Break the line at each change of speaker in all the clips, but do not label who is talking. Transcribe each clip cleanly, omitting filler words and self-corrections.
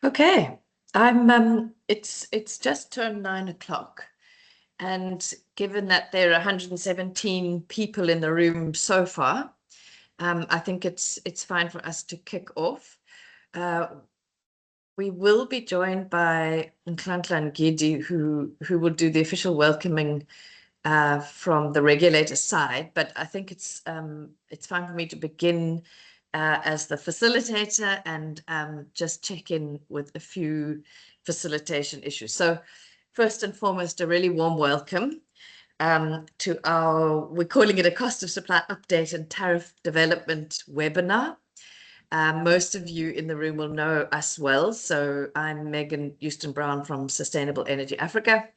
Okay, it's just turned 9 o'clock, and given that there are 117 people in the room so far, I think it's fine for us to kick off. We will be joined by Nhlanhla Ngidi, who will do the official welcoming from the regulator side, but I think it's fine for me to begin as the facilitator and just check in with a few facilitation issues. So first and foremost, a really warm welcome to we're calling it a cost of supply update and tariff development webinar. Most of you in the room will know us well. So I'm Megan Houston Brown from Sustainable Energy Africa.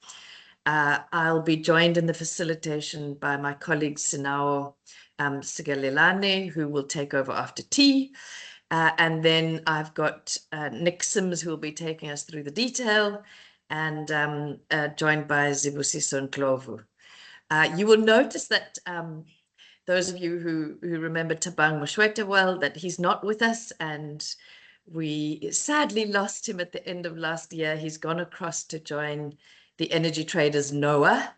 I'll be joined in the facilitation by my colleague Sinao Sigalelane, who will take over after tea. And then I've got Nick Sims, who will be taking us through the detail, and joined by Zibusiso Ndlovu. You will notice that those of you who remember Thabang Moshweta well, that he's not with us, and we sadly lost him at the end of last year. He's gone across to join the Energy Traders NOAA.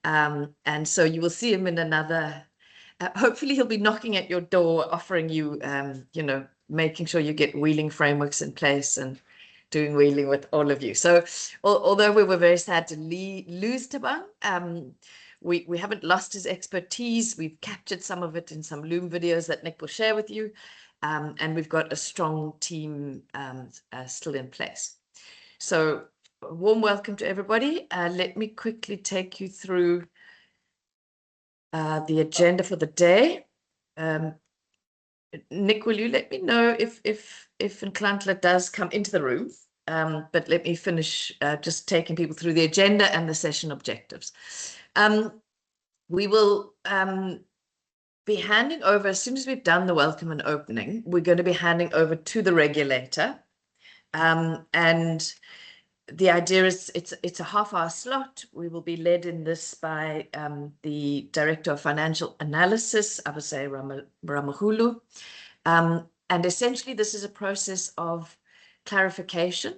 And so you will see him in another, hopefully he'll be knocking at your door, offering you, making sure you get wheeling frameworks in place and doing wheeling with all of you. So although we were very sad to lose Thabang, we haven't lost his expertise. We've captured some of it in some Loom videos that Nick will share with you. And we've got a strong team still in place. So a warm welcome to everybody. Let me quickly take you through the agenda for the day. Nick, will you let me know if Nhlanhla does come into the room? But let me finish just taking people through the agenda and the session objectives. We will be handing over, as soon as we've done the welcome and opening, we're going to be handing over to the regulator. And the idea is it's a half-hour slot. We will be led in this by the Director of Financial Analysis, Abase Ramahulu. And essentially, this is a process of clarification.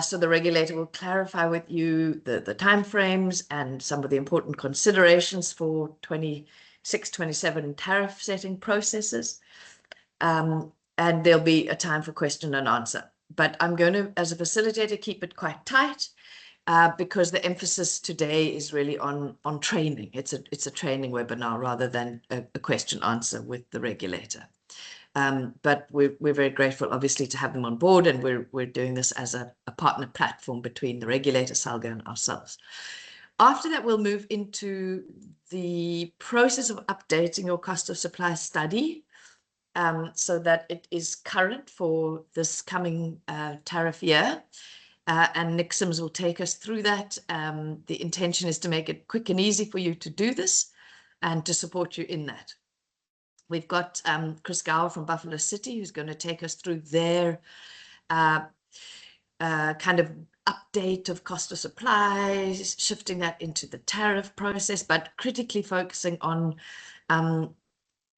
So the regulator will clarify with you the timeframes and some of the important considerations for 26, 27 tariff setting processes. And there'll be a time for question and answer. But I'm going to, as a facilitator, keep it quite tight because the emphasis today is really on training. It's a training webinar rather than a question answer with the regulator. But we're very grateful, obviously, to have them on board, and we're doing this as a partner platform between the regulator, SALGA, and ourselves. After that, we'll move into the process of updating your cost of supply study so that it is current for this coming tariff year. And Nick Sims will take us through that. The intention is to make it quick and easy for you to do this and to support you in that. We've got Chris Gower from Buffalo City, who's going to take us through their kind of update of cost of supply, shifting that into the tariff process, but critically focusing on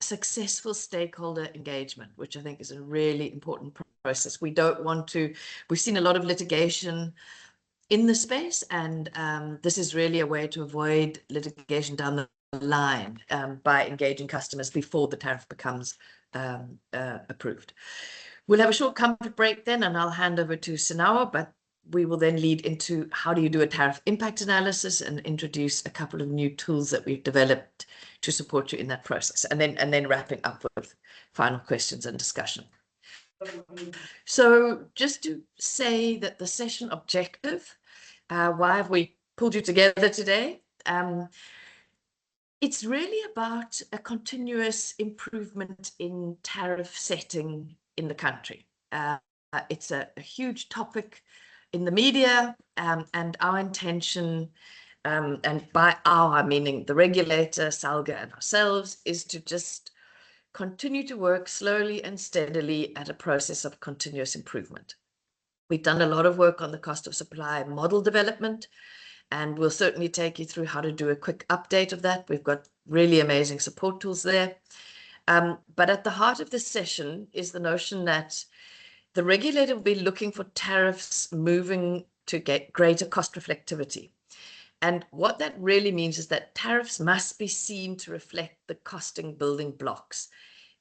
successful stakeholder engagement, which I think is a really important process. We don't want to, we've seen a lot of litigation in the space, and this is really a way to avoid litigation down the line by engaging customers before the tariff becomes approved. We'll have a short comfort break then, and I'll hand over to Sinawa, but we will then lead into how do you do a tariff impact analysis and introduce a couple of new tools that we've developed to support you in that process, and then wrapping up with final questions and discussion. So just to say that the session objective, why have we pulled you together today? It's really about a continuous improvement in tariff setting in the country. It's a huge topic in the media, and our intention, and by our, meaning the regulator, SALGA, and ourselves, is to just continue to work slowly and steadily at a process of continuous improvement. We've done a lot of work on the cost of supply model development, and we'll certainly take you through how to do a quick update of that. We've got really amazing support tools there. But at the heart of this session is the notion that the regulator will be looking for tariffs moving to get greater cost reflectivity. And what that really means is that tariffs must be seen to reflect the costing building blocks.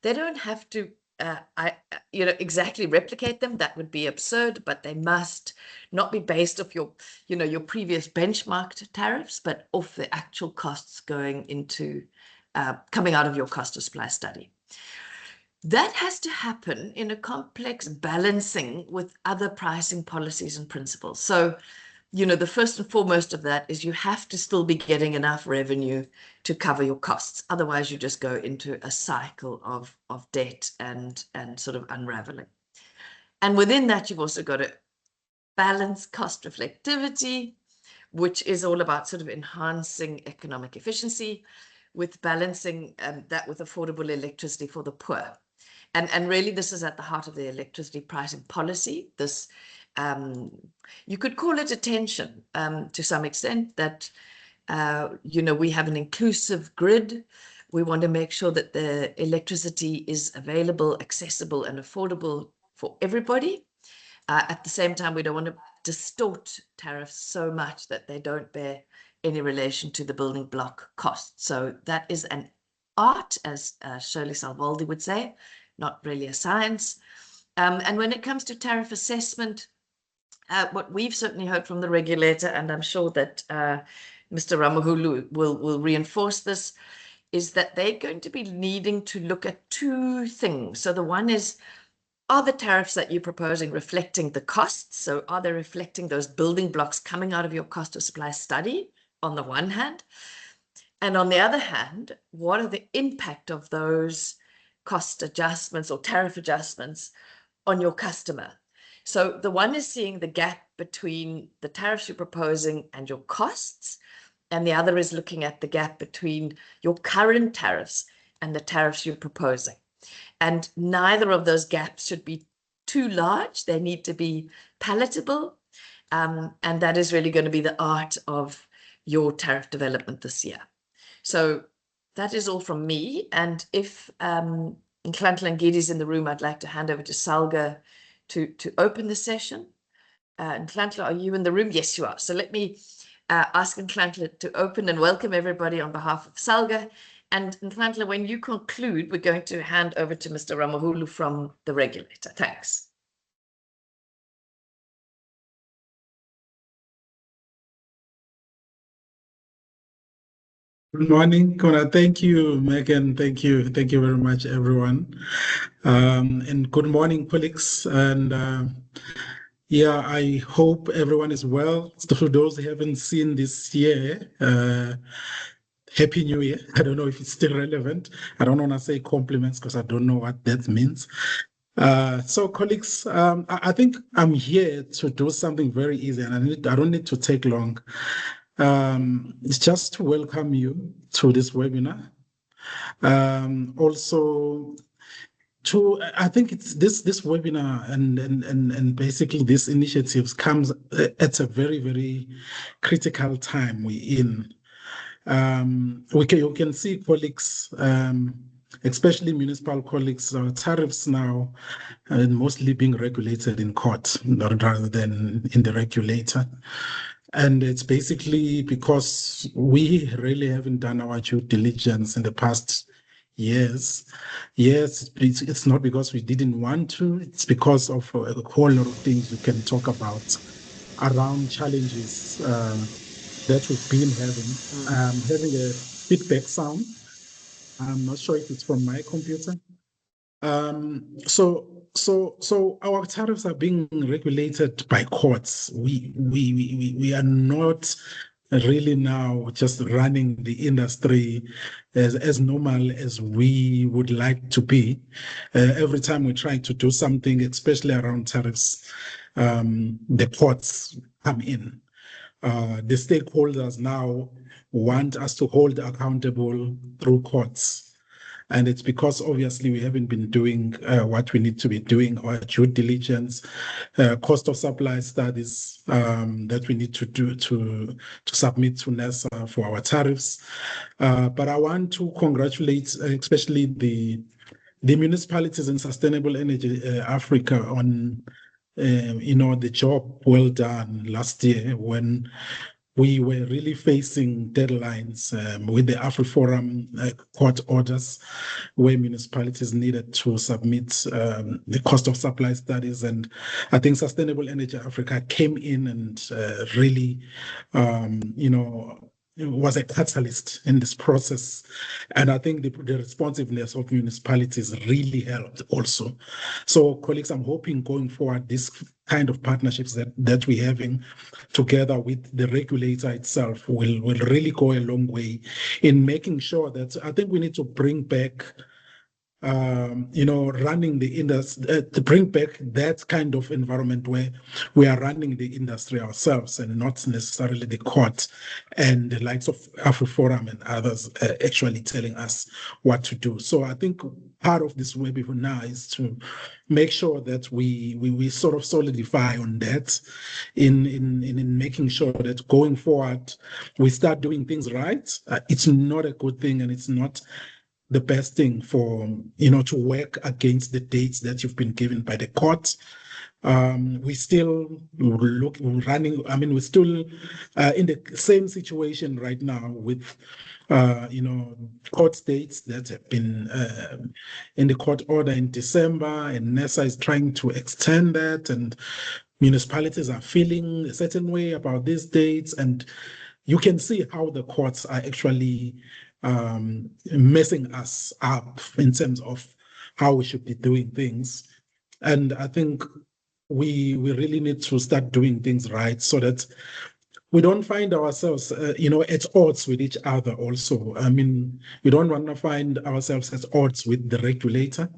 They don't have to exactly replicate them. That would be absurd, but they must not be based off your previous benchmarked tariffs, but off the actual costs going into coming out of your cost of supply study. That has to happen in a complex balancing with other pricing policies and principles. So, the first and foremost of that is you have to still be getting enough revenue to cover your costs. Otherwise, you just go into a cycle of debt and sort of unraveling. And within that, you've also got to balance cost reflectivity, which is all about sort of enhancing economic efficiency, with balancing that with affordable electricity for the poor. And really, this is at the heart of the electricity pricing policy. This, you could call it a tension to some extent that, we have an inclusive grid. We want to make sure that the electricity is available, accessible, and affordable for everybody. At the same time, we don't want to distort tariffs so much that they don't bear any relation to the building block cost. So that is an art, as Shirley Salvaldi would say, not really a science. And when it comes to tariff assessment, what we've certainly heard from the regulator, and I'm sure that Mr. Ramahulu will reinforce this, is that they're going to be needing to look at two things. So the one is, are the tariffs that you're proposing reflecting the costs? So are they reflecting those building blocks coming out of your cost of supply study on the one hand? And on the other hand, what are the impact of those cost adjustments or tariff adjustments on your customer? So the one is seeing the gap between the tariffs you're proposing and your costs, and the other is looking at the gap between your current tariffs and the tariffs you're proposing. And neither of those gaps should be too large. They need to be palatable. And that is really going to be the art of your tariff development this year. So that is all from me. And if Nhlanhla Ngidi is in the room, I'd like to hand over to Salga to open the session. Nhlanhla, are you in the room? Yes, you are. So let me ask Nhlanhla to open and welcome everybody on behalf of Salga. And Nhlanhla, when you conclude, we're going to hand over to Mr. Ramahulu from the regulator. Thanks.
Good morning, Kona. Thank you, Megan. Thank you very much, everyone. And good morning, colleagues. And yeah, I hope everyone is well. For those who haven't seen this year, Happy New Year. I don't know if it's still relevant. I don't want to say compliments because I don't know what that means. So, colleagues, I think I'm here to do something very easy, and I don't need to take long. It's just to welcome you to this webinar. Also, I think it's this webinar and basically these initiatives comes at a very, very critical time we're in. You can see colleagues, especially municipal colleagues, tariffs now mostly being regulated in court rather than in the regulator. And it's basically because we really haven't done our due diligence in the past years. Yes, it's not because we didn't want to, it's because of a whole lot of things we can talk about around challenges that we've been having. Having a feedback sound. I'm not sure if it's from my computer. So our tariffs are being regulated by courts. We are not really now just running the industry as normal as we would like to be. Every time we try to do something, especially around tariffs, the courts come in. The stakeholders now want us to hold accountable through courts. And it's because obviously we haven't been doing what we need to be doing, our due diligence, cost of supply studies that we need to do to submit to NESA for our tariffs. But I want to congratulate especially the the municipalities and Sustainable Energy Africa on the job well done last year when we were really facing deadlines with the AfriForum court orders where municipalities needed to submit the cost of supply studies. And I think Sustainable Energy Africa came in and really, was a catalyst in this process. And I think the responsiveness of municipalities really helped also. So colleagues, I'm hoping going forward, this kind of partnerships that we're having together with the regulator itself will really go a long way in making sure that I think we need to bring back running the industry, to bring back that kind of environment where we are running the industry ourselves and not necessarily the court and the likes of AfriForum and others actually telling us what to do. So I think part of this webinar now is to make sure that we sort of solidify on that in making sure that going forward we start doing things right. It's not a good thing and it's not the best thing for to work against the dates that you've been given by the court. We still running. I mean, we're still in the same situation right now with court dates that have been in the court order in December, and NESA is trying to extend that, and municipalities are feeling a certain way about these dates, and you can see how the courts are actually messing us up in terms of how we should be doing things. And I think we really need to start doing things right so that we don't find ourselves, at odds with each other also. I mean, we don't want to find ourselves at odds with the regulator.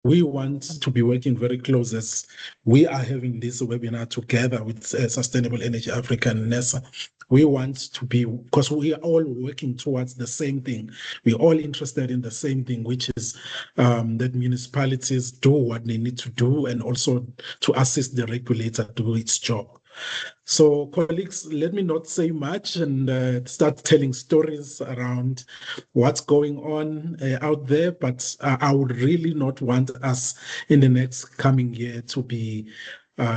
We want to be working very close as we are having this webinar together with Sustainable Energy Africa and NESA. We want to be, because we are all working towards the same thing. We're all interested in the same thing, which is that municipalities do what they need to do and also to assist the regulator to do its job. So colleagues, let me not say much and start telling stories around what's going on out there, but I would really not want us in the next coming year to be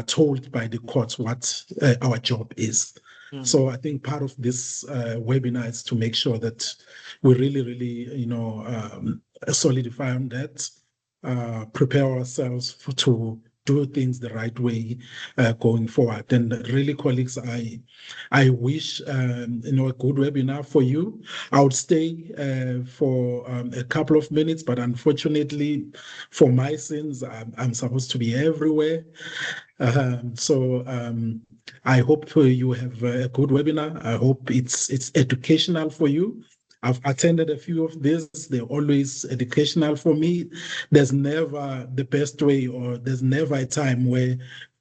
told by the courts what our job is. So I think part of this webinar is to make sure that we really, solidify on that, prepare ourselves to do things the right way going forward. And really, colleagues, I wish a good webinar for you. I would stay for a couple of minutes, but unfortunately, for my sins, I'm supposed to be everywhere. I hope you have a good webinar. I hope it's educational for you. I've attended a few of these. They're always educational for me. There's never the best way, or there's never a time where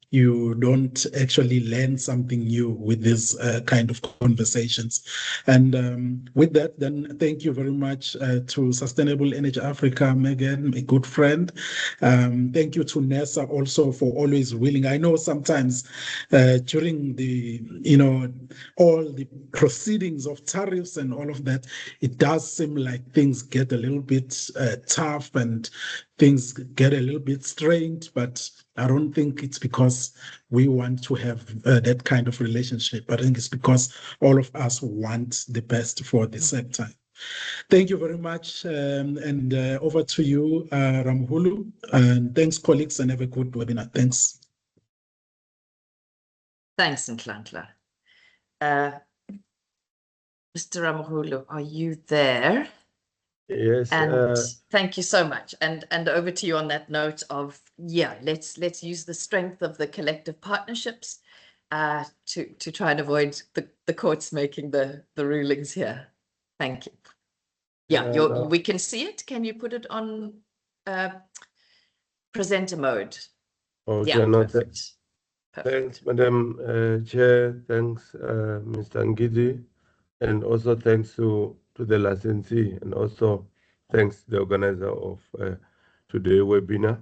you don't actually learn something new with this kind of conversations. And with that, then thank you very much to Sustainable Energy Africa, Megan, a good friend. Thank you to NESA also for always willing. I know sometimes during the, all the proceedings of tariffs and all of that, it does seem like things get a little bit tough and things get a little bit strained, but I don't think it's because we want to have that kind of relationship. I think it's because all of us want the best for the sector. Thank you very much. And over to you, Ramhulu. And thanks, colleagues, and have a good webinar. Thanks.
Thanks, Nhlanhla. Mr. Ramhulu, are you there?
Yes.
And thank you so much. And over to you on that note of, let's use the strength of the collective partnerships to try and avoid the courts making the rulings here. Thank you. Yeah, we can see it. Can you put it on presenter mode?
Okay,
Yeah,
no,
perfect.
Thanks, Madam Chair. Thanks, Mr. Ngidi. And also thanks to the licensee, and also thanks to the organizer of today's webinar.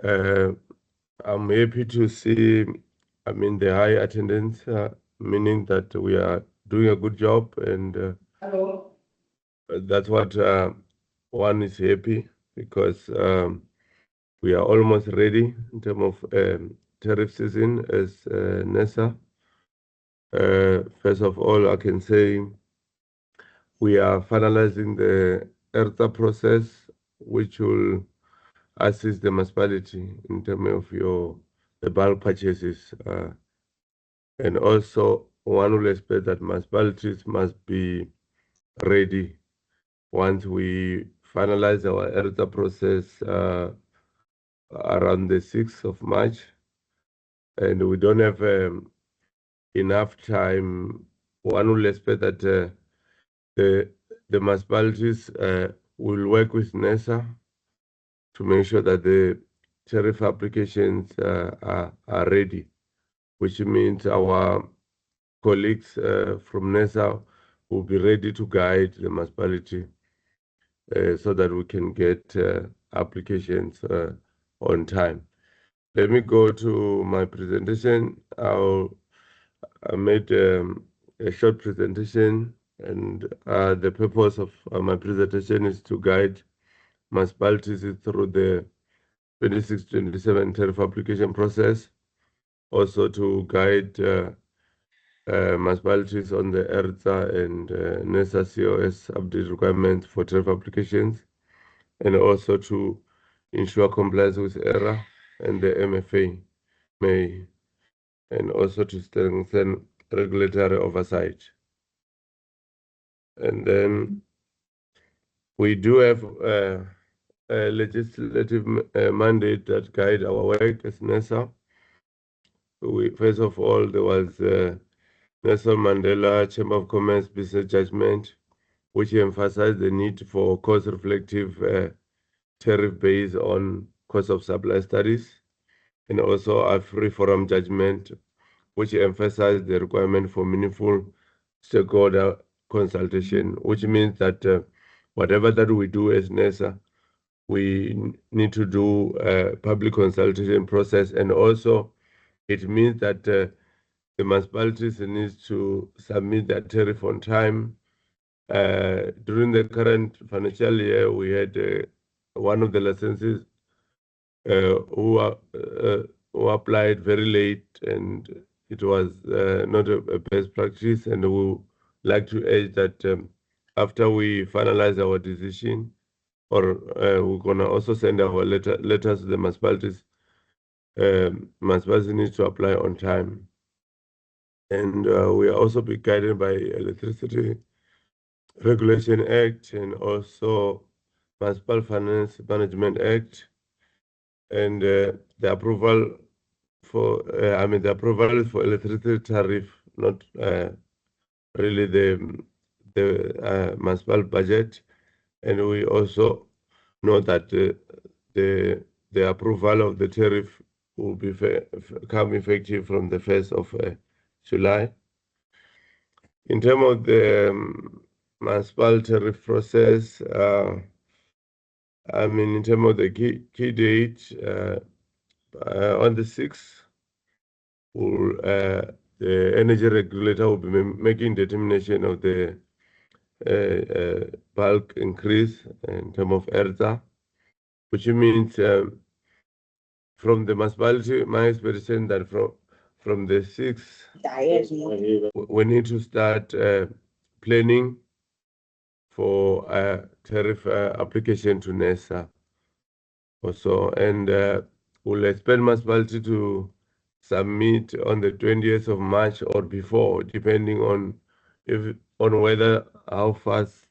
I'm happy to see, the high attendance, meaning that we are doing a good job, and that's what one is happy. because we are almost ready in terms of tariff season as NESA. First of all, I can say we are finalizing the ERTA process, which will assist the municipality in terms of the bulk purchases. And also, one will expect that municipalities must be ready once we finalize our ERTA process around the 6th of March. And we don't have enough time. One will expect that the municipalities will work with NESA to make sure that the tariff applications are ready, which means our colleagues from NESA will be ready to guide the municipality so that we can get applications on time. Let me go to my presentation. I made a short presentation, and the purpose of my presentation is to guide municipalities through the 26-27 tariff application process, also to guide municipalities on the ERTA and NESA COS update requirements for tariff applications, and also to ensure compliance with ERA and the MFA, and also to strengthen regulatory oversight. And then we do have a legislative mandate that guide our work as NESA. First of all, there was Nelson Mandela Chamber of Commerce Business Judgment, which emphasized the need for cost-reflective tariff based on cost of supply studies, and also a free forum judgment, which emphasized the requirement for meaningful stakeholder consultation, which means that whatever that we do as NESA, we need to do a public consultation process, and also it means that the municipalities need to submit their tariff on time. During the current financial year, we had one of the licenses who applied very late, and it was not a best practice, and we would like to urge that after we finalize our decision, or we're gonna also send our letters to the municipalities. Municipalities need to apply on time, and we are also be guided by Electricity Regulation Act and also Municipal Finance Management Act, and the approval for the approval is for electricity tariff, not really the municipal budget, and we also know that the approval of the tariff will become effective from the 1st of July. In terms of the municipal tariff process, in terms of the key date, on the 6th, the energy regulator will be making determination of the bulk increase in terms of ERTA, which means from the municipality, my expectation that from the 6th, we need to start planning for a tariff application to NESA also, and we'll expect municipality to submit on the 20th of March or before, depending on whether how fast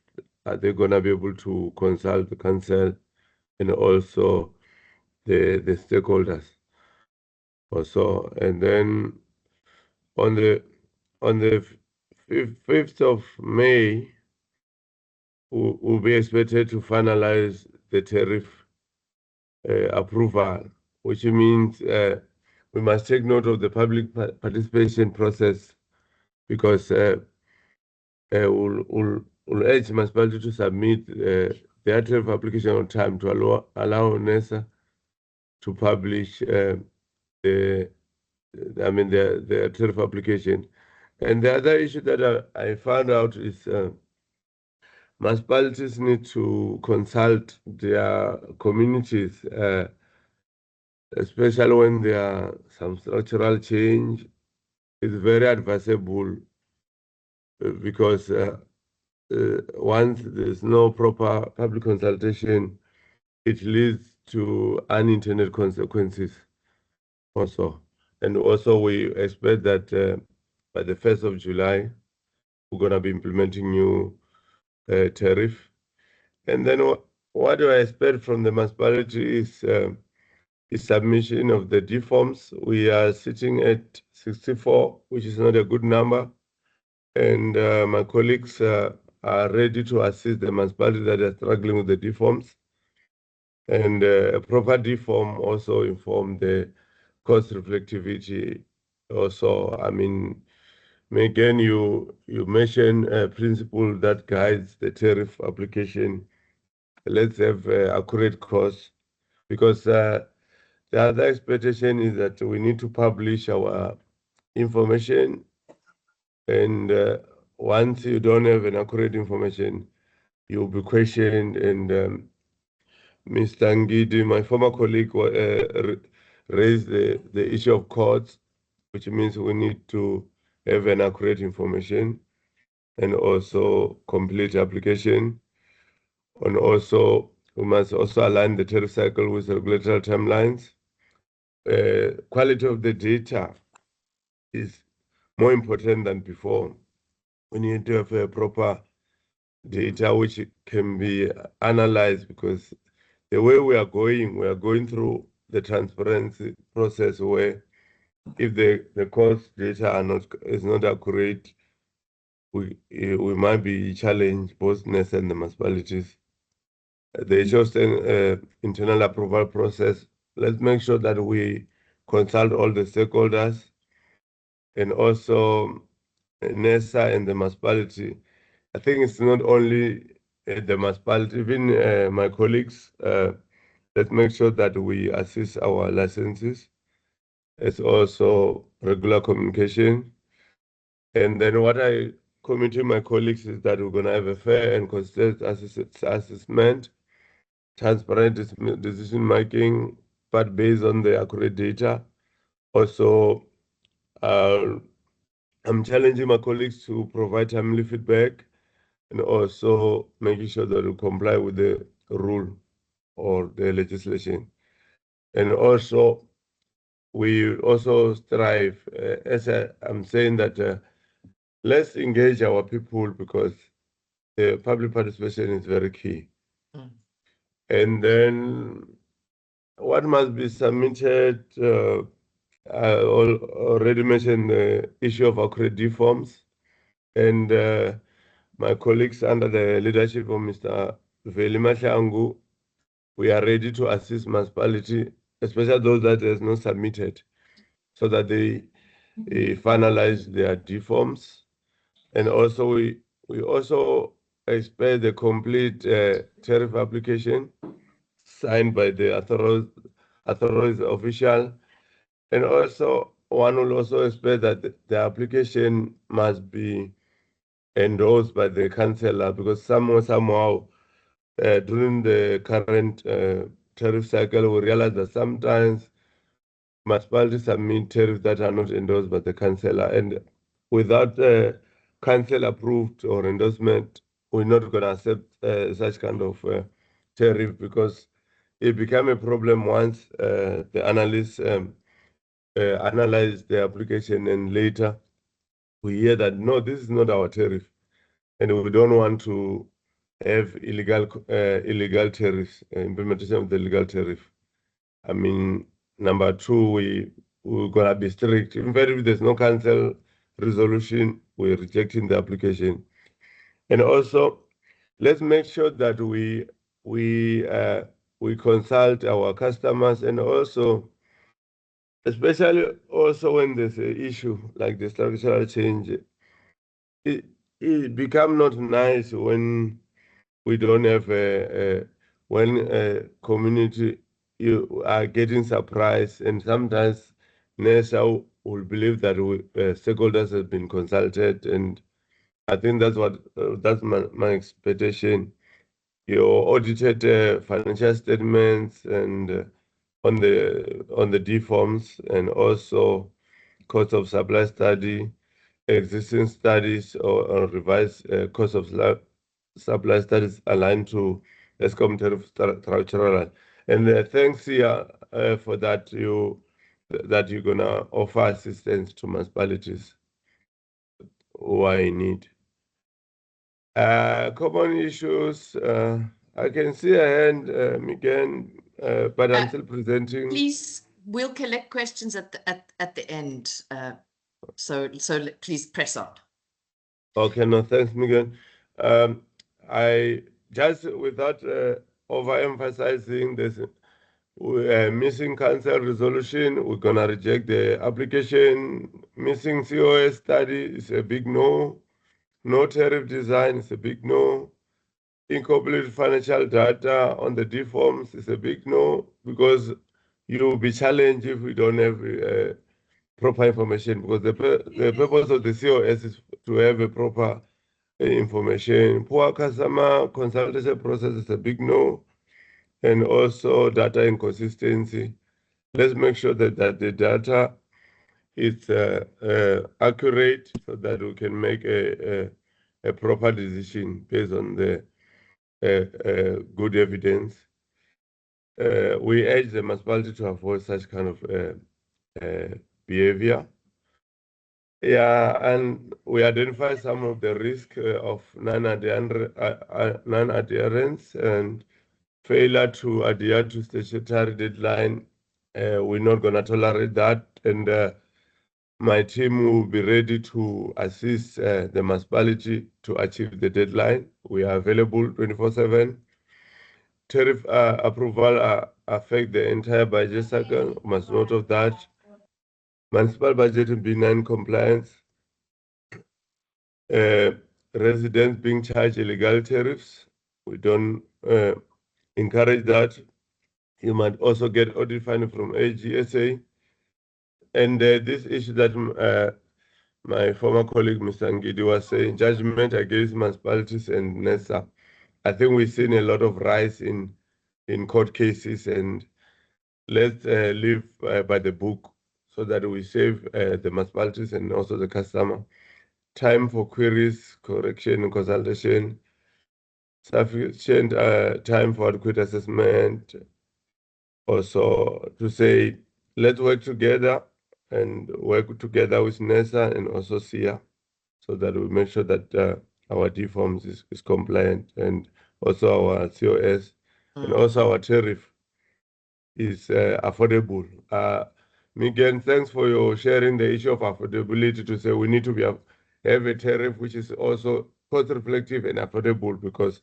are they gonna be able to consult the council and also the stakeholders also. And then on the 5th of May, we'll be expected to finalize the tariff approval, which means we must take note of the public participation process, because we'll urge municipality to submit their tariff application on time to allow NESA to publish the tariff application. And the other issue that I found out is municipalities need to consult their communities, especially when there are some structural change. It's very advisable because once there's no proper public consultation, it leads to unintended consequences also. And also we expect that by the 1st of July, we're going to be implementing new tariff. And then what do I expect from the municipality is submission of the deforms. We are sitting at 64, which is not a good number. And my colleagues are ready to assist the municipalities that are struggling with the deforms. And a proper deform also inform the cost reflectivity. Also, I mean, Megan, you mentioned a principle that guides the tariff application. Let's have accurate costs, because the other expectation is that we need to publish our information, and once you don't have an accurate information, you'll be questioned. And Mr. Ngidi, my former colleague, raised the issue of COS, which means we need to have an accurate information and also complete application. And also, we must also align the tariff cycle with regulatory timelines. Quality of the data is more important than before. We need to have a proper data which can be analyzed, because the way we are going through the transparency process, where if the cost data is not accurate, we might be challenged, both NES and the municipalities. The just internal approval process. Let's make sure that we consult all the stakeholders, and also NESA and the municipality. I think it's not only the municipality, even my colleagues. Let's make sure that we assist our licenses. It's also regular communication. And then what I commit to my colleagues is that we're going to have a fair and consistent assessment, transparent decision making, but based on the accurate data. Also, I'm challenging my colleagues to provide timely feedback, and also making sure that we comply with the rule or the legislation. And also, we also strive, as I'm saying, that let's engage our people, because the public participation is very key. And then what must be submitted, I already mentioned the issue of accurate deforms, and my colleagues under the leadership of Mr. Veli Mahlangu, we are ready to assist municipality, especially those that has not submitted, so that they finalize their deforms. And also we also expect the complete tariff application signed by the authorized official. And also one will also expect that the application must be endorsed by the councillor, because somehow during the current tariff cycle, we realize that sometimes municipalities submit tariffs that are not endorsed by the councillor, and without council approved or endorsement, we're not going to accept such kind of tariff, because it became a problem once the analysts analyze the application, and later we hear that no, this is not our tariff, and we don't want to have illegal tariffs, implementation of the legal tariff. I mean, number two, we're gonna be strict. In fact, if there's no council resolution, we're rejecting the application. And also, let's make sure that we consult our customers, and also, especially also when there's an issue like the structural change, it become not nice when we don't have when a community you are getting surprised, and sometimes NESA will believe that stakeholders have been consulted, and I think that's what that's my expectation. Your audited financial statements and on the D forms, and also cost of supply study, existing studies or revised cost of supply studies aligned to ESCOM tariff structural. And thanks here for that you're gonna offer assistance to municipalities who are in need. Common issues. I can see a hand, Miguel, but I'm still presenting.
Please, we'll collect questions at the end. So please press on.
Okay, no, thanks, Miguel. I just, without overemphasizing this, missing council resolution, we're gonna reject the application. Missing COS study is a big no. No tariff design is a big no. Incomplete financial data on the D forms is a big no, because you will be challenged if we don't have proper information, because the purpose of the COS is to have a proper information. Poor customer consultation process is a big no, and also data inconsistency. Let's make sure that the data is accurate, so that we can make a proper decision based on the good evidence. We urge the municipality to avoid such kind of behavior. Yeah, and we identify some of the risk of non-adherence and failure to adhere to statutory deadline. We're not going to tolerate that, and my team will be ready to assist the municipality to achieve the deadline. We are available 24/7. Tariff approval affect the entire budget cycle. Must note of that. Municipal budget will be non-compliance. Residents being charged illegal tariffs. We don't encourage that. You might also get audit finding from AGSA. And this issue that my former colleague, Mr. Ngidi, was saying, judgment against municipalities and NESA. I think we've seen a lot of rise in court cases, and let's live by the book so that we save the municipalities and also the customer. Time for queries, correction, and consultation, sufficient time for adequate assessment. Also to say, let's work together and work together with NESA and also SIA, so that we make sure that our D forms is compliant, and also our COS and also our tariff is affordable. Miguel, thanks for your sharing the issue of affordability, to say we need to have a tariff which is also cost reflective and affordable, because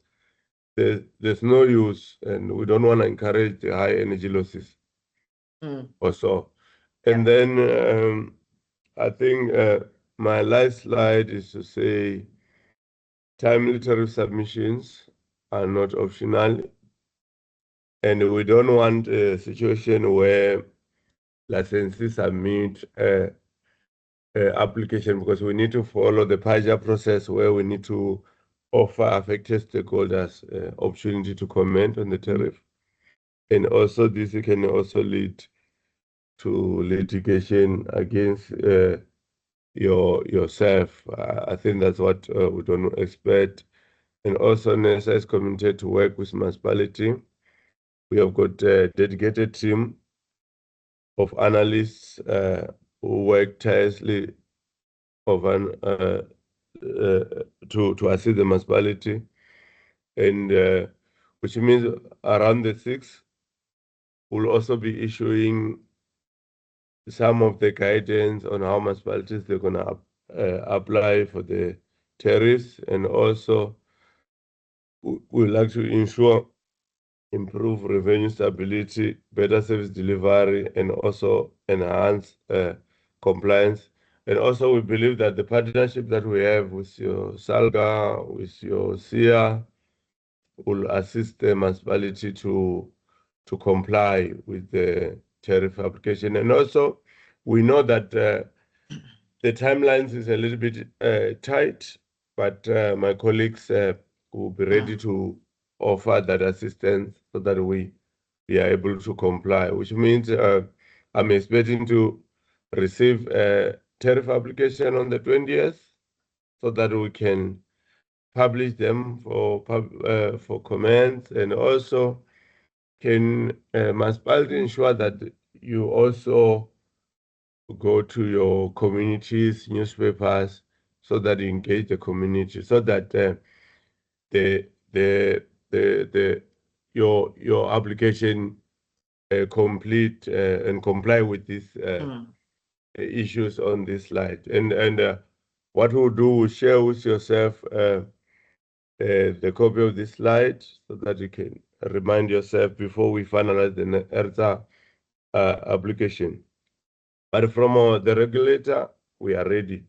there's no use, and we don't want to encourage the high energy losses also. And then I think my last slide is to say timely tariff submissions are not optional, and we don't want a situation where licensees submit application, because we need to follow the PAJA process, where we need to offer affected stakeholders opportunity to comment on the tariff. And also this can also lead to litigation against yourself. I think that's what we don't expect. And also NESA is committed to work with municipality. We have got a dedicated team of analysts who work tirelessly to assist the municipality, and which means around the 6th we'll also be issuing some of the guidance on how municipalities they're going to apply for the tariffs, and also we'd like to ensure improve revenue stability, better service delivery, and also enhance compliance. And also we believe that the partnership that we have with your SALGA, with your SIA, will assist the municipality to comply with the tariff application. And also we know that the timelines is a little bit tight, but my colleagues will be ready to offer that assistance so that we are able to comply, which means I'm expecting to receive a tariff application on the 20th so that we can publish them for comments, and also can municipality ensure that you also go to your communities, newspapers, so that you engage the community, so that your application complete and comply with these issues on this slide. And what we'll do, we'll share with yourself the copy of this slide so that you can remind yourself before we finalize the ERTA application. But from the regulator, we are ready.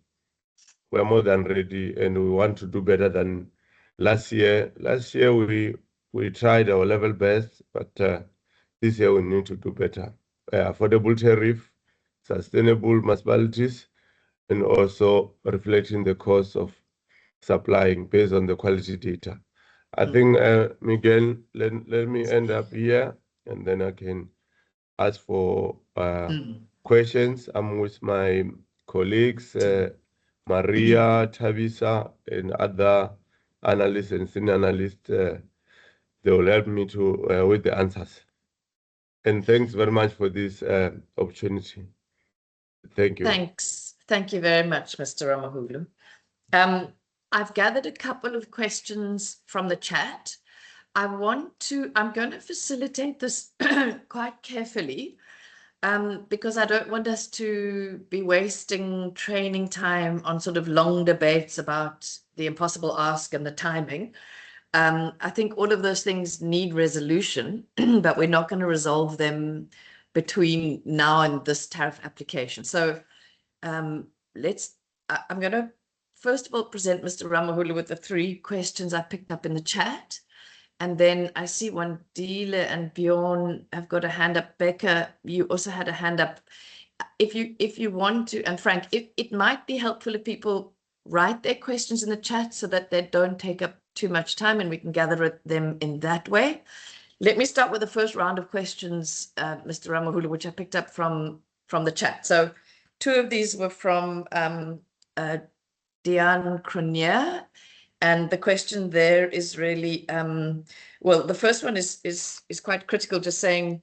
We are more than ready, and we want to do better than last year. Last year, we tried our level best, but this year we need to do better. Affordable tariff, sustainable municipalities, and also reflecting the cost of supplying based on the quality data. I think, Miguel, let me end up here, and then I can ask for questions. I'm with my colleagues, Maria, Tavisa, and other analysts and senior analysts. They will help me to with the answers. And thanks very much for this opportunity. Thank you.
Thanks. Thank you very much, Mr. Ramahulu. I've gathered a couple of questions from the chat. I'm going to facilitate this quite carefully because I don't want us to be wasting training time on sort of long debates about the impossible ask and the timing. I think all of those things need resolution, but we're not going to resolve them between now and this tariff application. So I'm going to first of all present Mr. Ramahulu with the 3 questions I picked up in the chat. And then I see Wandile and Bjorn have got a hand up. Becca, you also had a hand up. If you want to, and Frank, it might be helpful if people write their questions in the chat so that they don't take up too much time and we can gather them in that way. Let me start with the first round of questions, Mr. Ramahulu, which I picked up from the chat. So 2 of these were from Diane Cronier, and the question there is really, well, the first one is quite critical, just saying,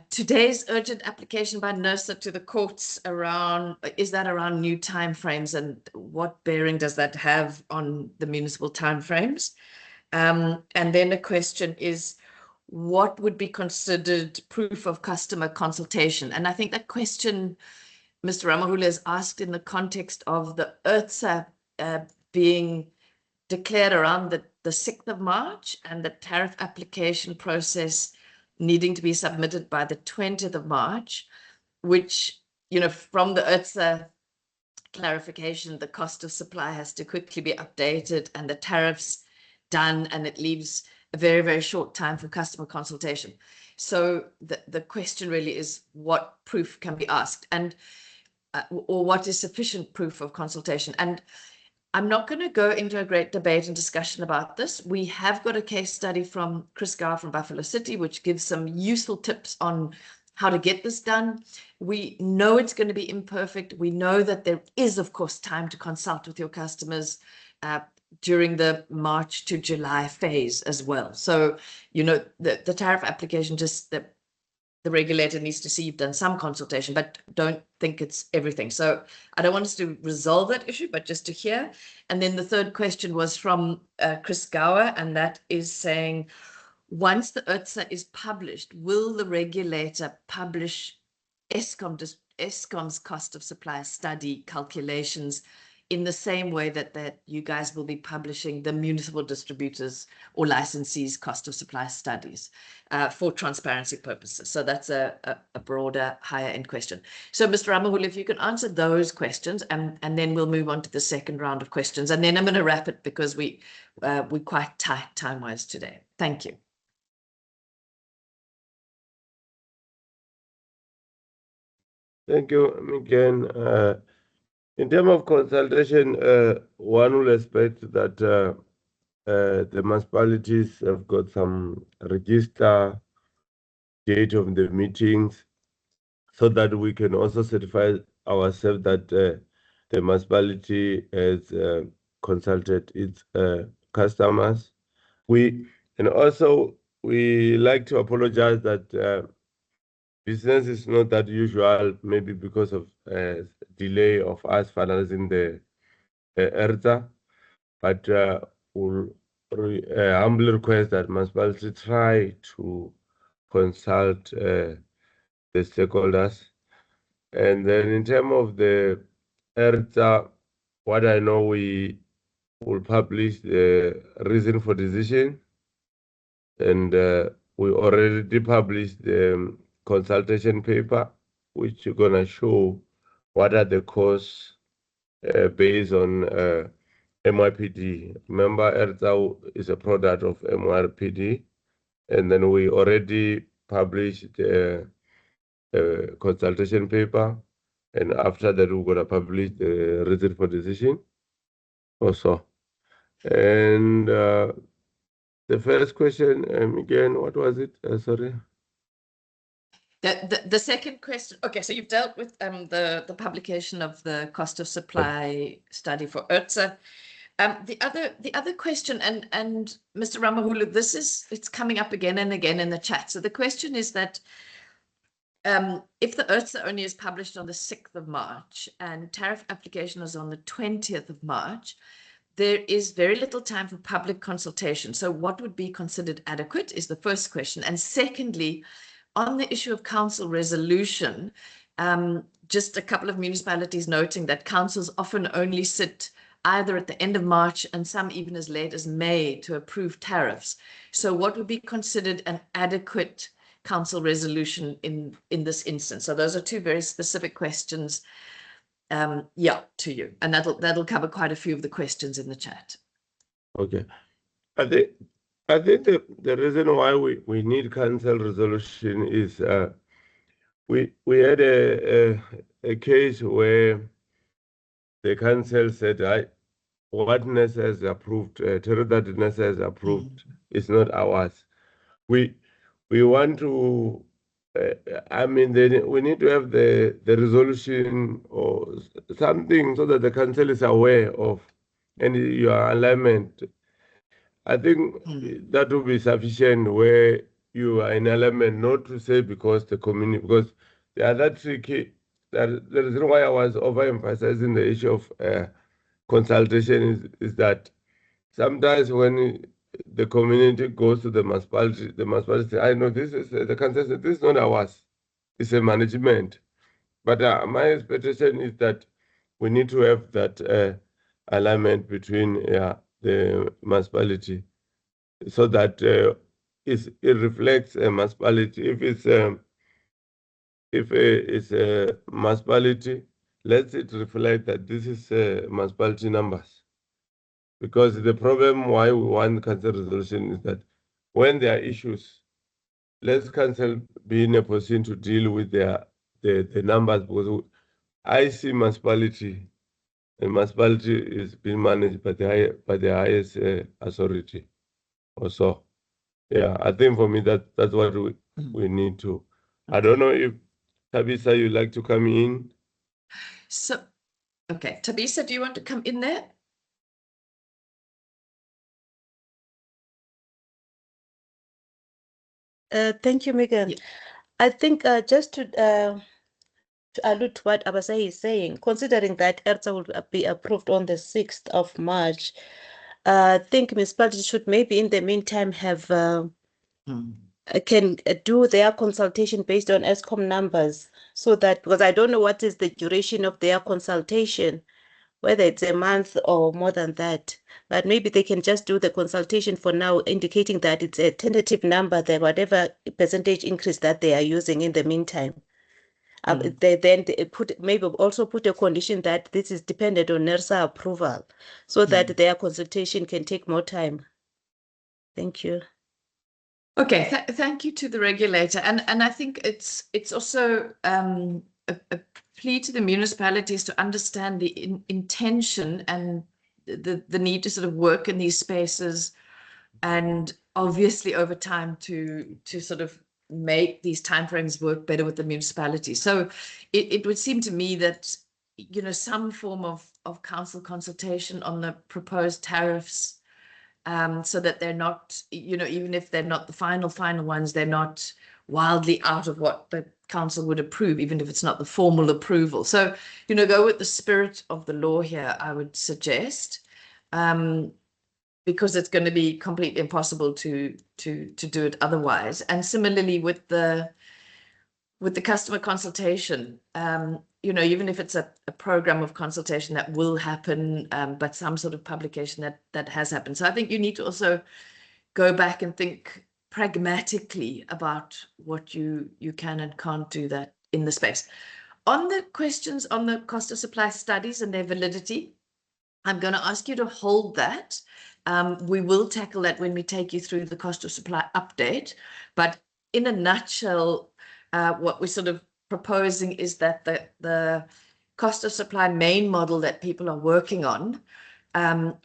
today's urgent application by NERSA to the courts is that around new timeframes, and what bearing does that have on the municipal timeframes? And then a question is, what would be considered proof of customer consultation? And I think that question, Mr. Ramahulu, is asked in the context of the ERTA being declared around the 6th of March and the tariff application process needing to be submitted by the 20th of March, which, from the ERTA clarification, the cost of supply has to quickly be updated and the tariffs done, and it leaves a very, very short time for customer consultation. So the question really is, what proof can be asked, and or what is sufficient proof of consultation? And I'm not going to go into a great debate and discussion about this. We have got a case study from Chris Gower from Buffalo City, which gives some useful tips on how to get this done. We know it's going to be imperfect. We know that there is, of course, time to consult with your customers during the March to July phase as well. So, the tariff application, just the regulator needs to see you've done some consultation, but don't think it's everything. So I don't want us to resolve that issue, but just to hear. And then the third question was from Chris Gower, and that is saying, once the ERTA is published, will the regulator publish Eskom's cost of supply study calculations in the same way that you guys will be publishing the municipal distributors or licensees cost of supply studies for transparency purposes? So that's a broader, higher end question. So Mr. Ramahulu, if you can answer those questions, and then we'll move on to the second round of questions. And then I'm going to wrap it because we're quite tight time-wise today. Thank you.
Thank you again. In terms of consultation, one will expect that the municipalities have got some register date of the meetings so that we can also certify ourselves that the municipality has consulted its customers. And also we like to apologize that business is not that usual, maybe because of delay of us finalizing the ERTA, but we'll humbly request that municipality try to consult the stakeholders. And then in terms of the ERTA, what I know, we will publish the reason for decision, and we already published the consultation paper, which you're gonna show what are the costs based on MYPD. Remember, ERTA is a product of MYPD, and then we already published the consultation paper, and after that we're gonna publish the reason for decision also. And the first question, again, what was it? Sorry.
The second question. Okay, so you've dealt with the publication of the cost of supply study for ERTA. The other question, and Mr. Ramahulu, it's coming up again and again in the chat. So the question is that if the ERTA only is published on the 6th of March and tariff application is on the 20th of March, there is very little time for public consultation. So what would be considered adequate is the first question. And secondly, on the issue of council resolution, just a couple of municipalities noting that councils often only sit either at the end of March and some even as late as May to approve tariffs. So what would be considered an adequate council resolution in this instance? So those are two very specific questions, to you, and that'll cover quite a few of the questions in the chat.
Okay, I think the reason why we need council resolution is we had a case where the council said, what NES has approved, territory that NES has approved is not ours. We want to, we need to have the resolution or something so that the council is aware of and your alignment. I think that will be sufficient where you are in alignment, not to say because the community, because the other tricky, the reason why I was overemphasizing the issue of consultation is that sometimes when the community goes to the municipality say, I know this is the council said this is not ours, it's a management. But my expectation is that we need to have that alignment between the municipality so that it reflects a municipality. If it's a municipality, let it reflect that this is municipality numbers. Because the problem why we want council resolution is that when there are issues, let council be in a position to deal with the numbers, because I see municipality, and municipality is being managed by the highest authority also. Yeah, I think for me that's what we need to. Okay. I don't know if Tabisa, you'd like to come in.
So, okay, Tabisa, do you want to come in there?
Thank you, Megan. Yeah. I think just to allude to what Abasai is saying, considering that ERTA will be approved on the 6th of March, I think municipalities should maybe in the meantime have can do their consultation based on ESCOM numbers, so that, because I don't know what is the duration of their consultation, whether it's a month or more than that, but maybe they can just do the consultation for now, indicating that it's a tentative number, that whatever percentage increase that they are using in the meantime. They maybe also put a condition that this is dependent on NERSA approval, so that their consultation can take more time. Thank you.
Okay, thank you to the regulator, and I think it's also a plea to the municipalities to understand the intention and the need to sort of work in these spaces, and obviously over time to sort of make these timeframes work better with the municipality. So it would seem to me that, you know, some form of council consultation on the proposed tariffs, so that they're not, you know, even if they're not the final ones, they're not wildly out of what the council would approve, even if it's not the formal approval. So, you know, go with the spirit of the law here, I would suggest, because it's going to be completely impossible to do it otherwise. And similarly with the customer consultation, you know, even if it's a program of consultation that will happen, but some sort of publication that has happened. So I think you need to also go back and think pragmatically about what you can and can't do that in the space. On the questions on the cost of supply studies and their validity, I'm going to ask you to hold that. We will tackle that when we take you through the cost of supply update. But in a nutshell, what we're sort of proposing is that the cost of supply main model that people are working on,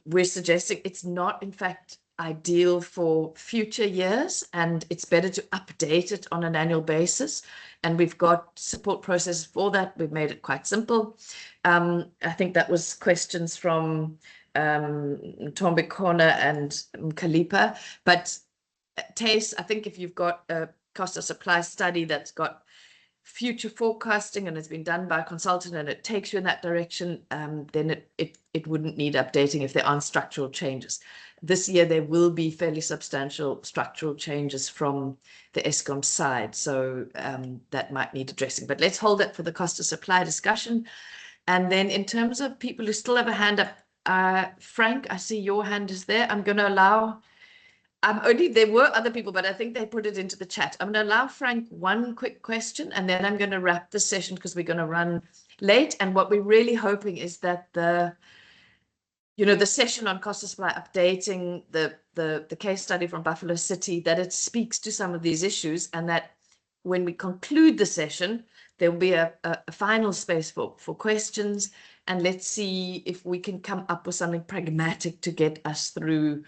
we're suggesting it's not, in fact, ideal for future years, and it's better to update it on an annual basis. And we've got support processes for that. We've made it quite simple. I think that was questions from Tombe Corner and Kalipa. But Tace, I think if you've got a cost of supply study that's got future forecasting and it's been done by a consultant and it takes you in that direction, then it wouldn't need updating if there aren't structural changes. This year, there will be fairly substantial structural changes from the Eskom side, so that might need addressing. But let's hold that for the cost of supply discussion. And then in terms of people who still have a hand up, Frank, I see your hand is there. I'm going to allow, there were other people, but I think they put it into the chat. I'm going to allow Frank one quick question, and then I'm going to wrap the session because we're going to run late. And what we're really hoping is that the session on cost of supply, updating the case study from Buffalo City, that it speaks to some of these issues, and that when we conclude the session, there will be a final space for questions. And let's see if we can come up with something pragmatic to get us through,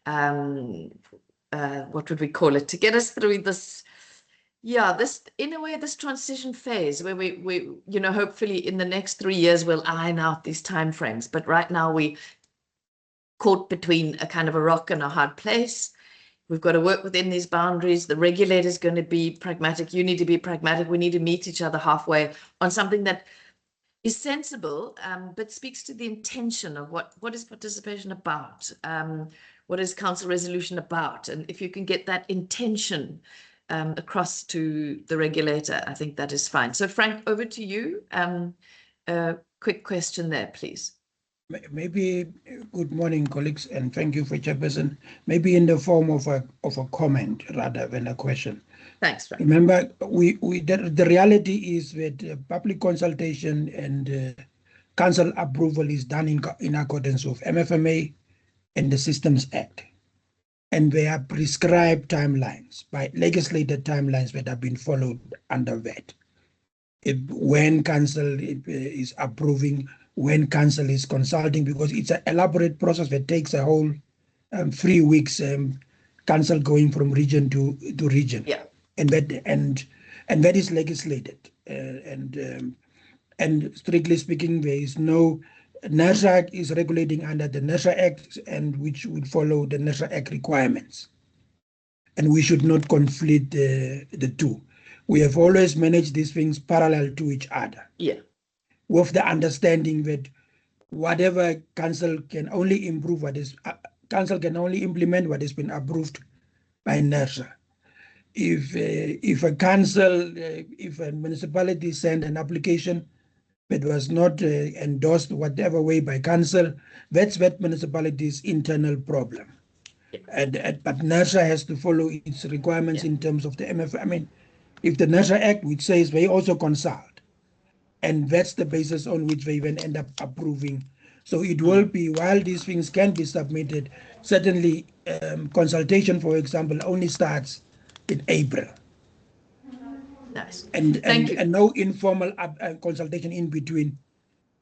what would we call it, to get us through this, in a way, this transition phase where we hopefully in the next 3 years, we'll iron out these timeframes. But right now we caught between a kind of a rock and a hard place. We've got to work within these boundaries. The regulator's going to be pragmatic. You need to be pragmatic. We need to meet each other halfway on something that is sensible, but speaks to the intention of what is participation about? What is council resolution about? And if you can get that intention across to the regulator, I think that is fine. So Frank, over to you. Quick question there, please.
Maybe, good morning, colleagues, and thank you for Chairperson. Maybe in the form of a comment rather than a question.
Thanks, Frank.
Remember, the reality is that public consultation and council approval is done in accordance with MFMA and the Systems Act. And there are prescribed timelines, by legislated timelines that have been followed under that. When council is approving, when council is consulting, because it's an elaborate process that takes a whole 3 weeks, council going from region to region.
Yeah.
And that is legislated. And strictly speaking, there is no, NERSA is regulating under the NERSA Act, and which would follow the NERSA Act requirements. And we should not conflict the two. We have always managed these things parallel to each other.
Yeah.
With the understanding that whatever council can only improve council can only implement what has been approved by NERSA. If a municipality sent an application that was not endorsed whatever way by council, that's that municipality's internal problem. Yeah. But NERSA has to follow its requirements in terms of the MF. I mean, if the NERSA Act, which says they also consult, and that's the basis on which they then end up approving. So it will be, while these things can be submitted, certainly consultation, for example, only starts in April.
Nice.
And
Thank you.
and no informal consultation in between.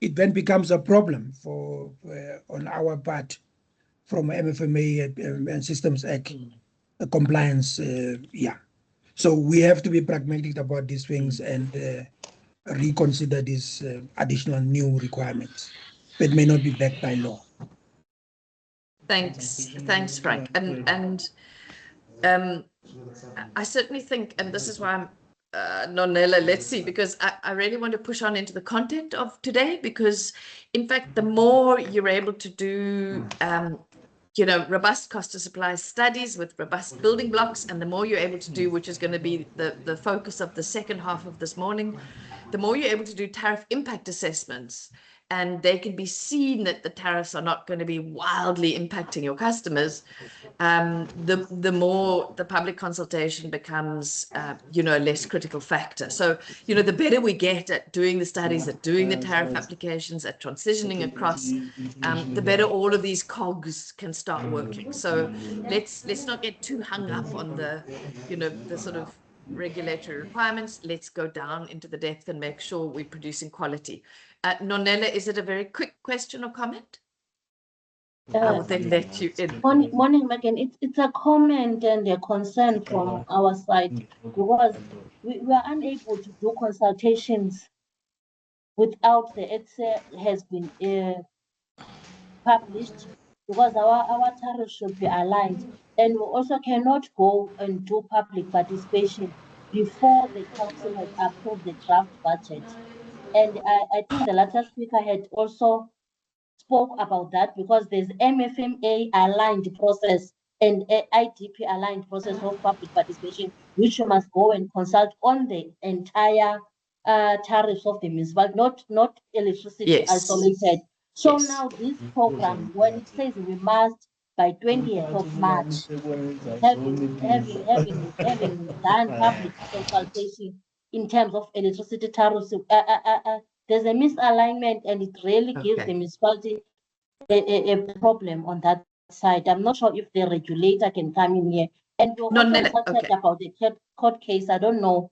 It then becomes a problem for on our part from MFMA and Systems Act compliance. Yeah, so we have to be pragmatic about these things and reconsider these additional new requirements that may not be backed by law.
Thanks, Frank. And I certainly think, and this is why I'm Nonela, let's see, because I really want to push on into the content of today, because in fact, the more you're able to do, robust cost of supply studies with robust building blocks, and the more you're able to do, which is going to be the focus of the second half of this morning, the more you're able to do tariff impact assessments, and they can be seen that the tariffs are not going to be wildly impacting your customers, the more the public consultation becomes, a less critical factor. So, the better we get at doing the studies, at doing the tariff applications, at transitioning across, the better all of these cogs can start working. So let's not get too hung up on the sort of regulatory requirements. Let's go down into the depth and make sure we're producing quality. Nonela, is it a very quick question or comment? I will then let you in.
Morning, Megan. It's a comment and a concern from our side, because we are unable to do consultations without the Excel has been published, because our tariffs should be aligned, and we also cannot go and do public participation before the council has approved the draft budget. And I think the latter speaker had also spoke about that, because there's MFMA aligned process and IDP aligned process of public participation, which you must go and consult on the entire tariffs of the municipality, not electricity isolated. So now this program, when it says we must by 20th of March, having done public consultation in terms of electricity tariffs, there's a misalignment, and it really gives the municipality a problem on that side. I'm not sure if the regulator can come in here. And we also talked about the court case. I don't know,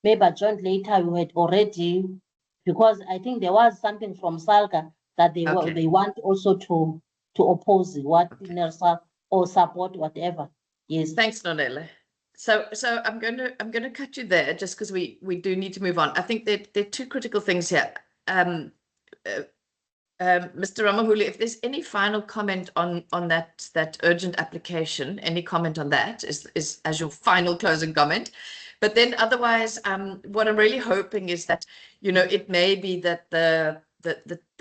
maybe I joined later, you had already, because I think there was something from SALGA that they want also to oppose what NERSA or support whatever. Yes.
Thanks, Nonela. So I'm going to cut you there, just because we do need to move on. I think there are two critical things here. Mr. Ramahulu, if there's any final comment on that urgent application, any comment on that is as your final closing comment. But then otherwise, what I'm really hoping is that, it may be that the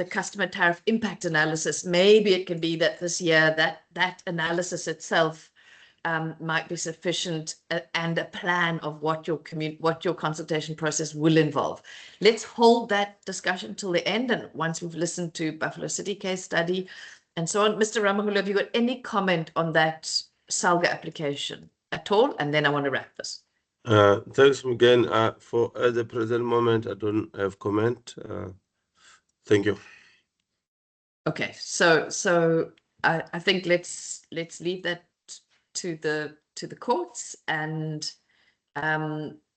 customer tariff impact analysis, maybe it can be that this year that analysis itself might be sufficient, and a plan of what your consultation process will involve. Let's hold that discussion till the end, and once we've listened to Buffalo City case study and so on. Mr. Ramahulu, have you got any comment on that SALGA application at all? And then I want to wrap this.
Thanks again. For at the present moment, I don't have comment. Thank you.
Okay, so I think let's leave that to the courts, and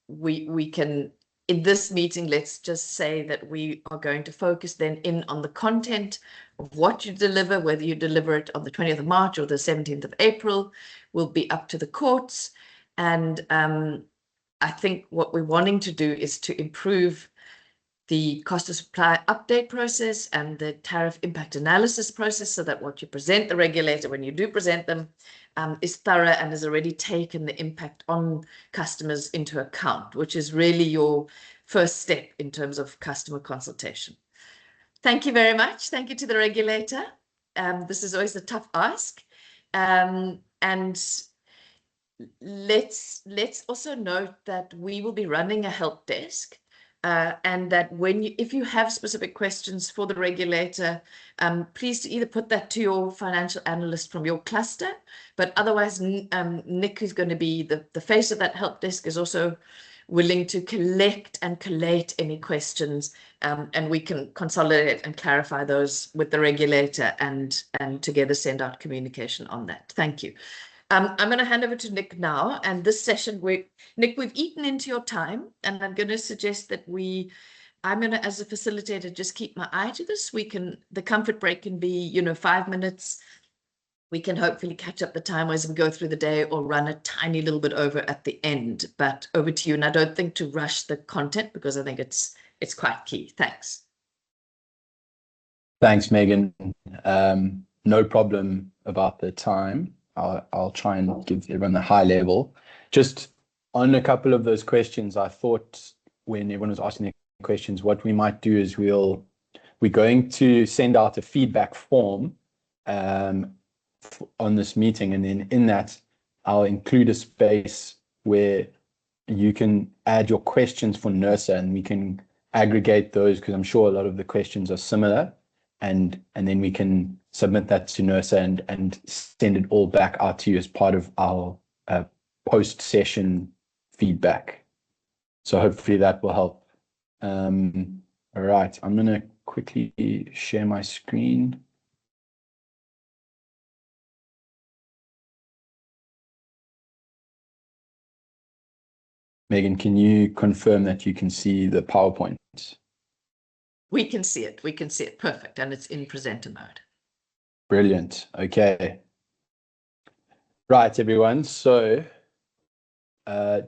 we can, in this meeting, let's just say that we are going to focus then in on the content of what you deliver, whether you deliver it on the 20th of March or the 17th of April will be up to the courts. And I think what we're wanting to do is to improve the cost of supply update process and the tariff impact analysis process, so that what you present the regulator, when you do present them, is thorough and has already taken the impact on customers into account, which is really your first step in terms of customer consultation. Thank you very much. Thank you to the regulator. This is always a tough ask. And let's also note that we will be running a help desk. And that if you have specific questions for the regulator, please to either put that to your financial analyst from your cluster, but otherwise Nick, who's going to be the face of that help desk, is also willing to collect and collate any questions, and we can consolidate and clarify those with the regulator and together send out communication on that. Thank you. I'm going to hand over to Nick now, and this session, Nick, we've eaten into your time, and I'm going to suggest that I'm going to, as a facilitator, just keep my eye to this. The comfort break can be, 5 minutes. We can hopefully catch up the time as we go through the day or run a tiny little bit over at the end, but over to you. And I don't think to rush the content because I think it's quite key. Thanks.
Thanks, Megan. No problem about the time. I'll try and give everyone the high level. Just on a couple of those questions, I thought when everyone was asking their questions, what we might do is we're going to send out a feedback form on this meeting, and then in that I'll include a space where you can add your questions for NERSA, and we can aggregate those because I'm sure a lot of the questions are similar, and then we can submit that to NERSA and send it all back out to you as part of our post-session feedback. So hopefully that will help. All right, I'm going to quickly share my screen. Megan, can you confirm that you can see the PowerPoint?
We can see it. We can see it. Perfect. And it's in presenter mode.
Brilliant. Okay. Right, everyone. So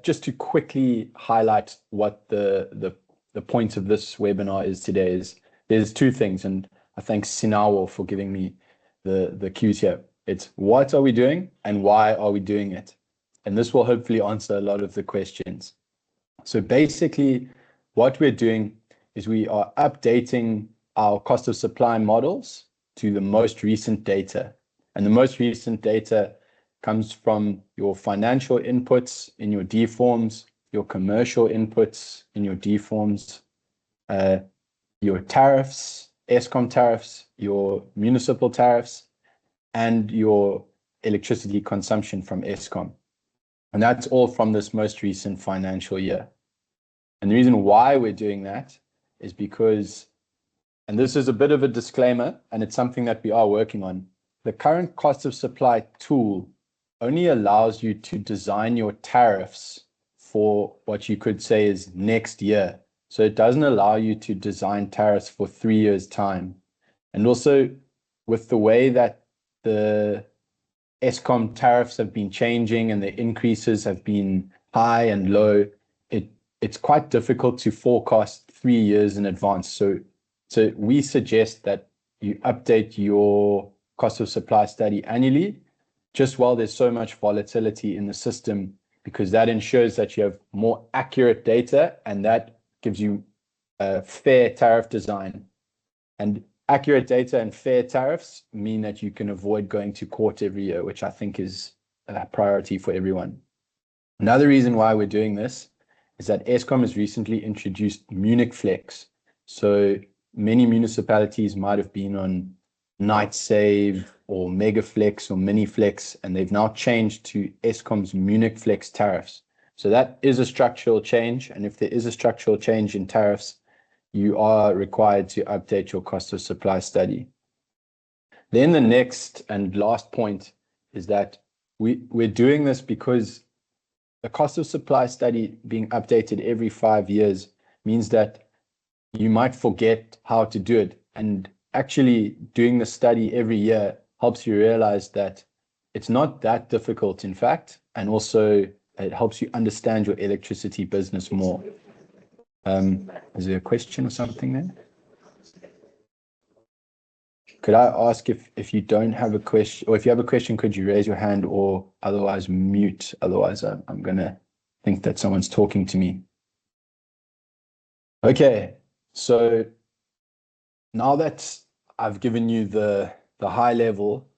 just to quickly highlight what the point of this webinar is today is there's two things, and I thank Sinawo for giving me the cues here. It's what are we doing and why are we doing it? And this will hopefully answer a lot of the questions. So basically, what we're doing is we are updating our cost of supply models to the most recent data. And the most recent data comes from your financial inputs in your D-forms, your commercial inputs in your D-forms, your tariffs, Eskom tariffs, your municipal tariffs, and your electricity consumption from Eskom. And that's all from this most recent financial year. And the reason why we're doing that is because, and this is a bit of a disclaimer, and it's something that we are working on, the current cost of supply tool only allows you to design your tariffs for what you could say is next year. So it doesn't allow you to design tariffs for 3 years' time. And also with the way that the Eskom tariffs have been changing and the increases have been high and low, it's quite difficult to forecast 3 years in advance. So we suggest that you update your cost of supply study annually, just while there's so much volatility in the system, because that ensures that you have more accurate data and that gives you a fair tariff design. And accurate data and fair tariffs mean that you can avoid going to court every year, which I think is a priority for everyone. Another reason why we're doing this is that Eskom has recently introduced Munich Flex. So many municipalities might have been on Night Save or Mega Flex or Mini Flex, and they've now changed to Eskom's Munich Flex tariffs. So that is a structural change. And if there is a structural change in tariffs, you are required to update your cost of supply study. Then the next and last point is that we're doing this because the cost of supply study being updated every 5 years means that you might forget how to do it. And actually doing the study every year helps you realize that it's not that difficult, in fact, and also it helps you understand your electricity business more. Is there a question or something there? Could I ask if you don't have a question, or if you have a question, could you raise your hand or otherwise mute? Otherwise, I'm going to think that someone's talking to me. Okay, so now that I've given you the high level,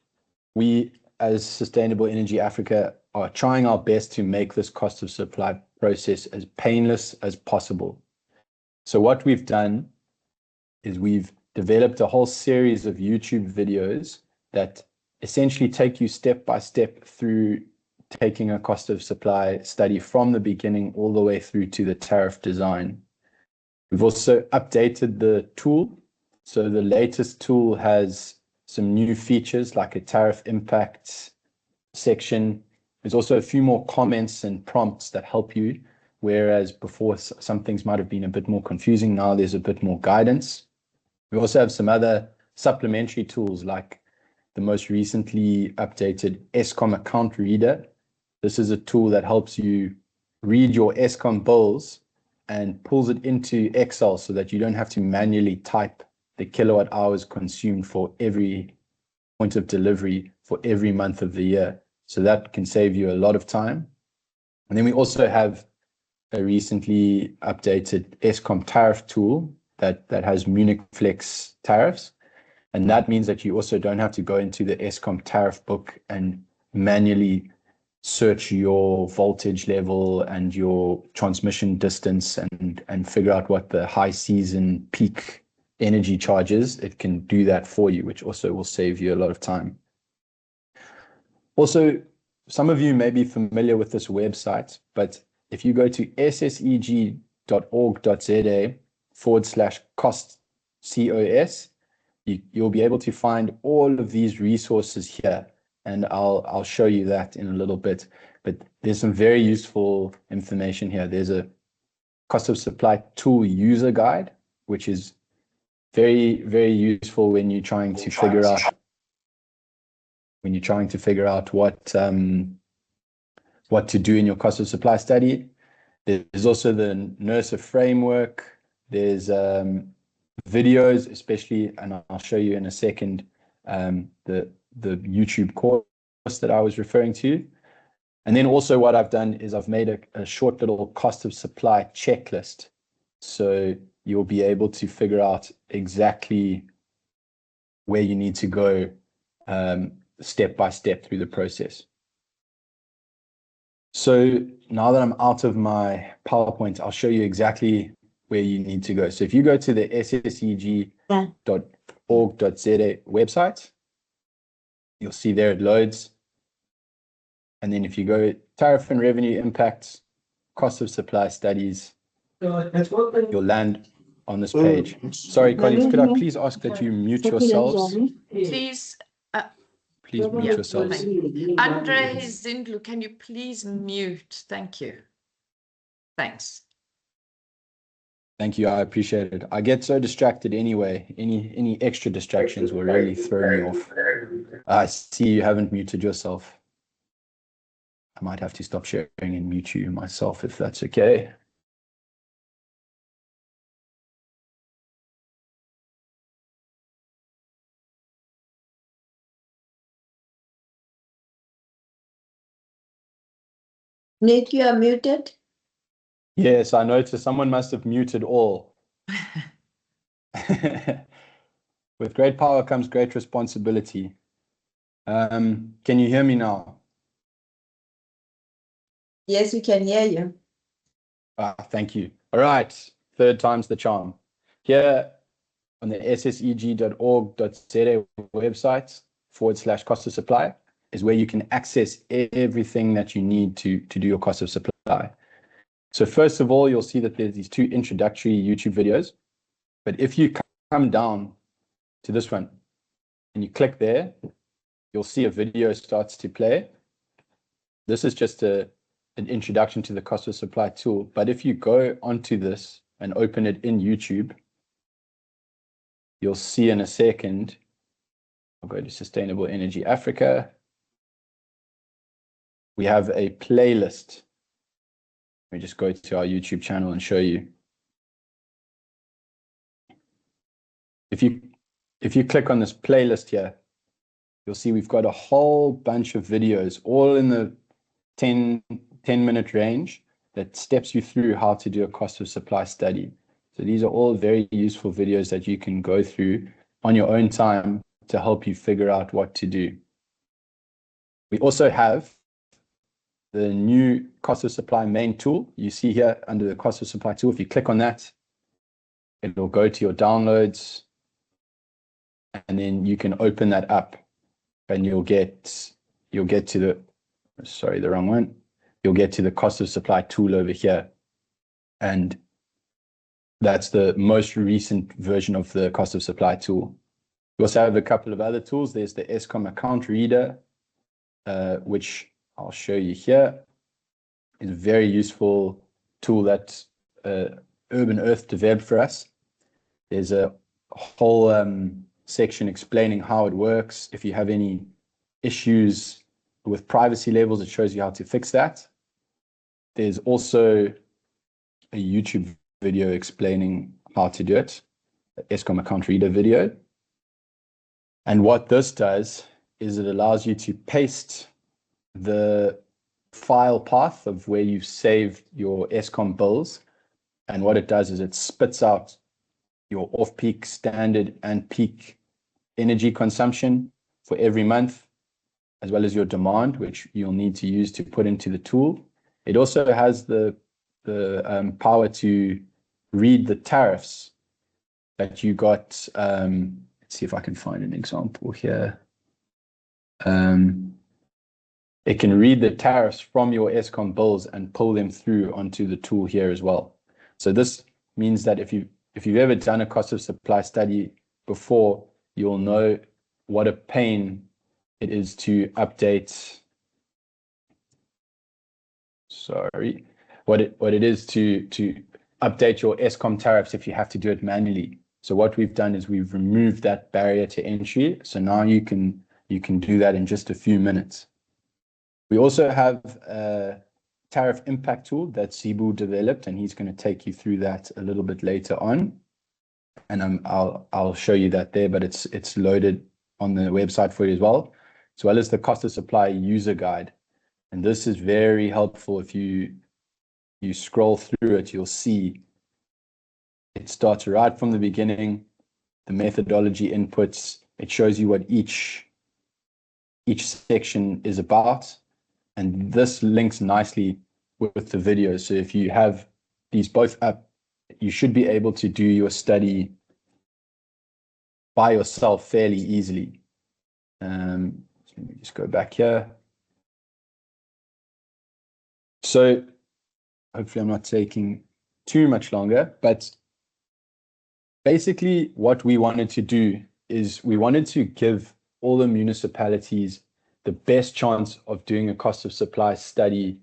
we as Sustainable Energy Africa are trying our best to make this cost of supply process as painless as possible. So what we've done is we've developed a whole series of YouTube videos that essentially take you step by step through taking a cost of supply study from the beginning all the way through to the tariff design. We've also updated the tool. So the latest tool has some new features like a tariff impact section There's also a few more comments and prompts that help you, whereas before some things might have been a bit more confusing. Now there's a bit more guidance. We also have some other supplementary tools like the most recently updated Eskom account reader. This is a tool that helps you read your Eskom bills and pulls it into Excel so that you don't have to manually type the kilowatt hours consumed for every point of delivery for every month of the year. So that can save you a lot of time. And then we also have a recently updated Eskom tariff tool that has Munich Flex tariffs. And that means that you also don't have to go into the Eskom tariff book and manually search your voltage level and your transmission distance and figure out what the high season peak energy charge is. It can do that for you, which also will save you a lot of time. Also, some of you may be familiar with this website, but if you go to sseg.org.za/cost, COS, you'll be able to find all of these resources here, and I'll show you that in a little bit. But there's some very useful information here. There's a cost of supply tool user guide, which is very, very useful when you're trying to figure out what to do in your cost of supply study. There's also the NERSA framework. There's videos, especially, and I'll show you in a second, the YouTube course that I was referring to. And then also what I've done is I've made a short little cost of supply checklist. So you'll be able to figure out exactly where you need to go step by step through the process. So now that I'm out of my PowerPoint, I'll show you exactly where you need to go. So if you go to the sseg.org.za website, you'll see there it loads. And then if you go tariff and revenue impacts, cost of supply studies, you'll land on this page. Sorry, colleagues, could I please ask that you mute yourselves?
Please.
Please mute yourselves.
Andre Zindlu, can you please mute? Thank you. Thanks.
Thank you. I appreciate it. I get so distracted anyway. Any extra distractions will really throw me off. I see you haven't muted yourself. I might have to stop sharing and mute you myself if that's okay.
Nick, you are muted.
Yes, I noticed someone must have muted all. With great power comes great responsibility. Can you hear me now?
Yes, we can hear you.
Thank you. All right, third time's the charm. Here on the sseg.org.za website /cost of supply is where you can access everything that you need to do your cost of supply. So first of all, you'll see that there's these two introductory YouTube videos. But if you come down to this one and you click there, you'll see a video starts to play. This is just an introduction to the cost of supply tool. But if you go onto this and open it in YouTube, you'll see in a second, I'll go to Sustainable Energy Africa. We have a playlist. Let me just go to our YouTube channel and show you. If you click on this playlist here, you'll see we've got a whole bunch of videos, all in the 10-minute range, that steps you through how to do a cost of supply study. So these are all very useful videos that you can go through on your own time to help you figure out what to do. We also have the new cost of supply main tool. You see here under the cost of supply tool, if you click on that, it will go to your downloads, and then you can open that up and you'll get to the, sorry, the wrong one. You'll get to the cost of supply tool over here. And that's the most recent version of the cost of supply tool. We also have a couple of other tools. There's the Eskom account reader, which I'll show you here, is a very useful tool that Urban Earth developed for us. There's a whole section explaining how it works. If you have any issues with privacy levels, it shows you how to fix that. There's also a YouTube video explaining how to do it, the Eskom account reader video. And what this does is it allows you to paste the file path of where you've saved your Eskom bills. And what it does is it spits out your off-peak, standard, and peak energy consumption for every month, as well as your demand, which you'll need to use to put into the tool. It also has the power to read the tariffs that you got. Let's see if I can find an example here. It can read the tariffs from your Eskom bills and pull them through onto the tool here as well. So this means that if you've ever done a cost of supply study before, you'll know what a pain it is to update. Sorry, what it is to update your Eskom tariffs if you have to do it manually. So what we've done is we've removed that barrier to entry. So now you can do that in just a few minutes. We also have a tariff impact tool that Zibu developed, and he's going to take you through that a little bit later on. And I'll show you that there, but it's loaded on the website for you as well as the cost of supply user guide. And this is very helpful. If you scroll through it, you'll see it starts right from the beginning, the methodology inputs. It shows you what each section is about. And this links nicely with the video. So if you have these both up, you should be able to do your study by yourself fairly easily. So let me just go back here. So hopefully I'm not taking too much longer, but basically what we wanted to do is we wanted to give all the municipalities the best chance of doing a cost of supply study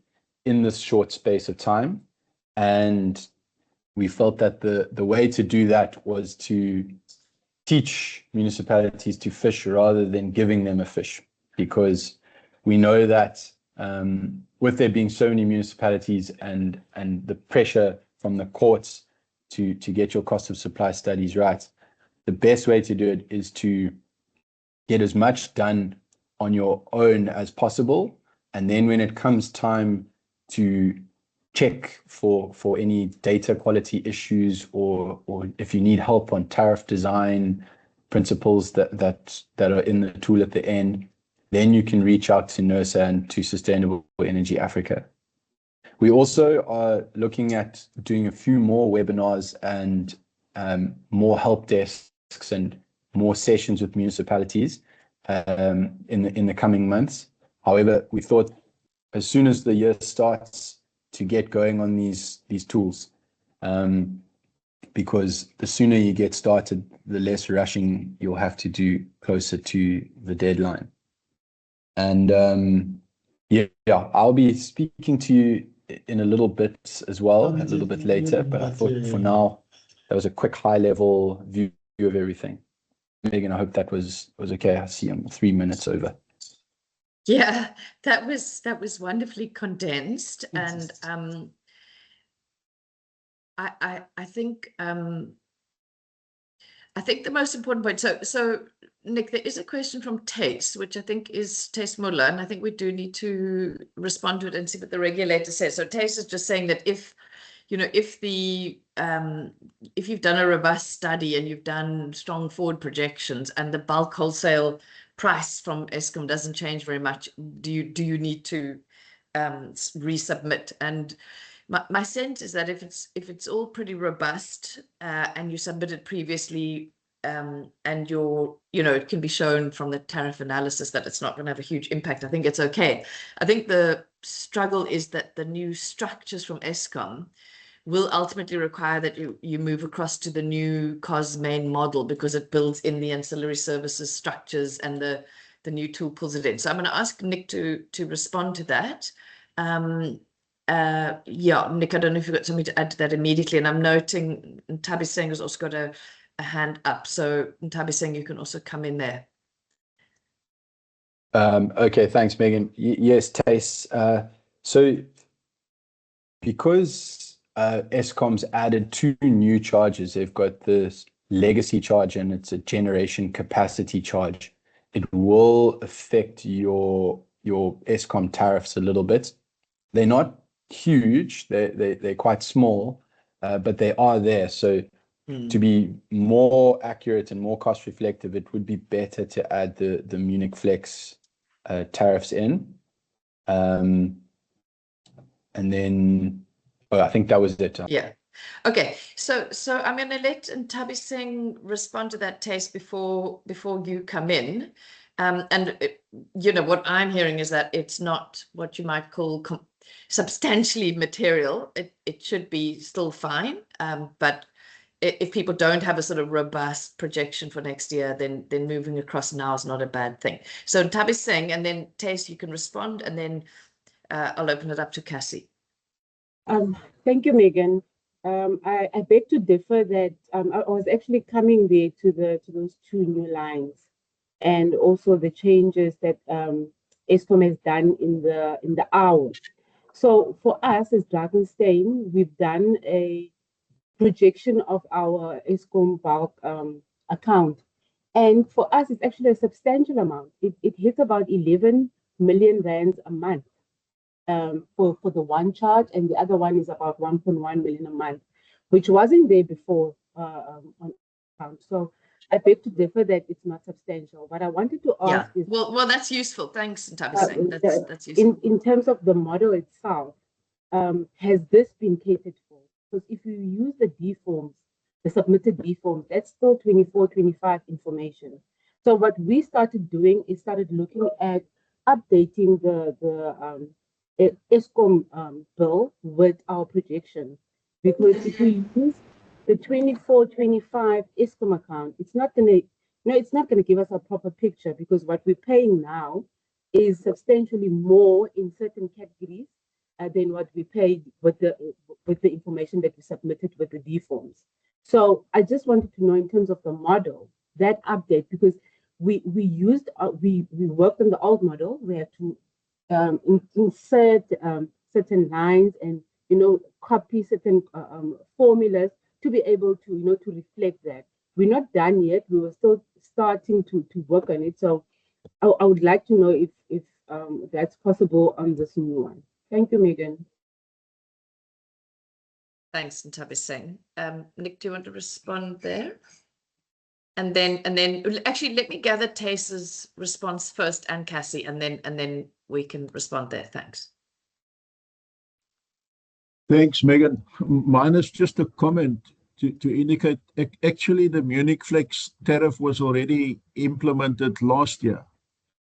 in this short space of time. And we felt that the way to do that was to teach municipalities to fish rather than giving them a fish, because we know that with there being so many municipalities and the pressure from the courts to get your cost of supply studies right, the best way to do it is to get as much done on your own as possible. And then when it comes time to check for any data quality issues, or if you need help on tariff design principles that are in the tool at the end, then you can reach out to NERSA and to Sustainable Energy Africa. We also are looking at doing a few more webinars and more help desks and more sessions with municipalities in the coming months. However, we thought as soon as the year starts to get going on these tools, because the sooner you get started, the less rushing you'll have to do closer to the deadline. And yeah, I'll be speaking to you in a little bit as well, a little bit later, but I thought for now, that was a quick high-level view of everything. Megan, I hope that was okay. I see I'm 3 minutes over.
Yeah, that was wonderfully condensed, and I think the most important point. So Nick, there is a question from Tace, which I think is Tace Muller, and I think we do need to respond to it and see what the regulator says. So Tace is just saying that if you've done a robust study and you've done strong forward projections and the bulk wholesale price from Eskom doesn't change very much, do you need to resubmit? And my sense is that if it's all pretty robust and you submitted previously, and it can be shown from the tariff analysis that it's not going to have a huge impact, I think it's okay. I think the struggle is that the new structures from Eskom will ultimately require that you move across to the new COS main model, because it builds in the ancillary services structures and the the new tool pulls it in. So I'm going to ask Nick to respond to that. Yeah, Nick, I don't know if you've got something to add to that immediately. And I'm noting Ntabi Singh has also got a hand up. So Ntabi Singh, you can also come in there.
Okay, thanks, Megan. Yes, Tace. So because Eskom's added 2 new charges, they've got this legacy charge and it's a generation capacity charge. It will affect your Eskom tariffs a little bit. They're not huge, they're quite small, but they are there. So to be more accurate and more cost reflective, it would be better to add the Munich Flex tariffs in. And then, I think that was it.
Yeah. Okay. So I'm going to let Ntabi Singh respond to that Tace before you come in. You know, what I'm hearing is that it's not what you might call substantially material. It should be still fine. But if people don't have a sort of robust projection for next year, then moving across now is not a bad thing. So Ntabi Singh, and then Tace, you can respond, and then I'll open it up to Cassie.
Thank you, Megan. I beg to differ that I was actually coming there to those 2 new lines, and also the changes that Eskom has done in the hours. So for us as Drakenstein, we've done a projection of our Eskom bulk account, and for us it's actually a substantial amount. It hits about 11 million rands a month. For the one charge, and the other one is about 1.1 million a month, which wasn't there before on account. So I beg to differ that it's not substantial. But I wanted to ask is,
well, that's useful. Thanks, Ntabi Singh. That's useful.
In terms of the model itself, has this been catered for? Because if you use the D forms, the submitted D forms, that's still 24-25 information. So what we started doing is started looking at updating the Eskom bill with our projection, because if we use the 24-25 Eskom account, it's not gonna give us a proper picture, because what we're paying now is substantially more in certain categories than what we paid with the information that we submitted with the D forms. So I just wanted to know, in terms of the model, that update, because we worked on the old model. We had to insert certain lines and copy certain formulas to be able to to reflect that. We're not done yet. We were still starting to work on it. So I would like to know if that's possible on this new one. Thank you, Megan.
Thanks, Ntabi Singh. Nick, do you want to respond there? And then actually let me gather Tace's response first, and Cassie, and then we can respond there. Thanks.
Thanks, Megan. Mine is just a comment to indicate, actually the Munich Flex tariff was already implemented last year.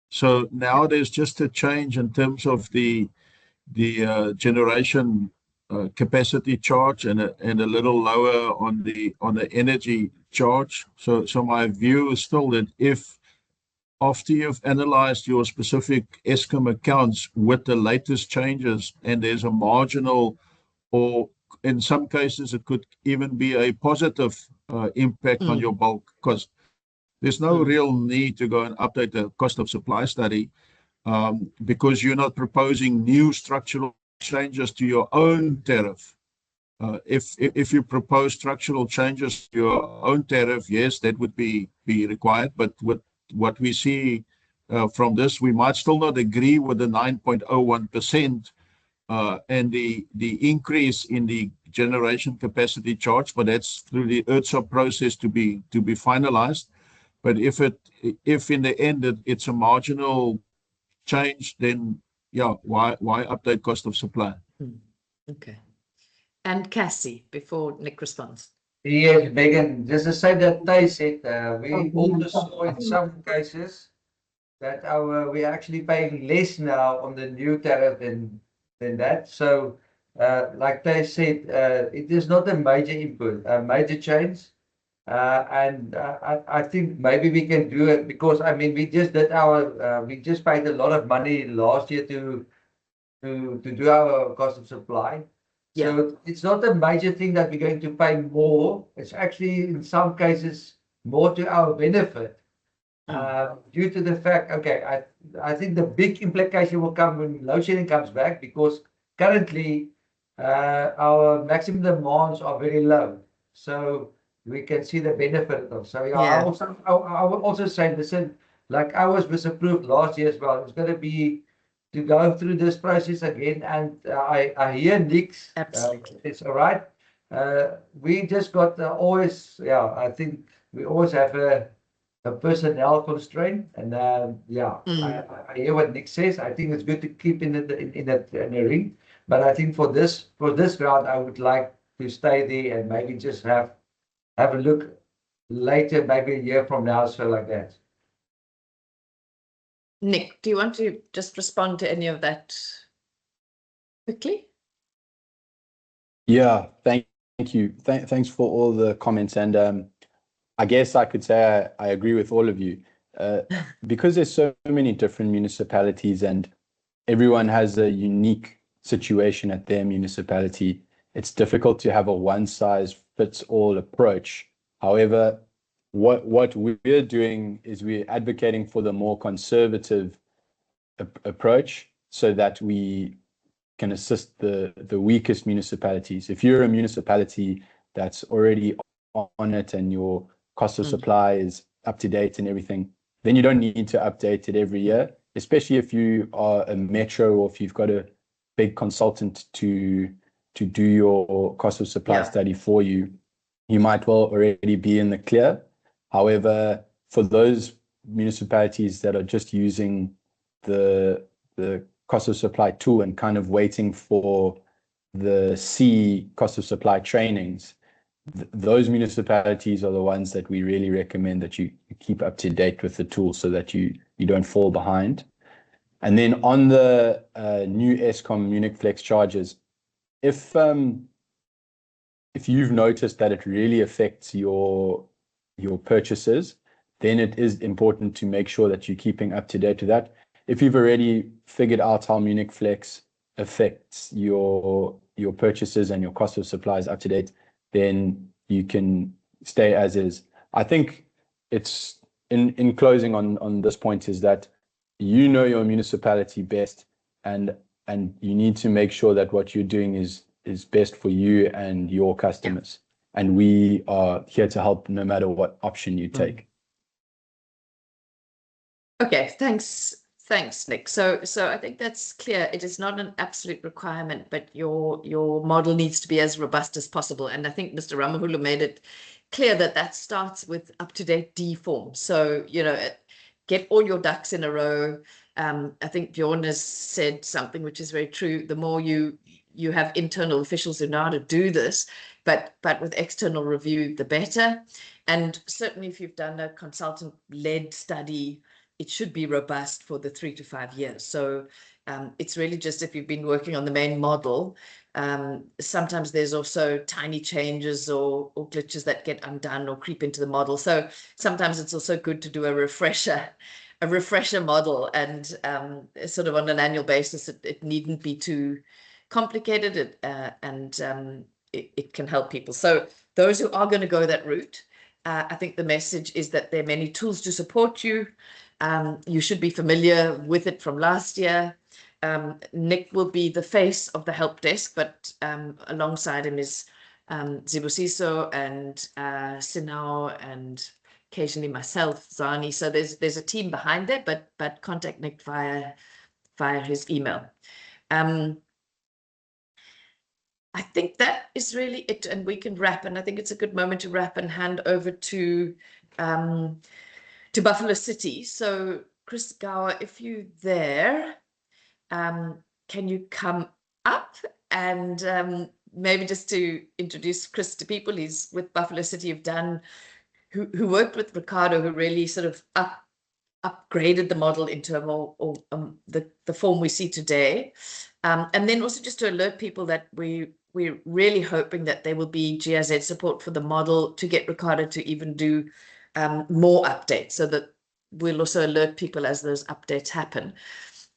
So now there's just a change in terms of the generation capacity charge and a little lower on the energy charge. So my view is still that if after you've analyzed your specific Eskom accounts with the latest changes, and there's a marginal, or in some cases it could even be a positive impact on your bulk, because there's no real need to go and update the cost of supply study, because you're not proposing new structural changes to your own tariff. If you propose structural changes to your own tariff, yes, that would be required. But with what we see from this, we might still not agree with the 9.01% and the increase in the generation capacity charge, but that's through the ERTSA process to be finalized. But if in the end it's a marginal change, then yeah, why update cost of supply?
Okay. And Cassie, before Nick responds.
Yes, Megan, just to say that they said we also saw in some cases that we're actually paying less now on the new tariff than that. So like they said, it is not a major input, a major change. I think maybe we can do it because I mean we just did our we just paid a lot of money last year to do our cost of supply. So it's not a major thing that we're going to pay more. It's actually in some cases more to our benefit. Due to the fact, okay, I think the big implication will come when load shedding comes back because currently our maximum demands are very low. So we can see the benefit of them. So I will also say, listen, like ours was approved last year as well. It's going to be to go through this process again. And I hear Nick's.
Absolutely.
It's all right. We just got always, I think we always have a personnel constraint, and I hear what Nick says. I think it's good to keep in the ring, but I think for this round, I would like to stay there and maybe just have a look later, maybe a year from now, so like that.
Nick, do you want to just respond to any of that quickly?
Yeah, thank you. Thanks for all the comments, and I guess I could say I agree with all of you. Because there's so many different municipalities and everyone has a unique situation at their municipality, it's difficult to have a one-size-fits-all approach. However, what we're doing is we're advocating for the more conservative approach so that we can assist the weakest municipalities. If you're a municipality that's already on it and your cost of supply is up to date and everything, then you don't need to update it every year, especially if you are a metro or if you've got a big consultant to do your cost of supply study for you. You might well already be in the clear. However, for those municipalities that are just using the cost of supply tool and kind of waiting for the C cost of supply trainings, those municipalities are the ones that we really recommend that you keep up to date with the tool so that you don't fall behind. And then on the new Eskom Munich Flex charges, if you've noticed that it really affects your purchases, then it is important to make sure that you're keeping up to date with that. If you've already figured out how Munich Flex affects your purchases and your cost of supplies up to date, then you can stay as is. I think it's in closing on this point is that you know your municipality best, and you need to make sure that what you're doing is best for you and your customers. And we are here to help no matter what option you take.
Okay, thanks, Nick. So I think that's clear. It is not an absolute requirement, but your model needs to be as robust as possible. And I think Mr. Ramahulu made it clear that starts with up-to-date D forms. So, get all your ducks in a row. I think Bjorn has said something which is very true. The more you have internal officials who know how to do this, but with external review, the better. And certainly if you've done a consultant-led study, it should be robust for the 3 to 5 years. So it's really just if you've been working on the main model, sometimes there's also tiny changes or glitches that get undone or creep into the model. So sometimes it's also good to do a refresher model, and sort of on an annual basis. It needn't be too complicated, and it can help people. So those who are going to go that route, I think the message is that there are many tools to support you. You should be familiar with it from last year. Nick will be the face of the help desk, but alongside him is Zibusiso and Sinao, and occasionally myself, Zani. So there's a team behind there, but contact Nick via his email. I think that is really it, and we can wrap. And I think it's a good moment to wrap and hand over to Buffalo City. So Chris Gower, if you're there, can you come up and maybe just to introduce Chris to people? He's with Buffalo City, who worked with Ricardo, who really sort of upgraded the model into a more the form we see today. And then also just to alert people that we're really hoping that there will be GIZ support for the model to get Ricardo to even do more updates, so that we'll also alert people as those updates happen.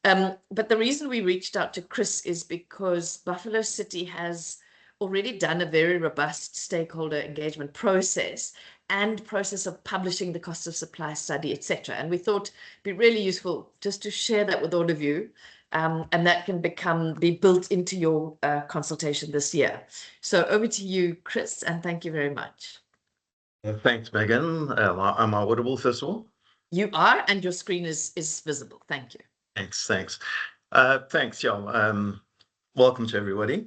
But the reason we reached out to Chris is because Buffalo City has already done a very robust stakeholder engagement process and process of publishing the cost of supply study, etc. And we thought it'd be really useful just to share that with all of you, and that can be built into your consultation this year. So over to you, Chris, and thank you very much.
Thanks, Megan. Am I audible first of all?
You are, and your screen is visible. Thank you.
Thanks. Thanks, Jan. Welcome to everybody.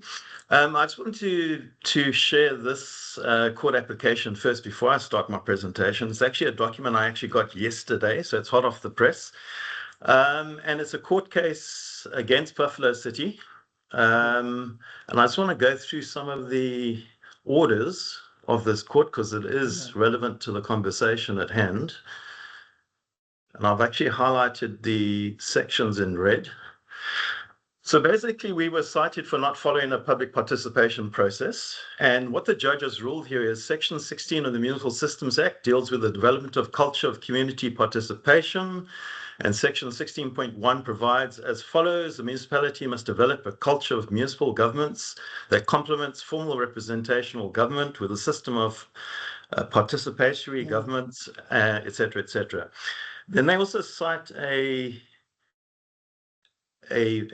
I just wanted to share this court application first before I start my presentation. It's actually a document I actually got yesterday, so it's hot off the press. And it's a court case against Buffalo City. And I just want to go through some of the orders of this court because it is relevant to the conversation at hand. And I've actually highlighted the sections in red. So basically, we were cited for not following a public participation process. And what the judge has ruled here is Section 16 of the Municipal Systems Act deals with the development of culture of community participation. And Section 16.1 provides as follows: the municipality must develop a culture of municipal governments that complements formal representational government with a system of participatory governments, et cetera, et cetera. Then they also cite a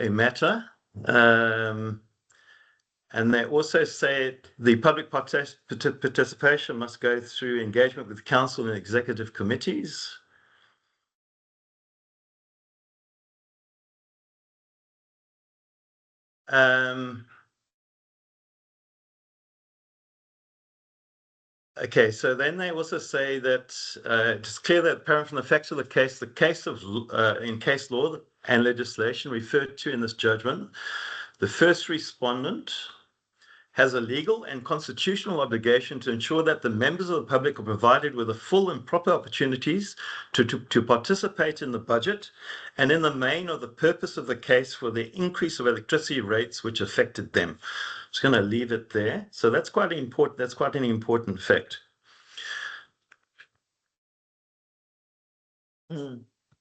matter, and they also say the public participation must go through engagement with council and executive committees. Okay, so then they also say that it's clear that apparent from the facts of the case of in case law and legislation referred to in this judgment, the first respondent has a legal and constitutional obligation to ensure that the members of the public are provided with the full and proper opportunities to participate in the budget and in the main of the purpose of the case for the increase of electricity rates which affected them. I'm just going to leave it there. So that's quite important. That's quite an important fact.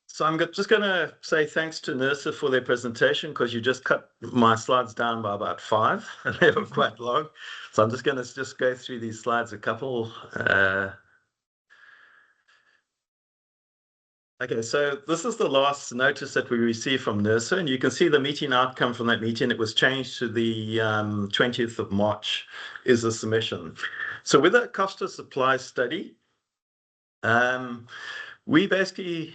So I'm just going to say thanks to NERSA for their presentation because you just cut my slides down by about 5 and they were quite long. So I'm just going to go through these slides a couple. Okay, so this is the last notice that we received from NERSA, and you can see the meeting outcome from that meeting. It was changed to the 20th of March is the submission. So with a cost of supply study, we basically,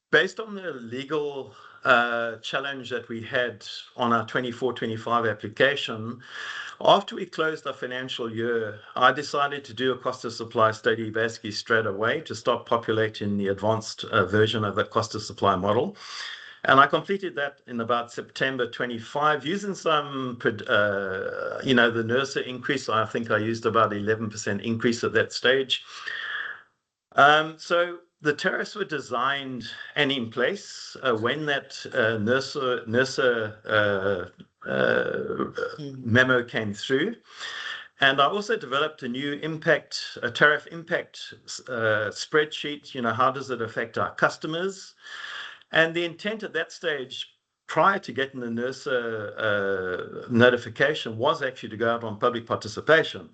based on the legal challenge that we had on our 24-25 application, after we closed our financial year, I decided to do a cost of supply study basically straight away to start populating the advanced version of the cost of supply model. And I completed that in about September 25 using some, the NERSA increase. I think I used about 11% increase at that stage. So the tariffs were designed and in place when that NERSA memo came through. And I also developed a new tariff impact spreadsheet. How does it affect our customers? And the intent at that stage, prior to getting the NERSA notification, was actually to go out on public participation.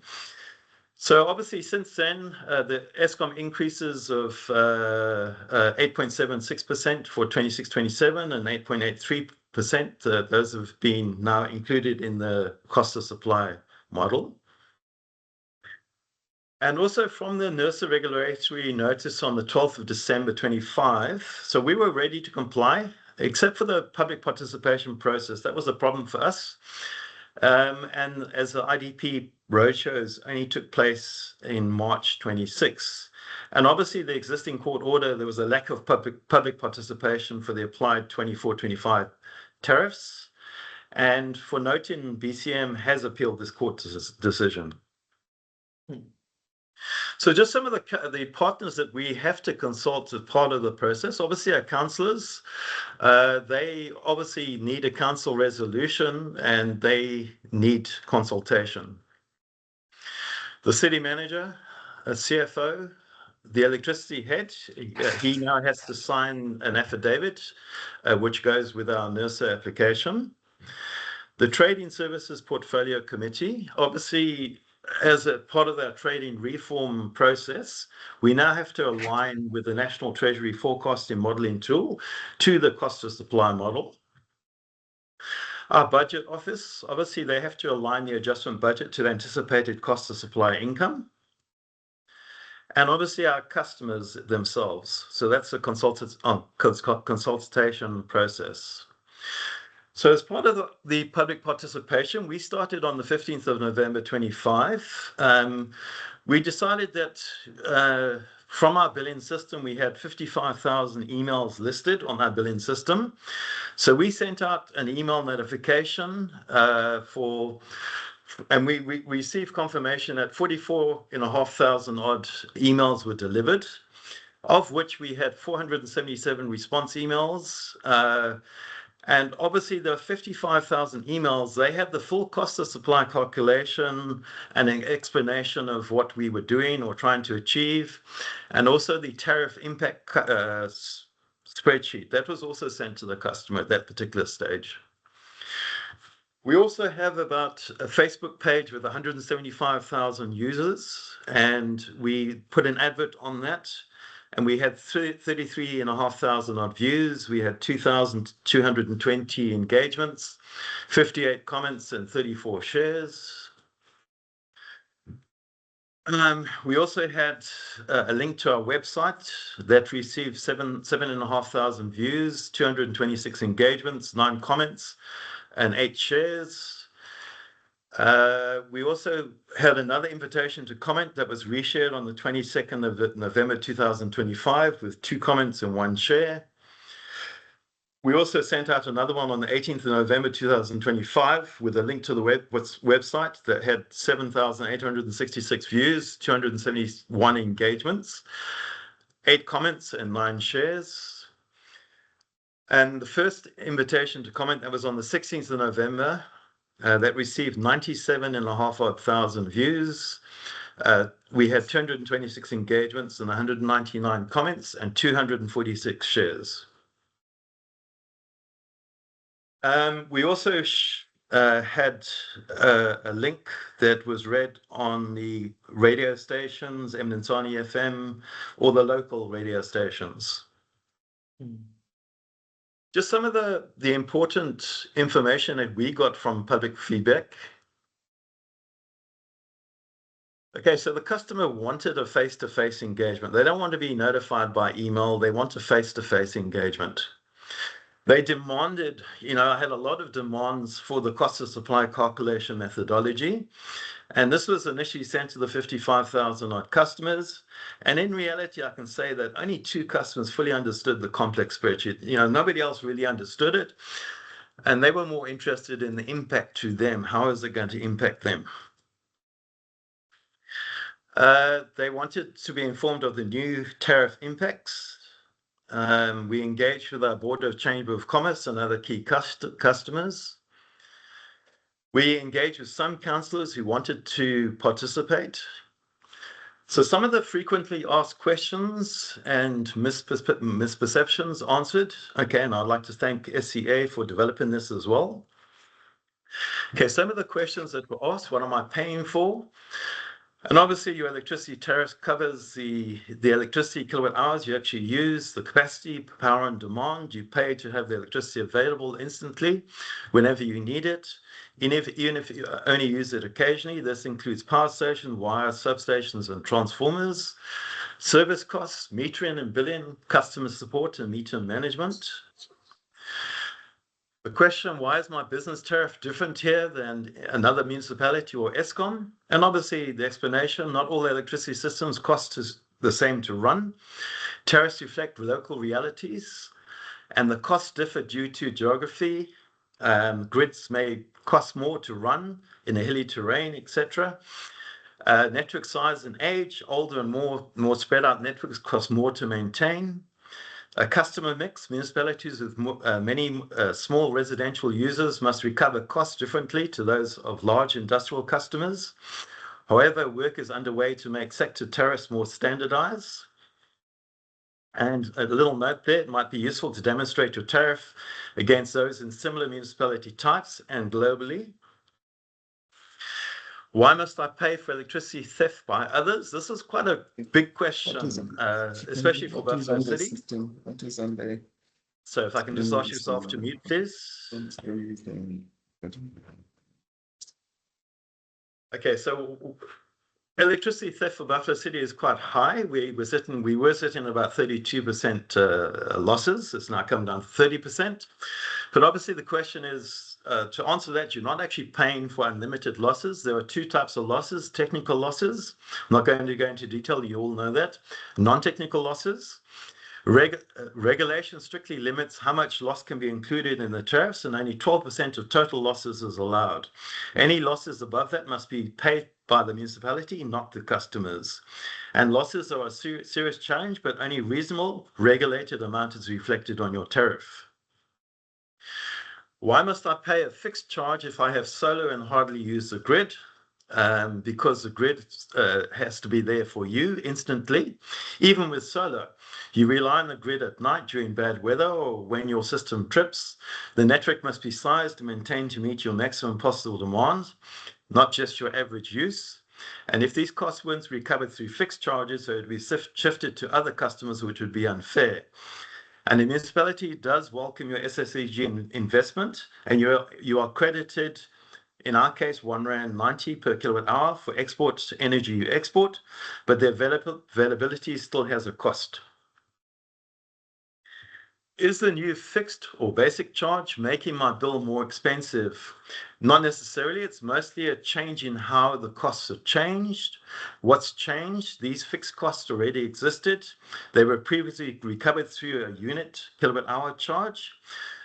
So obviously, since then, the Eskom increases of 8.76% for 26-27 and 8.83%, those have been now included in the cost of supply model. And also from the NERSA regulatory notice on the 12th of December 25, so we were ready to comply, except for the public participation process. That was a problem for us. And as the IDP roadshows only took place in March 26. And obviously the existing court order, there was a lack of public participation for the applied 24-25 tariffs. And for noting, BCM has appealed this court decision. So just some of the partners that we have to consult as part of the process. Obviously, our councillors, they obviously need a council resolution and they need consultation. The city manager, a CFO, the electricity head, he now has to sign an affidavit, which goes with our NERSA application. The Trading Services Portfolio Committee, obviously, as a part of our trading reform process, we now have to align with the National Treasury Forecasting Modelling Tool to the cost of supply model. Our budget office, obviously, they have to align the adjustment budget to the anticipated cost of supply income. And obviously our customers themselves. So that's a consultation process. So as part of the public participation, we started on the 15th of November 25. We decided that from our billing system, we had 55,000 emails listed on our billing system. So we sent out an email notification and we received confirmation that 44,500 odd emails were delivered, of which we had 477 response emails. And obviously the 55,000 emails, they had the full cost of supply calculation and an explanation of what we were doing or trying to achieve. And also the tariff impact spreadsheet that was also sent to the customer at that particular stage. We also have about a Facebook page with 175,000 users, and we put an advert on that, and we had 33,500 odd views. We had 2,220 engagements, 58 comments, and 34 shares. We also had a link to our website that received 7,500 views, 226 engagements, 9 comments, and 8 shares. We also had another invitation to comment that was reshared on the 22nd of November 2025 with 2 comments and 1 share. We also sent out another one on the 18th of November 2025 with a link to the website that had 7,866 views, 271 engagements, 8 comments and 9 shares. And the first invitation to comment that was on the 16th of November that received 97,500 views. We had 226 engagements and 199 comments and 246 shares. We also had a link that was read on the radio stations, Mnantsani FM, or the local radio stations. Just some of the important information that we got from public feedback. Okay, so the customer wanted a face-to-face engagement. They don't want to be notified by email. They want a face-to-face engagement. They demanded, I had a lot of demands for the cost of supply calculation methodology. And this was initially sent to the 55,000 odd customers. And in reality, I can say that only 2 customers fully understood the complex spreadsheet. Nobody else really understood it. And they were more interested in the impact to them. How is it going to impact them? They wanted to be informed of the new tariff impacts. We engaged with our Board of Chamber of Commerce and other key customers. We engaged with some councillors who wanted to participate. So some of the frequently asked questions and misperceptions answered. Okay, and I'd like to thank SCA for developing this as well. Okay, some of the questions that were asked, what am I paying for? And obviously your electricity tariff covers the electricity kilowatt hours you actually use, the capacity, power and demand. You pay to have the electricity available instantly whenever you need it. Even if you only use it occasionally, this includes power stations, wires, substations and transformers, service costs, metering and billing, customer support and meter management. The question, why is my business tariff different here than another municipality or Eskom? And obviously the explanation, not all electricity systems cost the same to run. Tariffs reflect local realities and the costs differ due to geography. Grids may cost more to run in a hilly terrain, etc. Network size and age, older and more spread out networks cost more to maintain. A customer mix, municipalities with many small residential users must recover costs differently to those of large industrial customers. However, work is underway to make sector tariffs more standardized. And a little note there, it might be useful to demonstrate your tariff against those in similar municipality types and globally. Why must I pay for electricity theft by others? This is quite a big question, especially for Buffalo City.
What is on the
So if I can just ask yourself to mute, please. Okay, so electricity theft for Buffalo City is quite high. We were sitting about 32% losses. It's now come down to 30%. But obviously the question is, to answer that, you're not actually paying for unlimited losses. There are two types of losses: technical losses. I'm not going to go into detail, you all know that. Non-technical losses. Regulation strictly limits how much loss can be included in the tariffs, and only 12% of total losses is allowed. Any losses above that must be paid by the municipality, not the customers. And losses are a serious challenge, but only reasonable regulated amount is reflected on your tariff. Why must I pay a fixed charge if I have solar and hardly use the grid? Because the grid has to be there for you instantly. Even with solar, you rely on the grid at night during bad weather or when your system trips. The network must be sized and maintained to meet your maximum possible demand, not just your average use. And if these costs weren't recovered through fixed charges, so it would be shifted to other customers, which would be unfair. And the municipality does welcome your SSEG investment, and you are credited, in our case, R1.90 per kilowatt hour for export energy you export, but the availability still has a cost. Is the new fixed or basic charge making my bill more expensive? Not necessarily. It's mostly a change in how the costs have changed. What's changed? These fixed costs already existed. They were previously recovered through a unit kilowatt hour charge.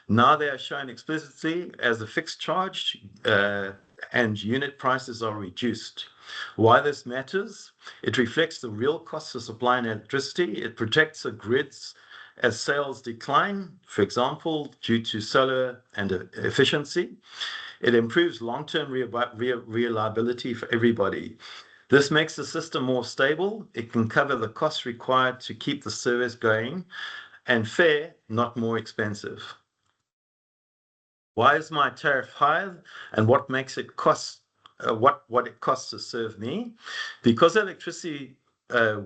Now they are shown explicitly as a fixed charge, and unit prices are reduced. Why this matters? It reflects the real costs of supplying electricity. It protects the grids as sales decline, for example, due to solar and efficiency. It improves long-term reliability for everybody. This makes the system more stable. It can cover the costs required to keep the service going, and fair, not more expensive. Why is my tariff higher, and what makes it cost? What it costs to serve me? Because electricity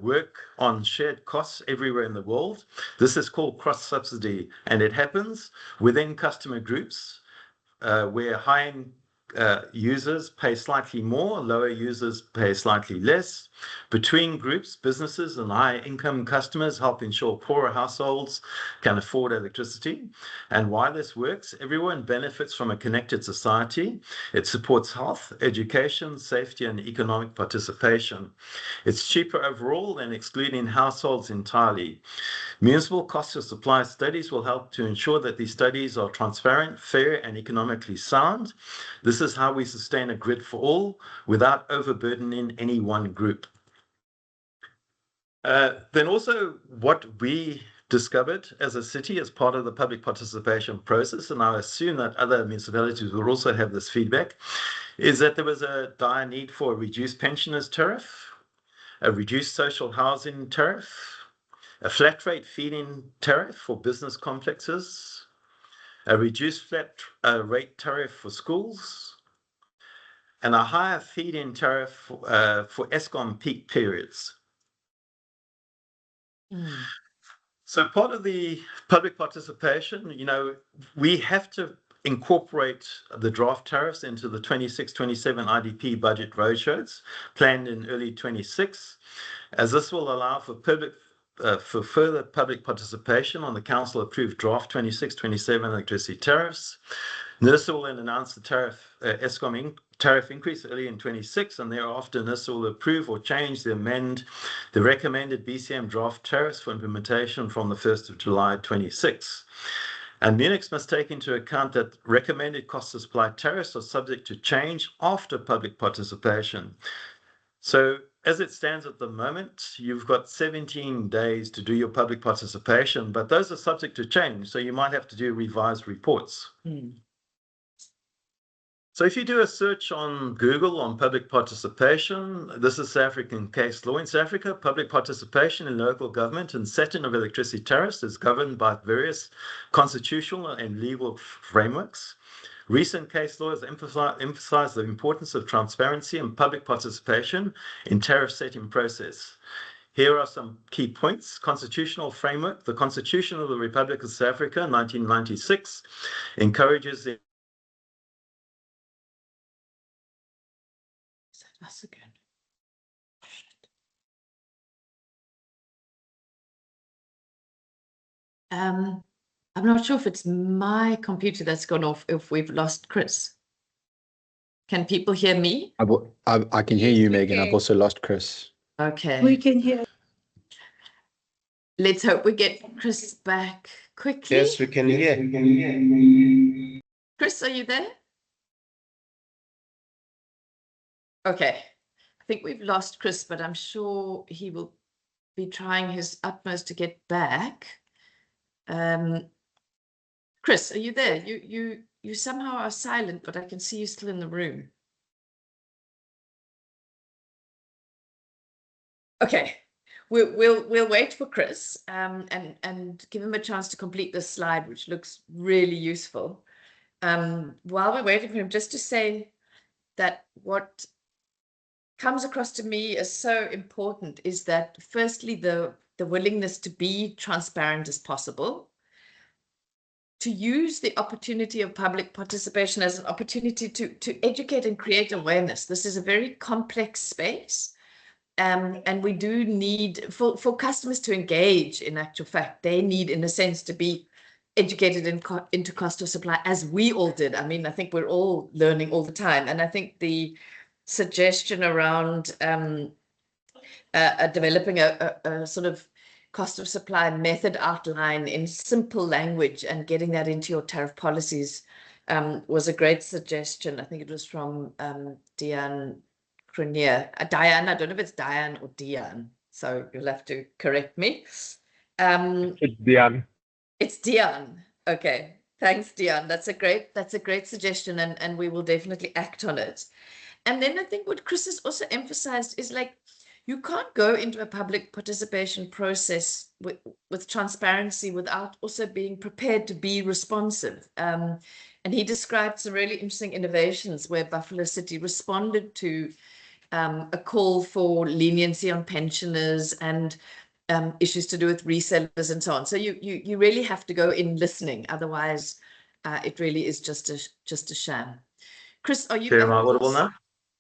work on shared costs everywhere in the world. This is called cross subsidy, and it happens within customer groups where high-end users pay slightly more, lower users pay slightly less. Between groups, businesses and high-income customers help ensure poorer households can afford electricity. And why this works, everyone benefits from a connected society. It supports health, education, safety, and economic participation. It's cheaper overall than excluding households entirely. Municipal cost of supply studies will help to ensure that these studies are transparent, fair, and economically sound. This is how we sustain a grid for all without overburdening any one group. Then also what we discovered as a city as part of the public participation process, and I assume that other municipalities will also have this feedback, is that there was a dire need for a reduced pensioners tariff, a reduced social housing tariff, a flat rate feed-in tariff for business complexes, a reduced flat rate tariff for schools, and a higher feed-in tariff for Eskom peak periods. So part of the public participation, we have to incorporate the draft tariffs into the 26-27 IDP budget roadshows planned in early 26, as this will allow for further public participation on the council-approved draft 26-27 electricity tariffs. NERSA will then announce the Eskom tariff increase early in 26, and thereafter NERSA will approve or change the recommended BCM draft tariffs for implementation from the 1st of July 26. And Munix must take into account that recommended cost of supply tariffs are subject to change after public participation. So as it stands at the moment, you've got 17 days to do your public participation, but those are subject to change. So you might have to do revised reports. So if you do a search on Google on public participation, this is South African case law. In South Africa, public participation in local government and setting of electricity tariffs is governed by various constitutional and legal frameworks. Recent case law has emphasized the importance of transparency and public participation in tariff setting process. Here are some key points. Constitutional framework. The Constitution of the Republic of South Africa, 1996, encourages the
Us again. I'm not sure if it's my computer that's gone off, if we've lost Chris. Can people hear me?
I can hear you, Megan. I've also lost Chris.
Okay.
We can hear.
Let's hope we get Chris back quickly.
Yes, we can hear.
Chris, are you there? Okay. I think we've lost Chris, but I'm sure he will be trying his utmost to get back. Chris, are you there? You somehow are silent, but I can see you still in the room. Okay, we'll wait for Chris and give him a chance to complete this slide, which looks really useful. While we're waiting for him, just to say that what comes across to me as so important is that firstly, the willingness to be transparent as possible, to use the opportunity of public participation as an opportunity to educate and create awareness. This is a very complex space. And we do need, for customers to engage, in actual fact, they need, in a sense, to be educated into cost of supply, as we all did. I mean, I think we're all learning all the time. And I think the suggestion around developing a sort of cost of supply method outline in simple language and getting that into your tariff policies was a great suggestion. I think it was from Diane Cronier. Diane, I don't know if it's Diane or Diane, so you'll have to correct me.
It's Diane.
It's Diane. Okay, thanks, Diane. That's a great suggestion, and we will definitely act on it. And then I think what Chris has also emphasized is, like, you can't go into a public participation process with transparency without also being prepared to be responsive. And he described some really interesting innovations where Buffalo City responded to a call for leniency on pensioners and issues to do with resellers and so on. So you really have to go in listening, otherwise it really is just a sham. Chris, are you?
Am I audible now?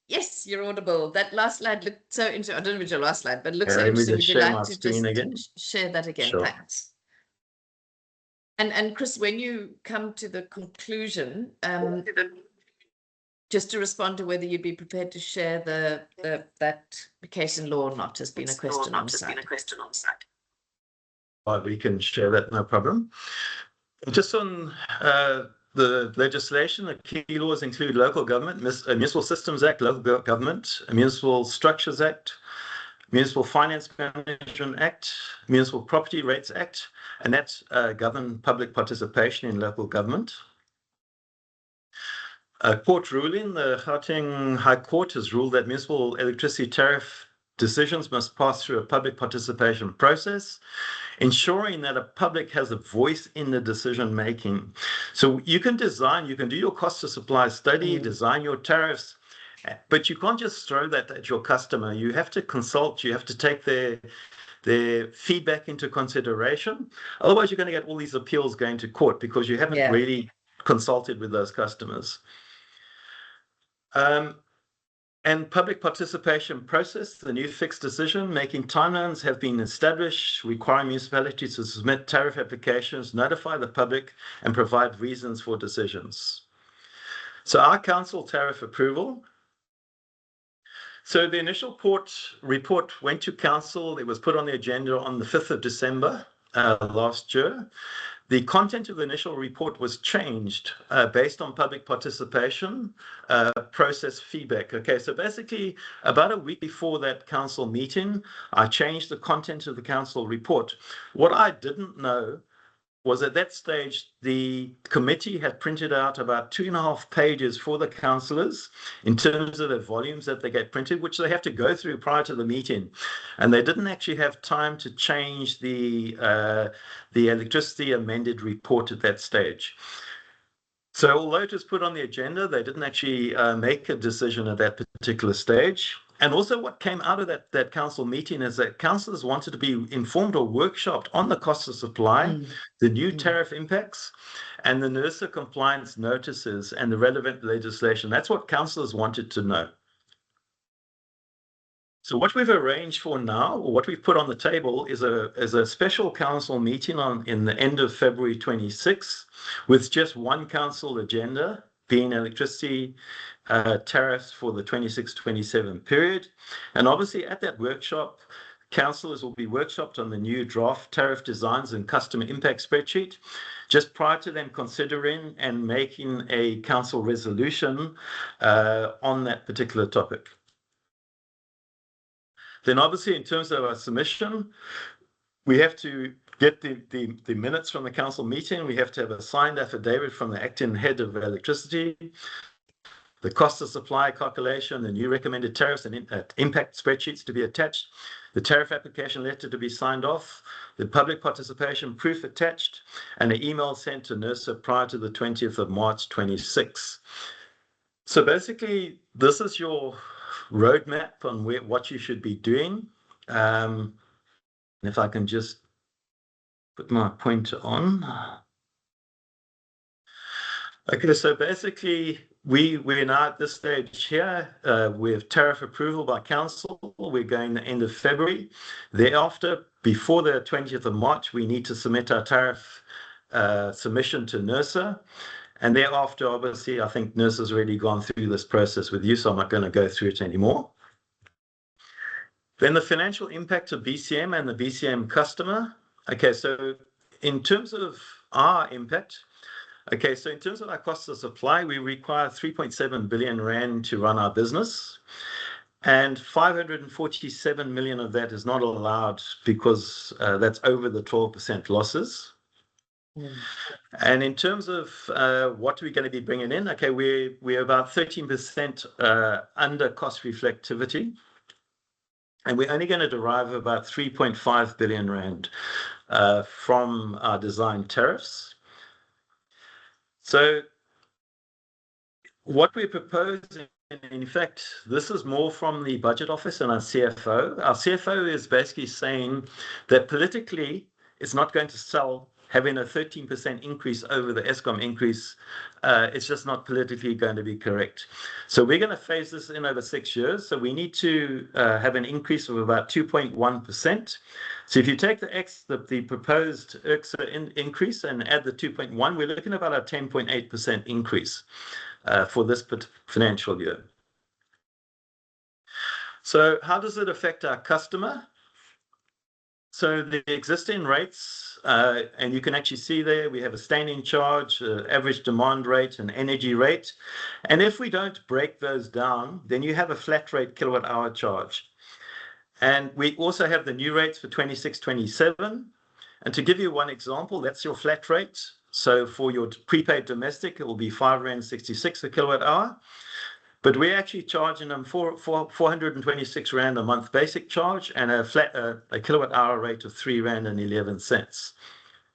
Yes, you're audible. That last slide looked so interesting. I don't know if it's your last slide, but it looks so
Let me
interesting.
just
Would you
share
like
my
to
screen
just
again?
share that again?
Sure.
Thanks. And Chris, when you come to the conclusion, just to respond to whether you'd be prepared to share that case in law or not has been a question on the side.
Right, we can share that, no problem. Just on the legislation, the key laws include Local Government, Municipal Systems Act, Local Government, Municipal Structures Act, Municipal Finance Management Act, Municipal Property Rates Act, and that govern public participation in local government. A court ruling, the Gauteng High Court has ruled that municipal electricity tariff decisions must pass through a public participation process, ensuring that a public has a voice in the decision making. So you can do your cost of supply study, design your tariffs, but you can't just throw that at your customer. You have to consult, you have to take their feedback into consideration. Otherwise, you're going to get all these appeals going to court because you haven't really consulted with those customers. And public participation process, the new fixed decision making timelines have been established, requiring municipalities to submit tariff applications, notify the public, and provide reasons for decisions. So our council tariff approval. So the initial report went to council. It was put on the agenda on the 5th of December last year. the content of the initial report was changed based on public participation, process feedback. Okay, so basically about a week before that council meeting, I changed the content of the council report. What I didn't know was at that stage, the committee had printed out about 2.5 pages for the councillors in terms of the volumes that they get printed, which they have to go through prior to the meeting. And they didn't actually have time to change the electricity amended report at that stage. So although it was put on the agenda, they didn't actually make a decision at that particular stage. And also what came out of that council meeting is that councillors wanted to be informed or workshopped on the cost of supply, the new tariff impacts, and the NERSA compliance notices and the relevant legislation. That's what councillors wanted to know. So what we've arranged for now, or what we've put on the table, is a special council meeting in the end of February 26, with just one council agenda, being electricity tariffs for the 26-27 period. And obviously at that workshop, councillors will be workshopped on the new draft tariff designs and customer impact spreadsheet, just prior to them considering and making a council resolution on that particular topic. Then obviously in terms of our submission, we have to get the minutes from the council meeting. We have to have a signed affidavit from the acting head of electricity, the cost of supply calculation, the new recommended tariffs and impact spreadsheets to be attached, the tariff application letter to be signed off, the public participation proof attached, and an email sent to NERSA prior to the 20th of March 26. So basically, this is your roadmap on what you should be doing. If I can just put my pointer on. Okay, so basically, we're now at this stage here. We have tariff approval by council. We're going the end of February. Thereafter, before the 20th of March, we need to submit our tariff submission to NERSA. And thereafter, obviously, I think NERSA's already gone through this process with you, so I'm not going to go through it anymore. Then the financial impact of BCM and the BCM customer. Okay, so in terms of our impact, okay, so in terms of our cost of supply, we require 3.7 billion rand to run our business. And 547 million of that is not allowed because that's over the 12% losses. And in terms of what we're going to be bringing in, okay, we're about 13% under cost reflectivity. And we're only going to derive about 3.5 billion rand from our design tariffs. So what we're proposing, in fact, this is more from the Budget Office and our CFO. Our CFO is basically saying that politically it's not going to sell having a 13% increase over the Eskom increase. It's just not politically going to be correct. So we're going to phase this in over 6 years. So we need to have an increase of about 2.1%. So if you take the proposed IRCSA increase and add the 2.1, we're looking at about a 10.8% increase for this financial year. So how does it affect our customer? So the existing rates, and you can actually see there, we have a standing charge, average demand rate, and energy rate. And if we don't break those down, then you have a flat rate kilowatt hour charge. And we also have the new rates for 26-27. And to give you one example, that's your flat rate. So for your prepaid domestic, it will be 5.66 Rand a kilowatt hour. But we're actually charging them 426 Rand a month basic charge and a kilowatt hour rate of 3.11 Rand.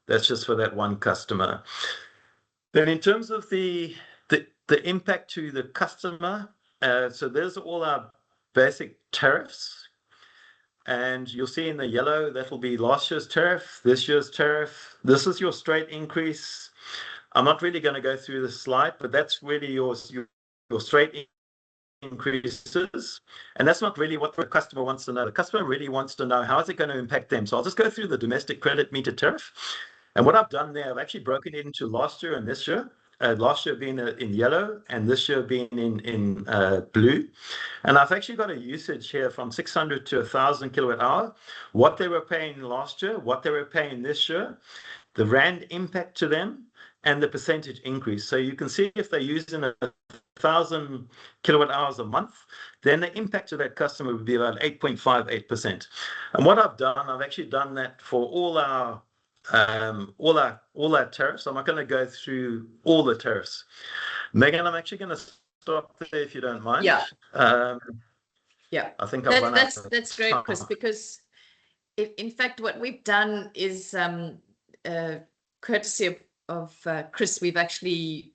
That's just for that one customer. Then in terms of the impact to the customer, so there's all our basic tariffs. And you'll see in the yellow, that will be last year's tariff, this year's tariff. This is your straight increase. I'm not really going to go through this slide, but that's really your straight increases. And that's not really what the customer wants to know. The customer really wants to know how is it going to impact them. So I'll just go through the domestic credit meter tariff. And what I've done there, I've actually broken it into last year and this year. Last year being in yellow and this year being in blue. And I've actually got a usage here from 600 to 1,000 kilowatt hour, what they were paying last year, what they were paying this year, the rand impact to them, and the percentage increase. So you can see if they're using 1,000 kilowatt hours a month, then the impact to that customer would be about 8.58%. And what I've done, I've actually done that for all our tariffs. I'm not going to go through all the tariffs. Megan, I'm actually going to stop there if you don't mind.
Yeah.
Yeah. I think I've run out of
that's great,
time.
Chris, because in fact, what we've done is courtesy of Chris, we've actually,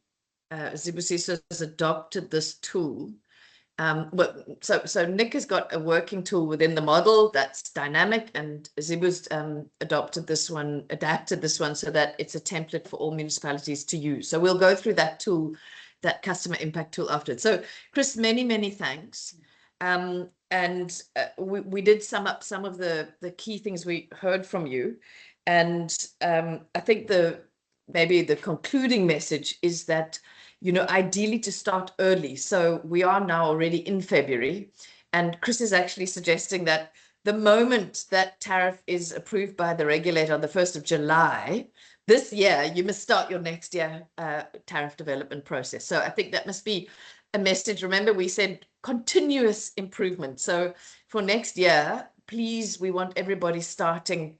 Zibusiso has adopted this tool. So Nick has got a working tool within the model that's dynamic, and Zibu's adapted this one so that it's a template for all municipalities to use. So we'll go through that tool, that customer impact tool afterwards. So Chris, many thanks. We did sum up some of the key things we heard from you. And I think maybe the concluding message is that, you know, ideally to start early. So we are now already in February, and Chris is actually suggesting that the moment that tariff is approved by the regulator on the 1st of July, this year, you must start your next year tariff development process. So I think that must be a message. Remember, we said continuous improvement. So for next year, please, we want everybody starting,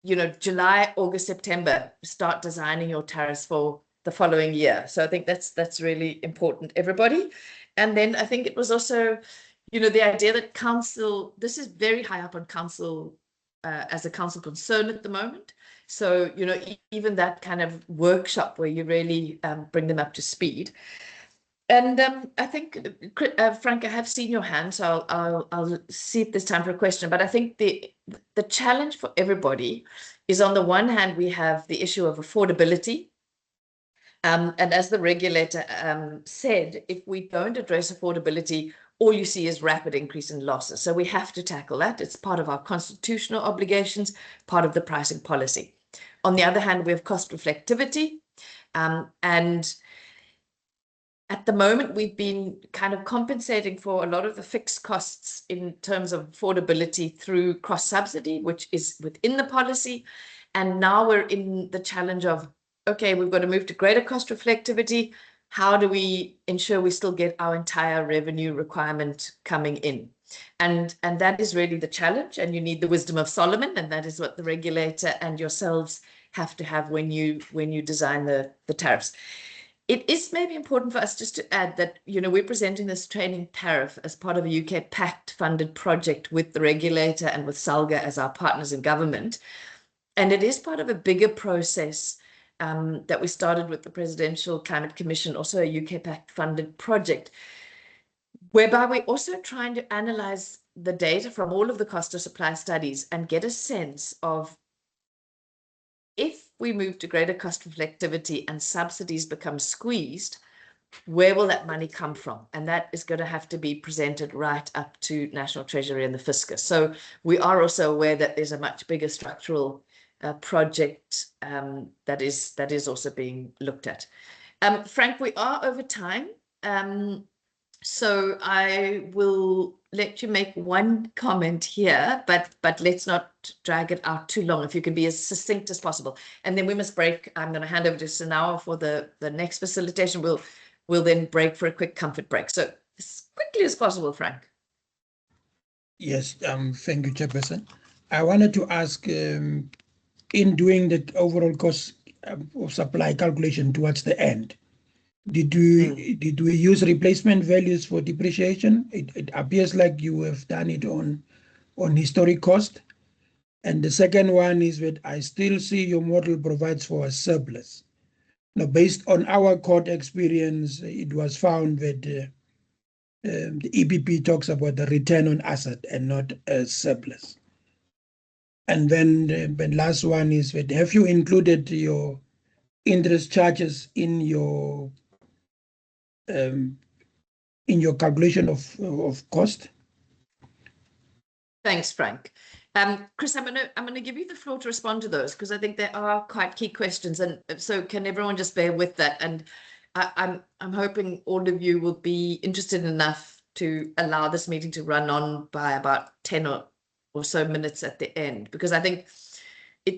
you know, July, August, September, start designing your tariffs for the following year. So I think that's really important, everybody. And then I think it was also, you know, the idea that council, this is very high up on council as a council concern at the moment. So, you know, even that kind of workshop where you really bring them up to speed. And I think, Frank, I have seen your hand, so I'll see if there's time for a question. But I think the challenge for everybody is, on the one hand, we have the issue of affordability. And as the regulator said, if we don't address affordability, all you see is rapid increase in losses. So we have to tackle that. It's part of our constitutional obligations, part of the pricing policy. On the other hand, we have cost reflectivity. And at the moment, we've been kind of compensating for a lot of the fixed costs in terms of affordability through cross-subsidy, which is within the policy. And now we're in the challenge of, okay, we've got to move to greater cost reflectivity. How do we ensure we still get our entire revenue requirement coming in? And that is really the challenge, and you need the wisdom of Solomon, and that is what the regulator and yourselves have to have when you design the tariffs. It is maybe important for us just to add that, you know, we're presenting this training tariff as part of a UK PACT funded project with the regulator and with SALGA as our partners in government. And it is part of a bigger process that we started with the Presidential Climate Commission, also a UK PACT funded project, whereby we're also trying to analyze the data from all of the cost of supply studies and get a sense of, if we move to greater cost reflectivity and subsidies become squeezed, where will that money come from? And that is going to have to be presented right up to National Treasury and the Fiscus. So we are also aware that there's a much bigger structural project that is also being looked at. Frank, we are over time. So I will let you make one comment here, but let's not drag it out too long. If you can be as succinct as possible, and then we must break. I'm going to hand over to Sanawa for the next facilitation. We'll then break for a quick comfort break. So as quickly as possible, Frank.
Yes, thank you, Chairperson. I wanted to ask, in doing the overall cost of supply calculation towards the end, did we use replacement values for depreciation? It appears like you have done it on historic cost. And the second one is that I still see your model provides for a surplus. Now, based on our court experience, it was found that the EPP talks about the return on asset and not a surplus. And then the last one is that, have you included your interest charges in your calculation of cost?
Thanks, Frank. Chris, I'm gonna give you the floor to respond to those, because I think they are quite key questions, and so can everyone just bear with that? And I'm hoping all of you will be interested enough to allow this meeting to run on by about 10 or so minutes at the end, because I think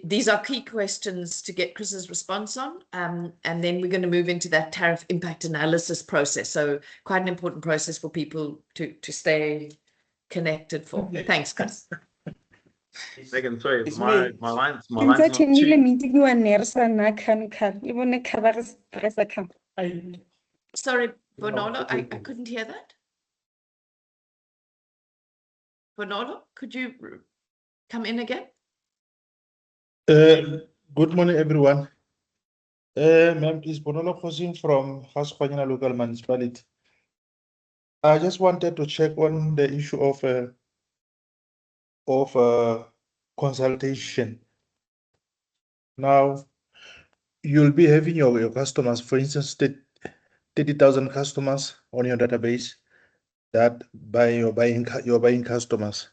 these are key questions to get Chris's response on, and then we're going to move into that tariff impact analysis process. So quite an important process for people to stay connected for. Thanks, Chris.
Megan, sorry,
It's
my
me.
line's
Ke ntse
not
change-ile
too.
meeting wa Nersa na can le bone cover stress account.
Sorry, Bonolo, I couldn't hear that. Bonolo, could you come in again?
Good morning, everyone. Ma'am, is Bonolo Khosin from Gaskgwanyana Local Municipality. I just wanted to check on the issue of consultation. Now, you'll be having your customers, for instance, 30,000 customers on your database that you're buying customers.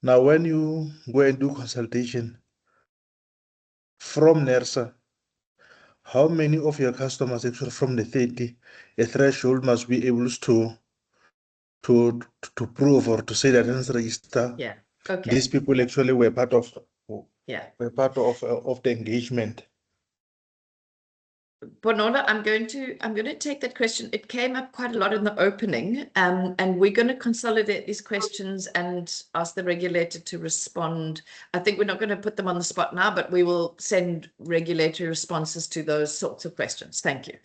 Now, when you go and do consultation from NERSA, how many of your customers actually from the 30, a threshold must be able to prove or to say that in register?
Yeah. Okay.
These people actually were part of the engagement.
Bonolo, I'm going to take that question. It came up quite a lot in the opening, and we're going to consolidate these questions and ask the regulator to respond. I think we're not going to put them on the spot now, but we will send regulatory responses to those sorts of questions. Thank you.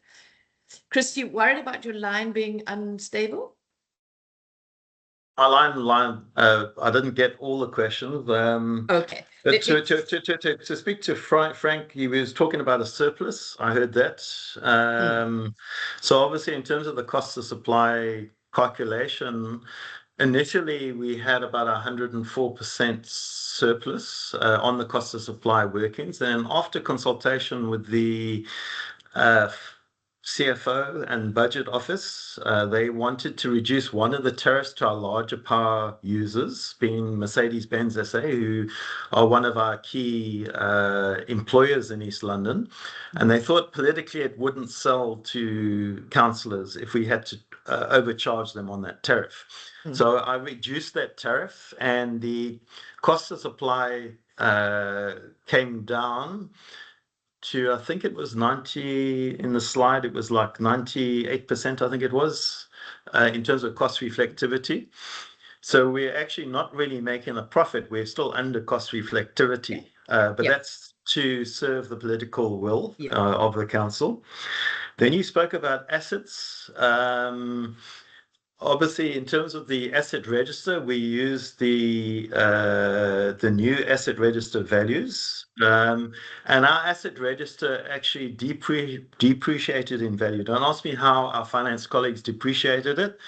Chris, you worried about your line being unstable?
My line. I didn't get all the questions.
Okay.
But to speak to Frank, he was talking about a surplus. I heard that. So obviously, in terms of the cost of supply calculation, initially we had about 104% surplus on the cost of supply workings, and after consultation with the CFO and budget office, they wanted to reduce one of the tariffs to our larger power users, being Mercedes-Benz SA, who are one of our key employers in East London. And they thought politically it wouldn't sell to councillors if we had to overcharge them on that tariff. So I reduced that tariff, and the cost of supply came down to, I think it was 90 in the slide, it was like 98%, I think it was, in terms of cost reflectivity. So we're actually not really making a profit. We're still under cost reflectivity, but that's to serve the political will of the council. Then you spoke about assets. Obviously, in terms of the asset register, we use the new asset register values, and our asset register actually depreciated in value. Don't ask me how our finance colleagues depreciated it,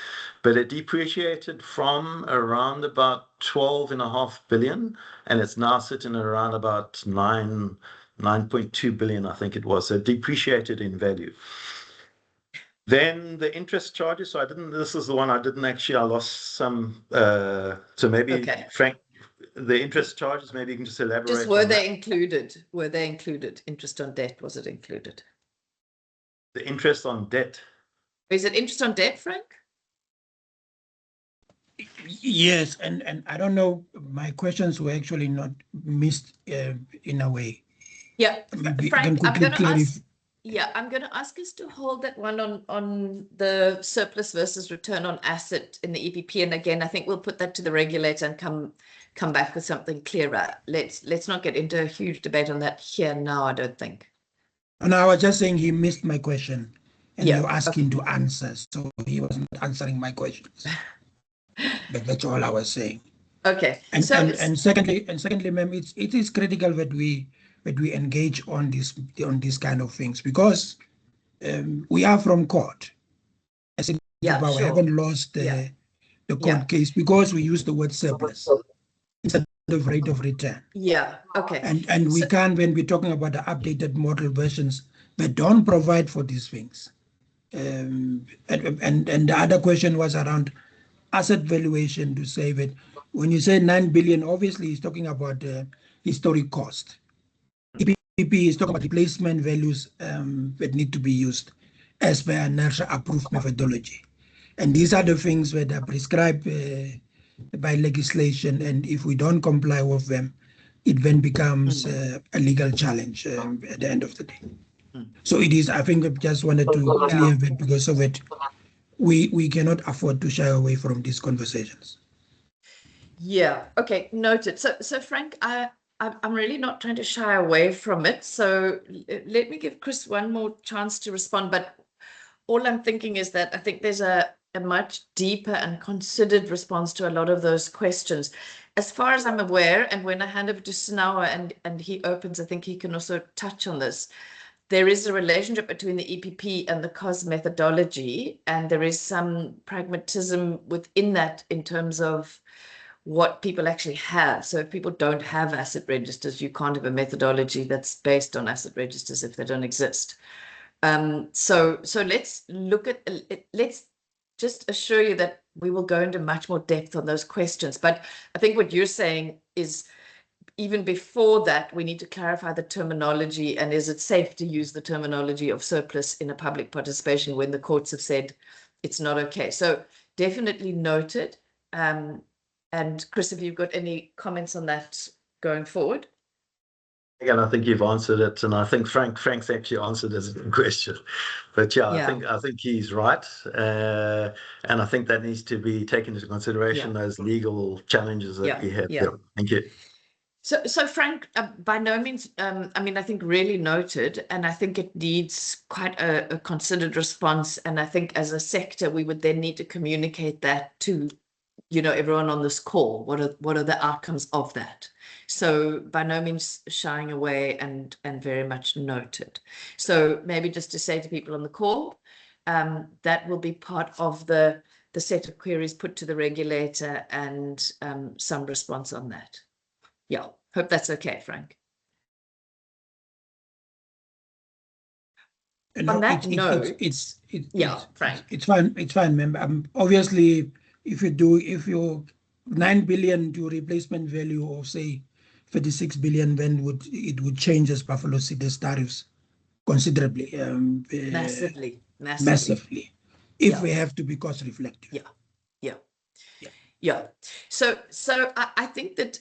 but it depreciated from around about 12.5 billion, and it's now sitting around about 9.2 billion, I think it was. So depreciated in value. Then the interest charges. So this is the one I didn't actually, I lost some. So maybe Frank, the interest charges, maybe you can just elaborate.
Just were they included? Were they included? Interest on debt, was it included?
The interest on debt.
Is it interest on debt, Frank?
Yes, and I don't know, my questions were actually not missed in a way.
Yeah,
Maybe
Frank, I'm going to
clarify.
ask. Yeah, I'm going to ask us to hold that one on the surplus versus return on asset in the EPP. And again, I think we'll put that to the regulator and come back with something clearer. Let's not get into a huge debate on that here now, I don't think.
And I was just saying he missed my question, and you asked him to answer, so he wasn't answering my questions. But that's all I was saying.
Okay.
And secondly, ma'am, it is critical that we engage on these kind of things, because we are from court. As in, we haven't lost the court case because we use the word surplus instead of rate of return.
Yeah. Okay.
And we can't, when we're talking about the updated model versions that don't provide for these things. And the other question was around asset valuation, to say that when you say 9 billion, obviously he's talking about historic cost. EPP is talking about replacement values that need to be used as per NERSA approved methodology. And these are the things that are prescribed by legislation, and if we don't comply with them, it then becomes a legal challenge at the end of the day. So it is, I think I just wanted to clear that because of it, we cannot afford to shy away from these conversations.
Yeah, okay, noted. So Frank, I'm really not trying to shy away from it. So let me give Chris one more chance to respond. But all I'm thinking is that I think there's a much deeper and considered response to a lot of those questions. As far as I'm aware, and when I hand over to Sinawa and he opens, I think he can also touch on this. There is a relationship between the EPP and the COS methodology, and there is some pragmatism within that in terms of what people actually have. So if people don't have asset registers, you can't have a methodology that's based on asset registers if they don't exist. So let's look at it. Let's just assure you that we will go into much more depth on those questions. But I think what you're saying is even before that, we need to clarify the terminology, and is it safe to use the terminology of surplus in a public participation when the courts have said it's not okay? So definitely noted. And Chris, if you've got any comments on that going forward?
Again, I think you've answered it, and I think Frank's actually answered his question. But yeah, I think he's right, and I think that needs to be taken into consideration, those legal challenges that we have. Yeah. Thank you.
So Frank, by no means, I mean, I think really noted, and I think it needs quite a considered response. And I think as a sector, we would then need to communicate that to, you know, everyone on this call. What are the outcomes of that? So by no means shying away, and very much noted. So maybe just to say to people on the call, that will be part of the set of queries put to the regulator, and some response on that. Yeah, hope that's okay, Frank.
No,
on that note,
Frank, it's fine, member. Obviously, if you 9 billion to replacement value of say 36 billion, then it would change as Buffalo City's tariffs considerably. Massively. If we have to be cost reflective.
Yeah. So I think that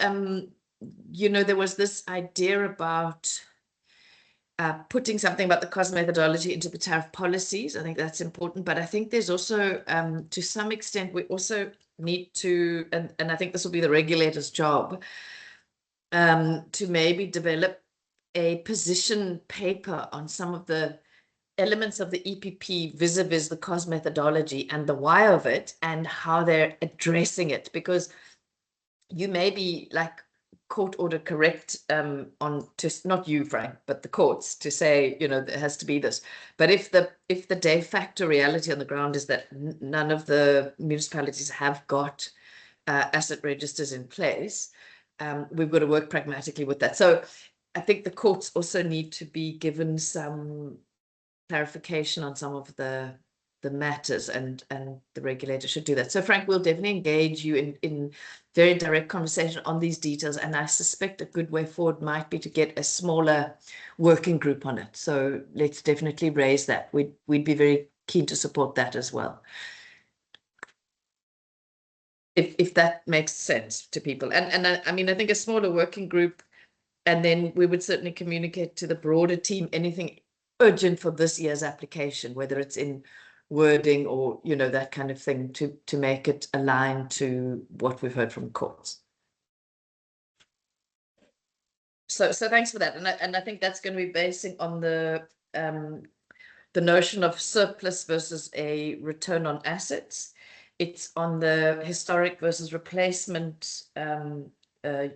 you know, there was this idea about putting something about the COS methodology into the tariff policies. I think that's important, but I think there's also, to some extent, we also need to, and I think this will be the regulator's job, to maybe develop a position paper on some of the elements of the EPP vis-a-vis the COS methodology and the why of it and how they're addressing it, because you may be like court order correct on to not you, Frank, but the courts to say, you know, there has to be this. But if the de facto reality on the ground is that none of the municipalities have got asset registers in place, we've got to work pragmatically with that. So I think the courts also need to be given some clarification on some of the matters, and the regulator should do that. So Frank, we'll definitely engage you in very direct conversation on these details, and I suspect a good way forward might be to get a smaller working group on it. So let's definitely raise that. We'd be very keen to support that as well, if that makes sense to people. And I mean, I think a smaller working group, and then we would certainly communicate to the broader team anything urgent for this year's application, whether it's in wording or, you know, that kind of thing, to make it align to what we've heard from courts. So thanks for that. And I think that's going to be basing on the notion of surplus versus a return on assets. It's on the historic versus replacement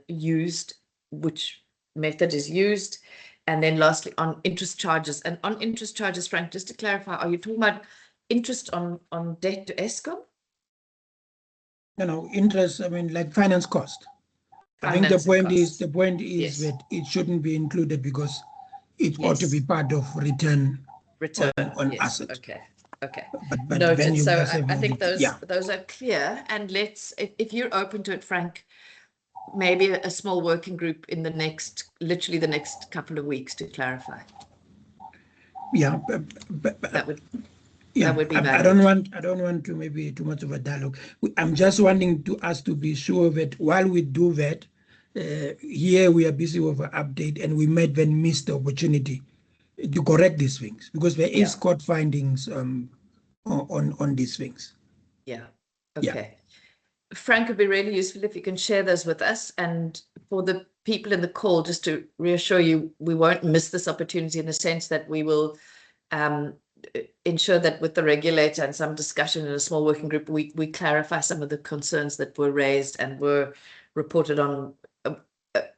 used, which method is used. And then lastly, on interest charges. And on interest charges, Frank, just to clarify, are you talking about interest on debt to Eskom?
No, interest, I mean, like finance cost. I think the point is that it shouldn't be included because it ought to be part of return on asset.
Okay.
But
noted. So I think those are clear. And let's, if you're open to it, Frank, maybe a small working group in literally the next couple of weeks to clarify.
Yeah,
that would be
I don't want to maybe too much of a dialogue. I'm just wanting us to be sure that while we do that, Here we are busy with an update, and we might then miss the opportunity to correct these things because there is court findings on these things.
Yeah.
Yeah.
Okay. Frank, it'd be really useful if you can share those with us. And for the people in the call, just to reassure you, we won't miss this opportunity in the sense that we will ensure that with the regulator and some discussion in a small working group, we clarify some of the concerns that were raised and were reported on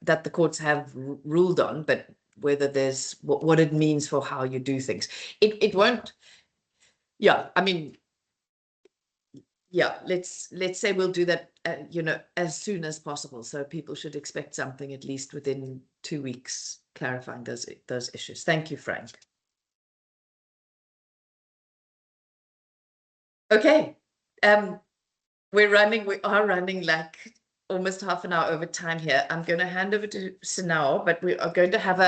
that the courts have ruled on, but whether there's what it means for how you do things. It won't, yeah, I mean, yeah, let's say we'll do that, you know, as soon as possible. So people should expect something at least within 2 weeks clarifying those issues. Thank you, Frank. Okay, we are running like almost half an hour over time here. I'm going to hand over to Sinao, but we are going to have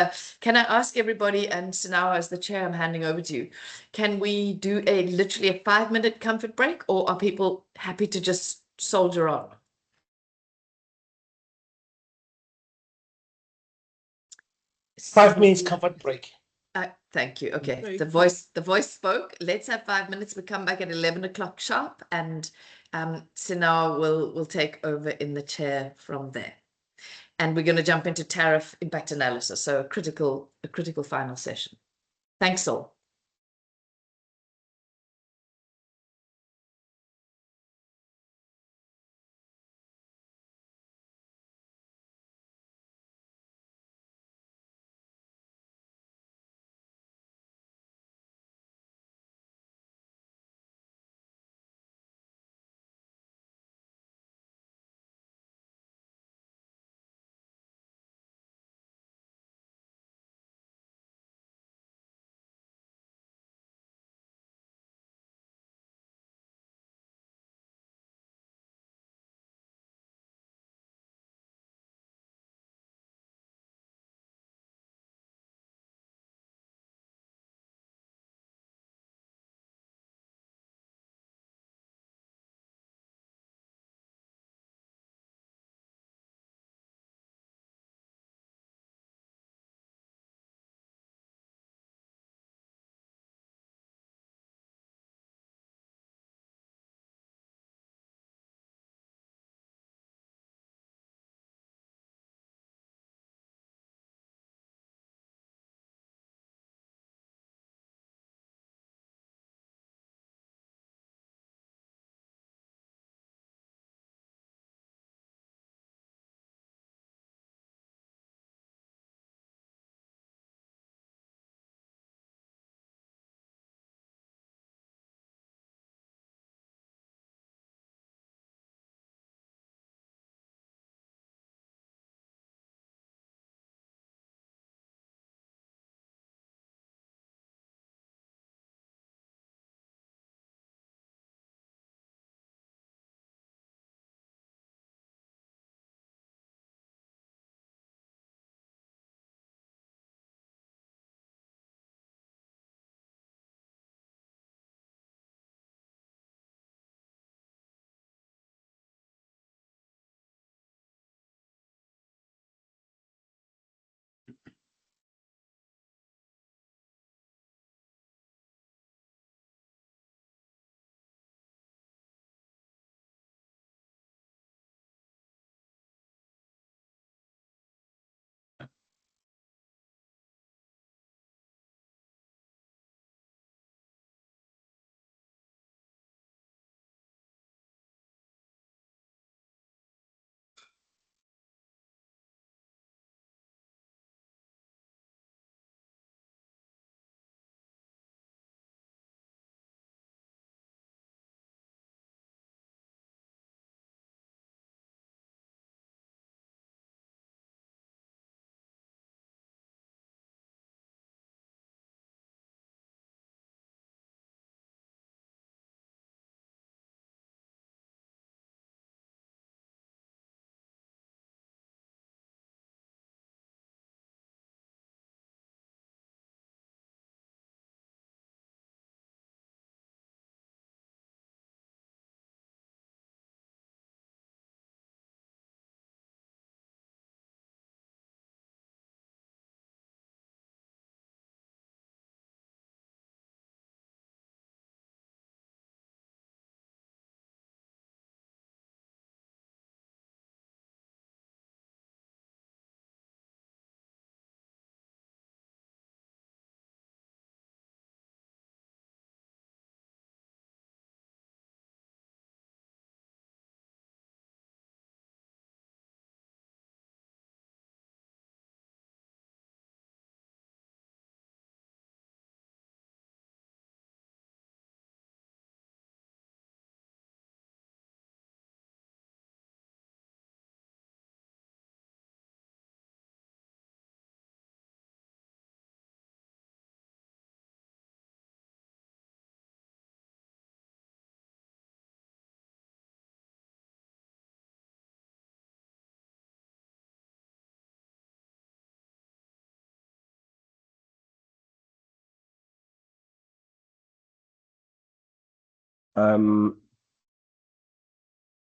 can I ask everybody, and Sinao as the chair, I'm handing over to you. Can we do literally a 5-minute comfort break, or are people happy to just soldier on?
Five minutes comfort break.
Thank you. Okay, the voice spoke. Let's have 5 minutes. We come back at 11 o'clock sharp, and Sinao will take over in the chair from there. And we're going to jump into tariff impact analysis, so a critical final session. Thanks all.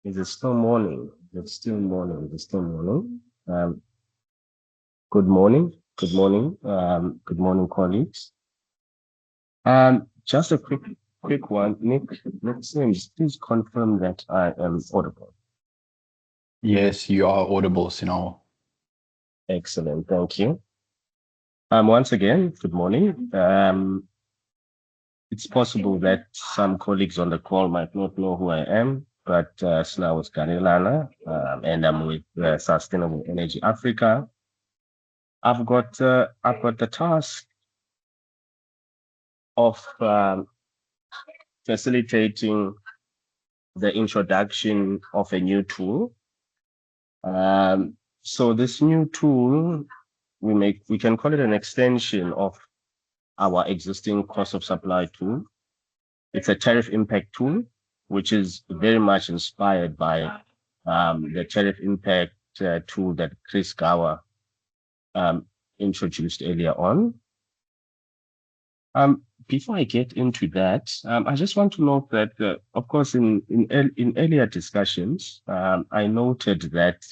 Is it still morning? It's still morning. It's still morning. Good morning. Good morning. Good morning, colleagues. Just a quick one. Nick Sims, please confirm that I am audible.
Yes, you are audible, Sino.
Excellent. Thank you. Once again, good morning. It's possible that some colleagues on the call might not know who I am, but Sina was Ganilana, and I'm with Sustainable Energy Africa. I've got the task of facilitating the introduction of a new tool. So this new tool, we can call it an extension of our existing cost of supply tool. It's a tariff impact tool, which is very much inspired by the tariff impact tool that Chris Gower introduced earlier on. Before I get into that, I just want to note that, of course, in earlier discussions, I noted that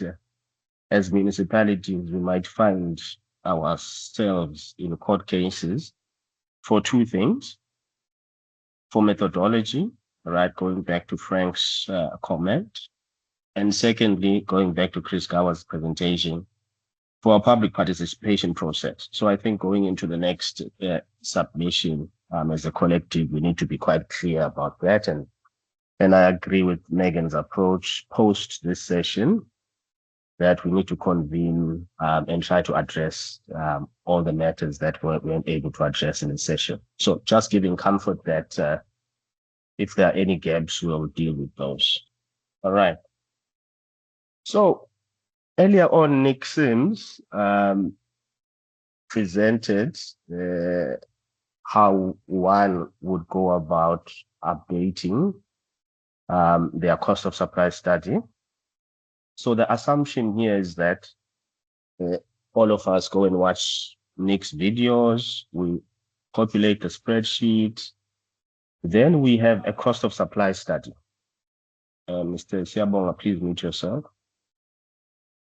as municipalities, we might find ourselves in court cases for two things: for methodology, right, going back to Frank's comment, and secondly, going back to Chris Gower's presentation, for a public participation process. So I think going into the next submission as a collective, we need to be quite clear about that. And I agree with Megan's approach post this session that we need to convene and try to address all the matters that we weren't able to address in the session. So just giving comfort that if there are any gaps, we'll deal with those. All right. So earlier on, Nick Sims presented how one would go about updating their cost of supply study. So the assumption here is that all of us go and watch Nick's videos, we populate the spreadsheet, then we have a cost of supply study. Mr. Siabonga, please mute yourself.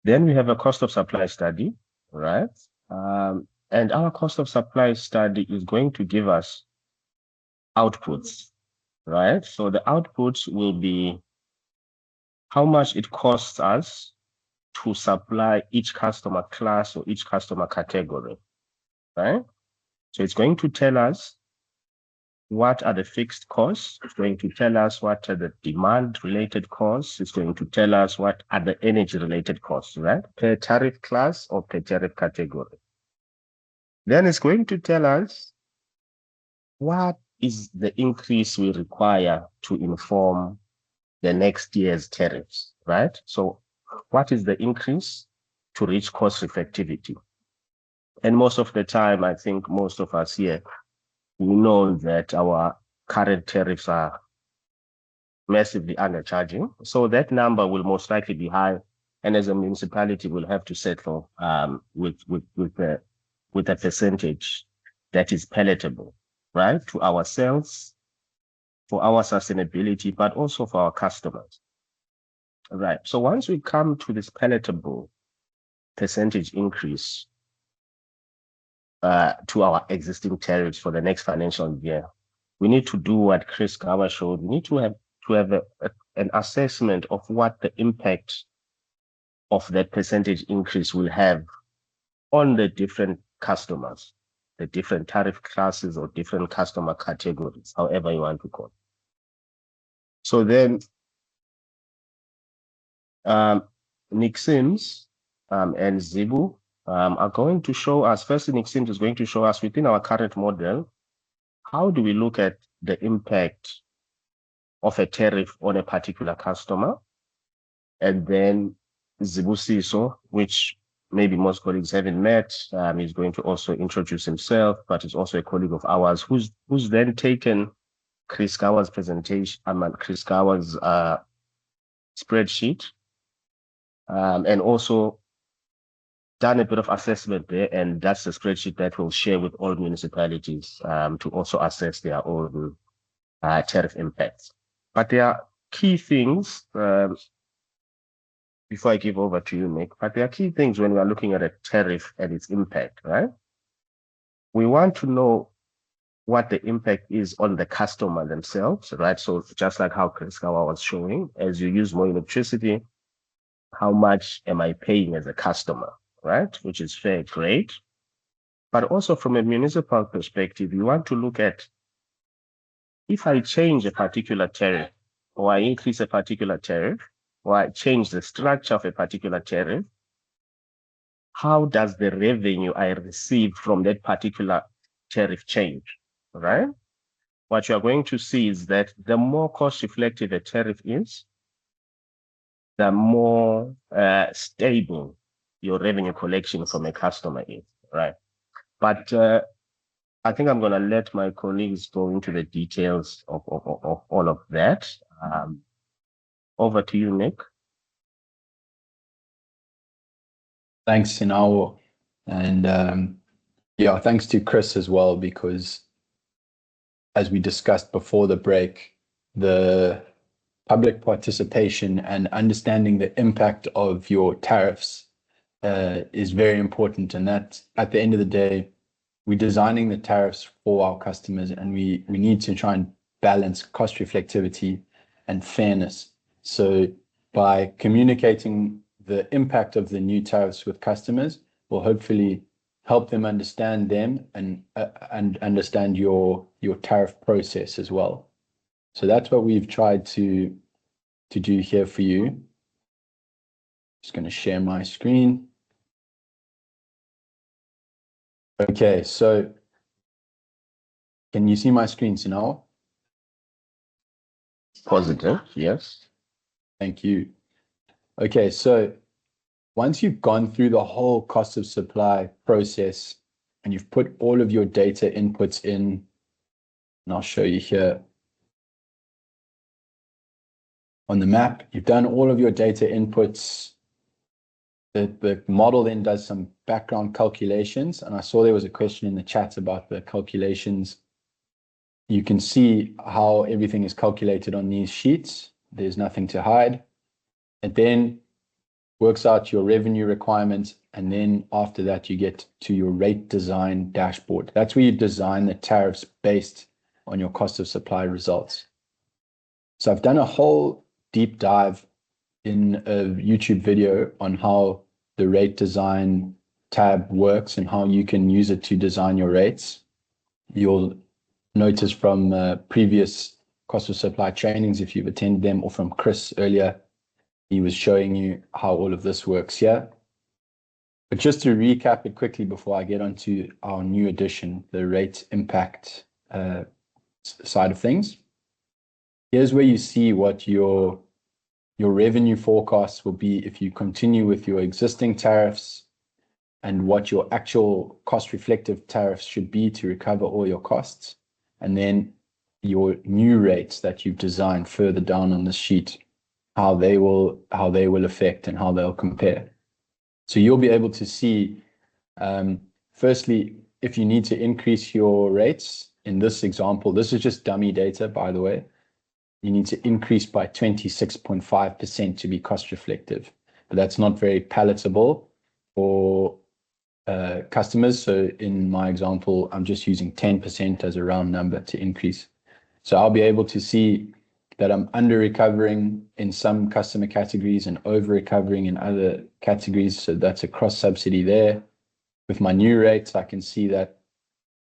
Then we have a cost of supply study, right? And our cost of supply study is going to give us outputs, right? So the outputs will be how much it costs us to supply each customer class or each customer category, right? So it's going to tell us what are the fixed costs. It's going to tell us what are the demand-related costs. It's going to tell us what are the energy-related costs, right? Per tariff class or per tariff category. Then it's going to tell us what is the increase we require to inform the next year's tariffs, right? So what is the increase to reach cost effectivity? And most of the time, I think most of us here, we know that our current tariffs are massively undercharging. So that number will most likely be high. And as a municipality, we'll have to settle with a percentage that is palatable, right? To ourselves, for our sustainability, but also for our customers. Right. So once we come to this palatable percentage increase to our existing tariffs for the next financial year, we need to do what Chris Gower showed. We need to have an assessment of what the impact of that percentage increase will have on the different customers, the different tariff classes or different customer categories, however you want to call it. So then Nick Sims and Zibu are going to show us, first Nick Sims is going to show us within our current model, how do we look at the impact of a tariff on a particular customer? And then Zibu Siso, which maybe most colleagues haven't met, is going to also introduce himself, but is also a colleague of ours, who's then taken Chris Gower's presentation, Chris Gower's spreadsheet, and also done a bit of assessment there, and that's the spreadsheet that we'll share with all municipalities to also assess their own tariff impacts. But there are key things, before I give over to you, Nick, but there are key things when we are looking at a tariff and its impact, right? We want to know what the impact is on the customer themselves, right? So just like how Chris Kawa was showing, as you use more electricity, how much am I paying as a customer, right? Which is fair, great. But also from a municipal perspective, you want to look at, if I change a particular tariff, or I increase a particular tariff, or I change the structure of a particular tariff, how does the revenue I receive from that particular tariff change, right? What you're going to see is that the more cost reflective a tariff is, the more stable your revenue collection from a customer is, right? But I think I'm going to let my colleagues go into the details of all of that. Over to you, Nick.
Thanks, Sinawo. And yeah, thanks to Chris as well, because as we discussed before the break, the public participation and understanding the impact of your tariffs is very important. And that, at the end of the day, we're designing the tariffs for our customers, and we need to try and balance cost reflectivity and fairness. So by communicating the impact of the new tariffs with customers, will hopefully help them understand them and understand your tariff process as well. So that's what we've tried to do here for you. Just going to share my screen. Okay, so can you see my screen, Sinal?
Positive, yes.
Thank you. Okay, so once you've gone through the whole cost of supply process and you've put all of your data inputs in, and I'll show you here on the map, you've done all of your data inputs. The model then does some background calculations, and I saw there was a question in the chat about the calculations. You can see how everything is calculated on these sheets. There's nothing to hide. It then works out your revenue requirements, and then after that you get to your rate design dashboard. That's where you design the tariffs based on your cost of supply results. So I've done a whole deep dive in a YouTube video on how the rate design tab works and how you can use it to design your rates. You'll notice from previous cost of supply trainings, if you've attended them, or from Chris earlier, he was showing you how all of this works here. But just to recap it quickly before I get onto our new edition, the rate impact side of things. Here's where you see what your revenue forecasts will be if you continue with your existing tariffs, and what your actual cost reflective tariffs should be to recover all your costs, and then your new rates that you've designed further down on the sheet, how they will affect and how they'll compare. So you'll be able to see, firstly, if you need to increase your rates. In this example, this is just dummy data, by the way. You need to increase by 26.5% to be cost reflective, but that's not very palatable for customers. So in my example, I'm just using 10% as a round number to increase. So I'll be able to see that I'm under recovering in some customer categories and over recovering in other categories. So that's a cross subsidy there. With my new rates, I can see that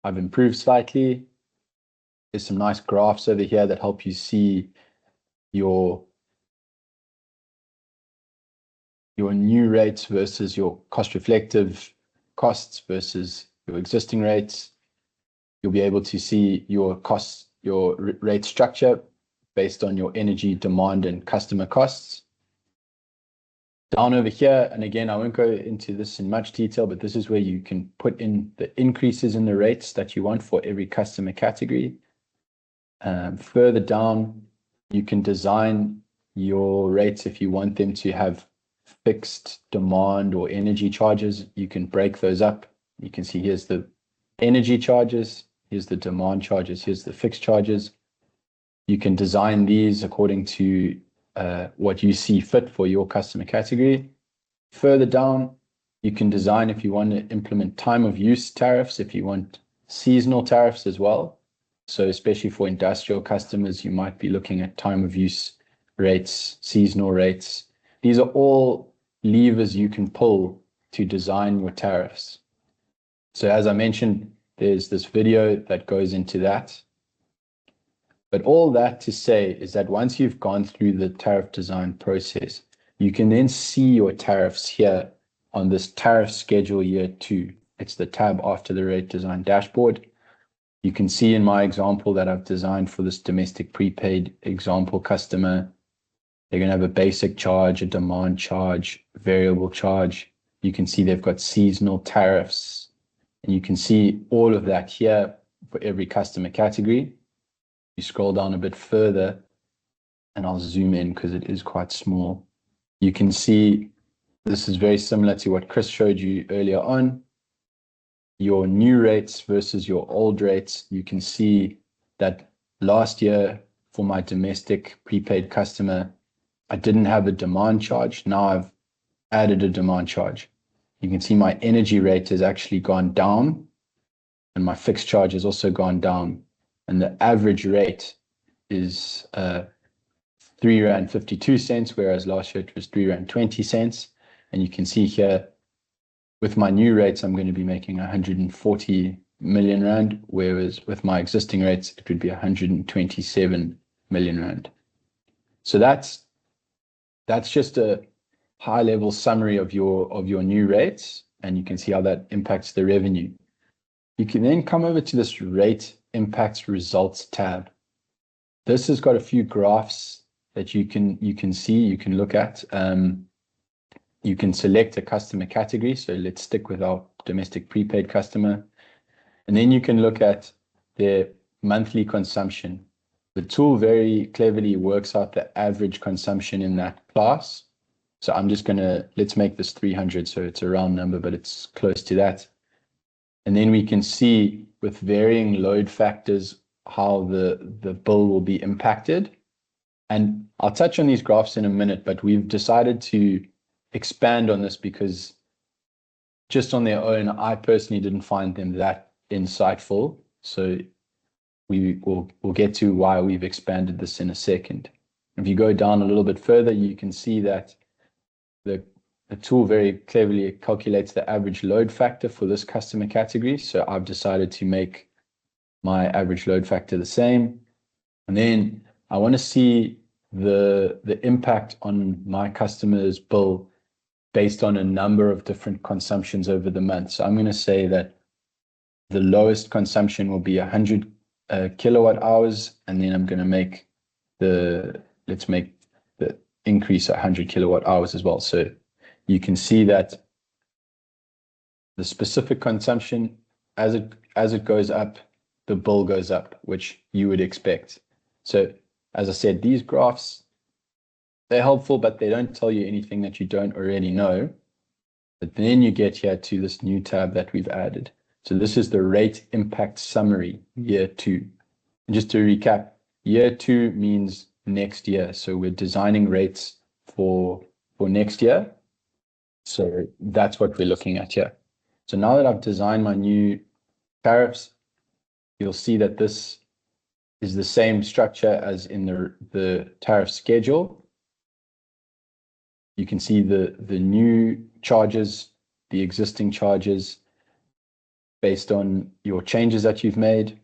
I've improved slightly. There's some nice graphs over here that help you see your new rates versus your cost reflective costs versus your existing rates. You'll be able to see your costs, your rate structure based on your energy demand and customer costs. Down over here, and again, I won't go into this in much detail, but this is where you can put in the increases in the rates that you want for every customer category. Further down, you can design your rates if you want them to have fixed demand or energy charges. You can break those up. You can see here's the energy charges, here's the demand charges, here's the fixed charges. You can design these according to what you see fit for your customer category. Further down, you can design if you want to implement time of use tariffs, if you want seasonal tariffs as well. So especially for industrial customers, you might be looking at time of use rates, seasonal rates. These are all levers you can pull to design your tariffs. So as I mentioned, there's this video that goes into that. But all that to say is that once you've gone through the tariff design process, you can then see your tariffs here on this tariff schedule year 2. It's the tab after the rate design dashboard. You can see in my example that I've designed for this domestic prepaid example customer. They're going to have a basic charge, a demand charge, variable charge. You can see they've got seasonal tariffs. And you can see all of that here for every customer category. You scroll down a bit further, and I'll zoom in because it is quite small. You can see this is very similar to what Chris showed you earlier on. Your new rates versus your old rates. You can see that last year for my domestic prepaid customer, I didn't have a demand charge. Now I've added a demand charge. You can see my energy rate has actually gone down, and my fixed charge has also gone down. And the average rate is R3.52, whereas last year it was R3.20. And you can see here, with my new rates, I'm going to be making 140 million rand, whereas with my existing rates, it would be 127 million rand. So that's just a high-level summary of your new rates, and you can see how that impacts the revenue. You can then come over to this rate impacts results tab. This has got a few graphs that you can see, you can look at. You can select a customer category. So let's stick with our domestic prepaid customer. And then you can look at their monthly consumption. The tool very cleverly works out the average consumption in that class. So I'm just let's make this 300. So it's a round number, but it's close to that. And then we can see with varying load factors how the bill will be impacted. And I'll touch on these graphs in a minute, but we've decided to expand on this because just on their own, I personally didn't find them that insightful. So we'll get to why we've expanded this in a second. If you go down a little bit further, you can see that the tool very cleverly calculates the average load factor for this customer category. So I've decided to make my average load factor the same. And then I want to see the impact on my customer's bill based on a number of different consumptions over the month. So I'm going to say that the lowest consumption will be 100 kilowatt hours, and then I'm going to make let's make the increase 100 kilowatt hours as well. So you can see that the specific consumption, as it goes up, the bill goes up, which you would expect. So as I said, these graphs, they're helpful, but they don't tell you anything that you don't already know. But then you get here to this new tab that we've added. So this is the rate impact summary, year 2. And just to recap, year 2 means next year. So we're designing rates for next year. So that's what we're looking at here. So now that I've designed my new tariffs, you'll see that this is the same structure as in the tariff schedule. You can see the new charges, the existing charges based on your changes that you've made.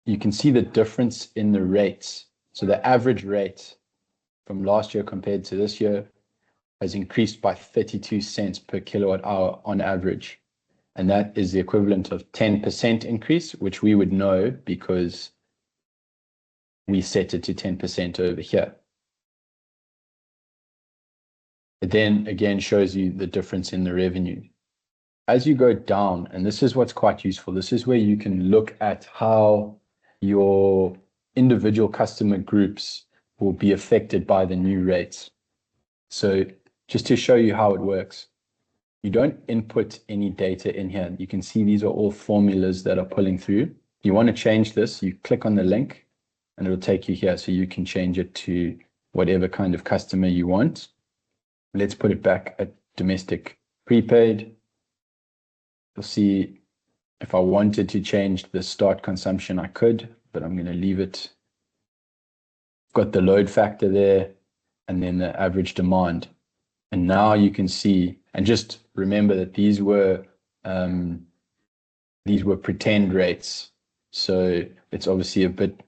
You can see the difference in the rates. So the average rate from last year compared to this year has increased by 32 cents per kilowatt hour on average. And that is the equivalent of 10% increase, which we would know because we set it to 10% over here. It then again shows you the difference in the revenue. As you go down, and this is what's quite useful, this is where you can look at how your individual customer groups will be affected by the new rates. So just to show you how it works, you don't input any data in here. You can see these are all formulas that are pulling through. You want to change this, you click on the link, and it'll take you here so you can change it to whatever kind of customer you want. Let's put it back at domestic prepaid. You'll see if I wanted to change the start consumption, I could, but I'm going to leave it. Got the load factor there and then the average demand. And now you can see, and just remember that these were pretend rates. So it's obviously a bit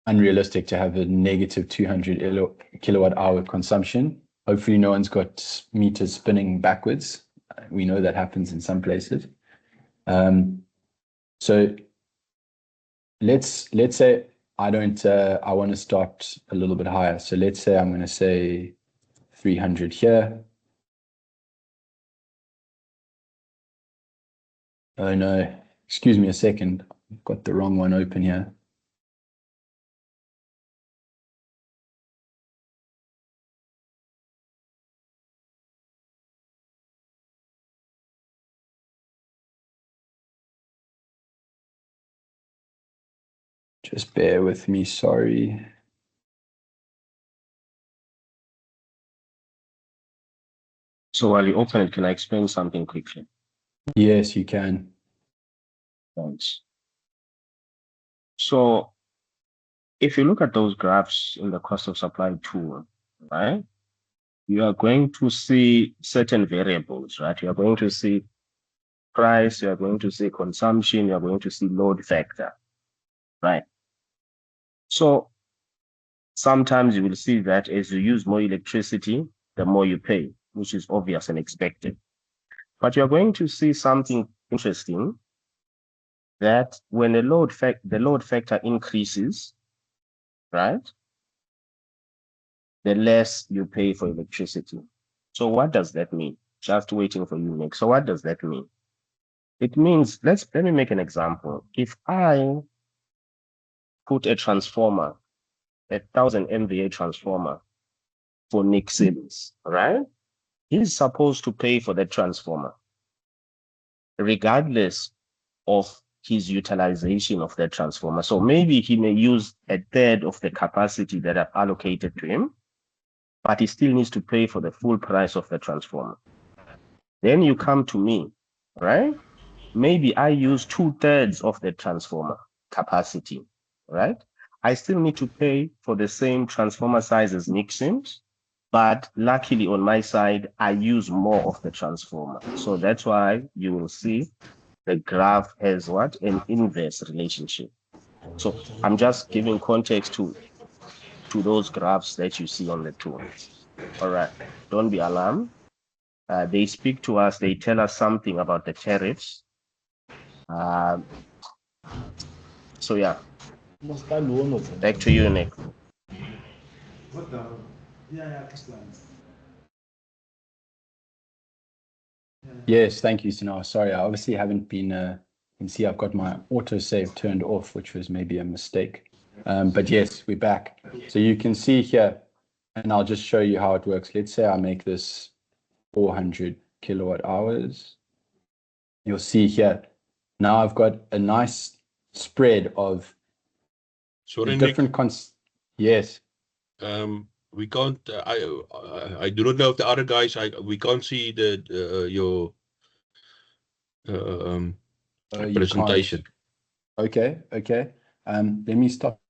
unrealistic to have a negative 200 kilowatt hour consumption. Hopefully no one's got meters spinning backwards. We know that happens in some places. So let's say I want to start a little bit higher. So let's say I'm going to say 300 here. Oh no, excuse me a second. I've got the wrong one open here. Just bear with me, sorry.
So while you open it, can I explain something quickly?
Yes, you can.
Thanks. So if you look at those graphs in the cost of supply tool, right, you are going to see certain variables, right? You are going to see price, you are going to see consumption, you are going to see load factor, right? So sometimes you will see that as you use more electricity, the more you pay, which is obvious and expected. But you're going to see something interesting, that when the load factor increases, right, the less you pay for electricity. So what does that mean? Just waiting for you, Nick. So what does that mean? It means, let me make an example. If I put a transformer, 1,000 MVA transformer for Nick Sims, right? He's supposed to pay for that transformer, regardless of his utilization of that transformer. So maybe he may use a third of the capacity that I've allocated to him, but he still needs to pay for the full price of the transformer. Then you come to me, right? Maybe I use 2/3 of the transformer capacity, right? I still need to pay for the same transformer size as Nick Sims, but luckily on my side, I use more of the transformer. So that's why you will see the graph has what? An inverse relationship. So I'm just giving context to those graphs that you see on the tool. All right, don't be alarmed. They speak to us, they tell us something about the tariffs. So yeah, back to you, Nick.
Yes, thank you, Sina. Sorry, I obviously haven't been, you can see I've got my autosave turned off, which was maybe a mistake. But yes, we're back. So you can see here, and I'll just show you how it works. Let's say I make this 400 kilowatt hours. You'll see here, now I've got a nice spread of different Yes.
We can't. I do not know if the other guys. We can't see your presentation.
Okay. Let me stop.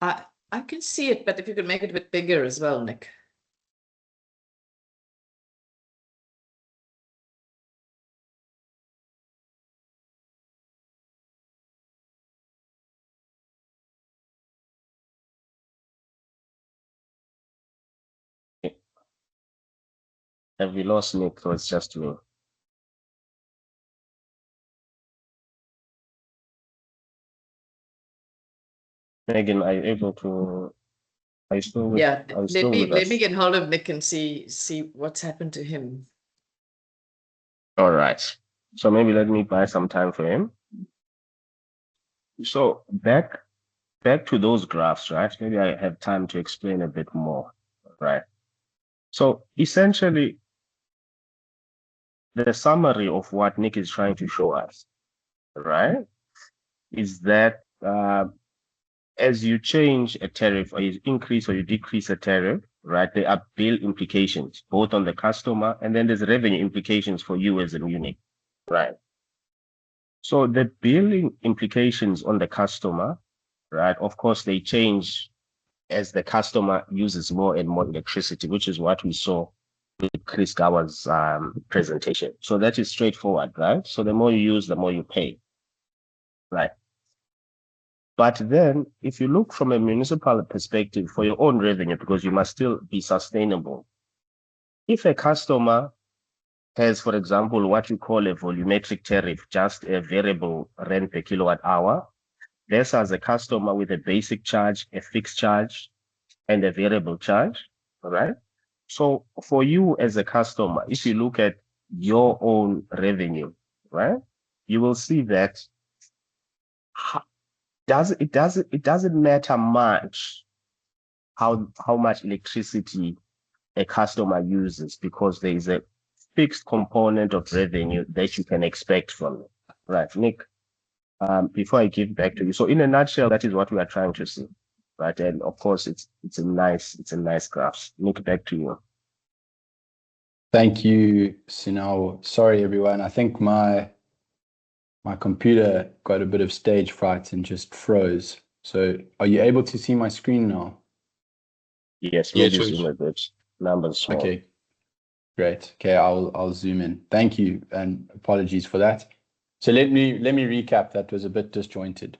I can see it, but if you could make it a bit bigger as well, Nick.
Have we lost Nick, or it's just me? Megan, are you able to? Are you still with,
Yeah, let me
us?
get hold of Nick and see what's happened to him.
All right. So maybe let me buy some time for him. So back to those graphs, right? Maybe I have time to explain a bit more, right? So essentially, the summary of what Nick is trying to show us, right, is that as you change a tariff, or you increase or you decrease a tariff, right, there are bill implications, both on the customer, and then there's revenue implications for you as a unit, right? So the billing implications on the customer, right, of course, they change as the customer uses more and more electricity, which is what we saw with Chris Gower's presentation. So that is straightforward, right? So the more you use, the more you pay, right? But then if you look from a municipal perspective for your own revenue, because you must still be sustainable, if a customer has, for example, what you call a volumetric tariff, just a variable rent per kilowatt hour, versus a customer with a basic charge, a fixed charge, and a variable charge, all right? So for you as a customer, if you look at your own revenue, right, you will see that it doesn't matter much how much electricity a customer uses, because there is a fixed component of revenue that you can expect from it. Right, Nick, before I give back to you. So in a nutshell, that is what we are trying to see. Right. And of course it's a nice graph. Nick, back to you.
Thank you, Sinal. Sorry, everyone. I think my computer got a bit of stage fright and just froze. So are you able to see my screen now?
Yes,
Yes,
maybe zoom a bit. Numbers small.
Okay, great. Okay, I'll zoom in. Thank you, and apologies for that. So let me recap. That was a bit disjointed.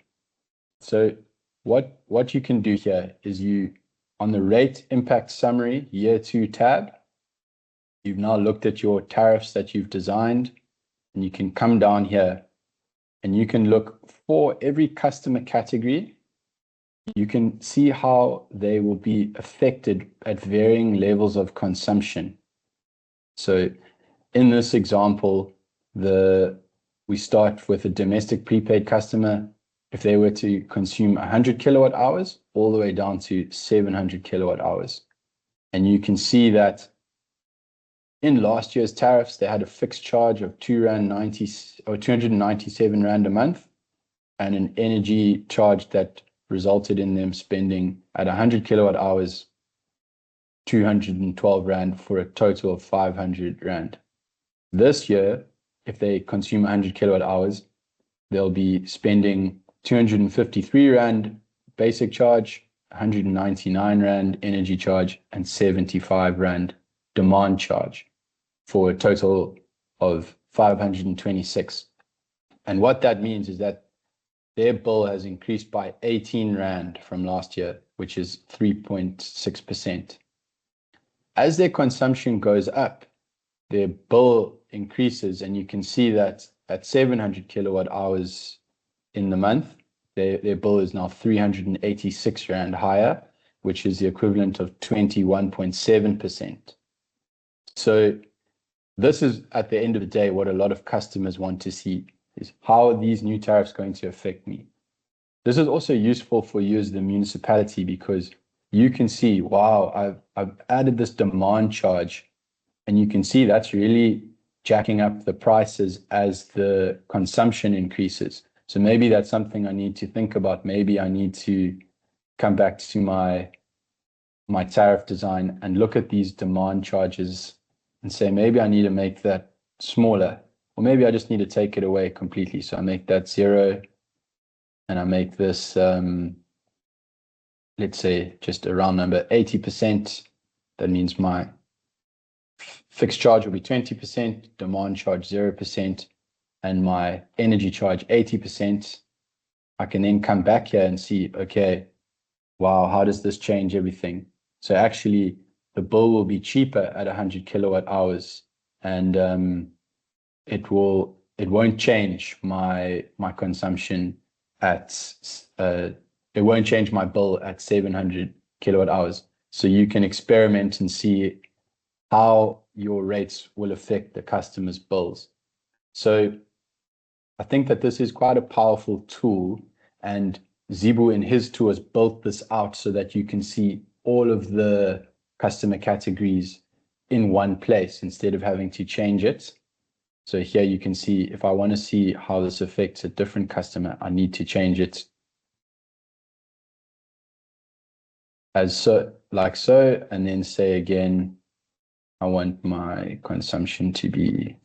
So what you can do here is you, on the rate impact summary year 2 tab, you've now looked at your tariffs that you've designed, and you can come down here and you can look for every customer category. You can see how they will be affected at varying levels of consumption. So in this example, we start with a domestic prepaid customer. If they were to consume 100 kilowatt hours, all the way down to 700 kilowatt hours. And you can see that in last year's tariffs, they had a fixed charge of R297 a month, and an energy charge that resulted in them spending at 100 kilowatt hours, R212 for a total of R500. This year, if they consume 100 kilowatt hours, they'll be spending R253 basic charge, R199 energy charge, and R75 demand charge, for a total of 526. And what that means is that their bill has increased by 18 Rand from last year, which is 3.6%. As their consumption goes up, their bill increases, and you can see that at 700 kilowatt hours in the month, their bill is now 386 Rand higher, which is the equivalent of 21.7%. So this is, at the end of the day, what a lot of customers want to see, is how are these new tariffs going to affect me? This is also useful for you as the municipality, because you can see, wow, I've added this demand charge, and you can see that's really jacking up the prices as the consumption increases. So maybe that's something I need to think about. Maybe I need to come back to my tariff design and look at these demand charges and say, maybe I need to make that smaller, or maybe I just need to take it away completely. So I make that 0, and I make this, let's say, just a round number, 80%. That means my fixed charge will be 20%, demand charge 0%, and my energy charge 80%. I can then come back here and see, okay, wow, how does this change everything? So actually, the bill will be cheaper at 100 kilowatt hours, and it won't change my consumption at it won't change my bill at 700 kilowatt hours. So you can experiment and see how your rates will affect the customer's bills. So I think that this is quite a powerful tool, and Zibu in his tool has built this out so that you can see all of the customer categories in one place instead of having to change it. So here you can see, if I want to see how this affects a different customer, I need to change it. as so, like so, and then say again, I want my consumption to be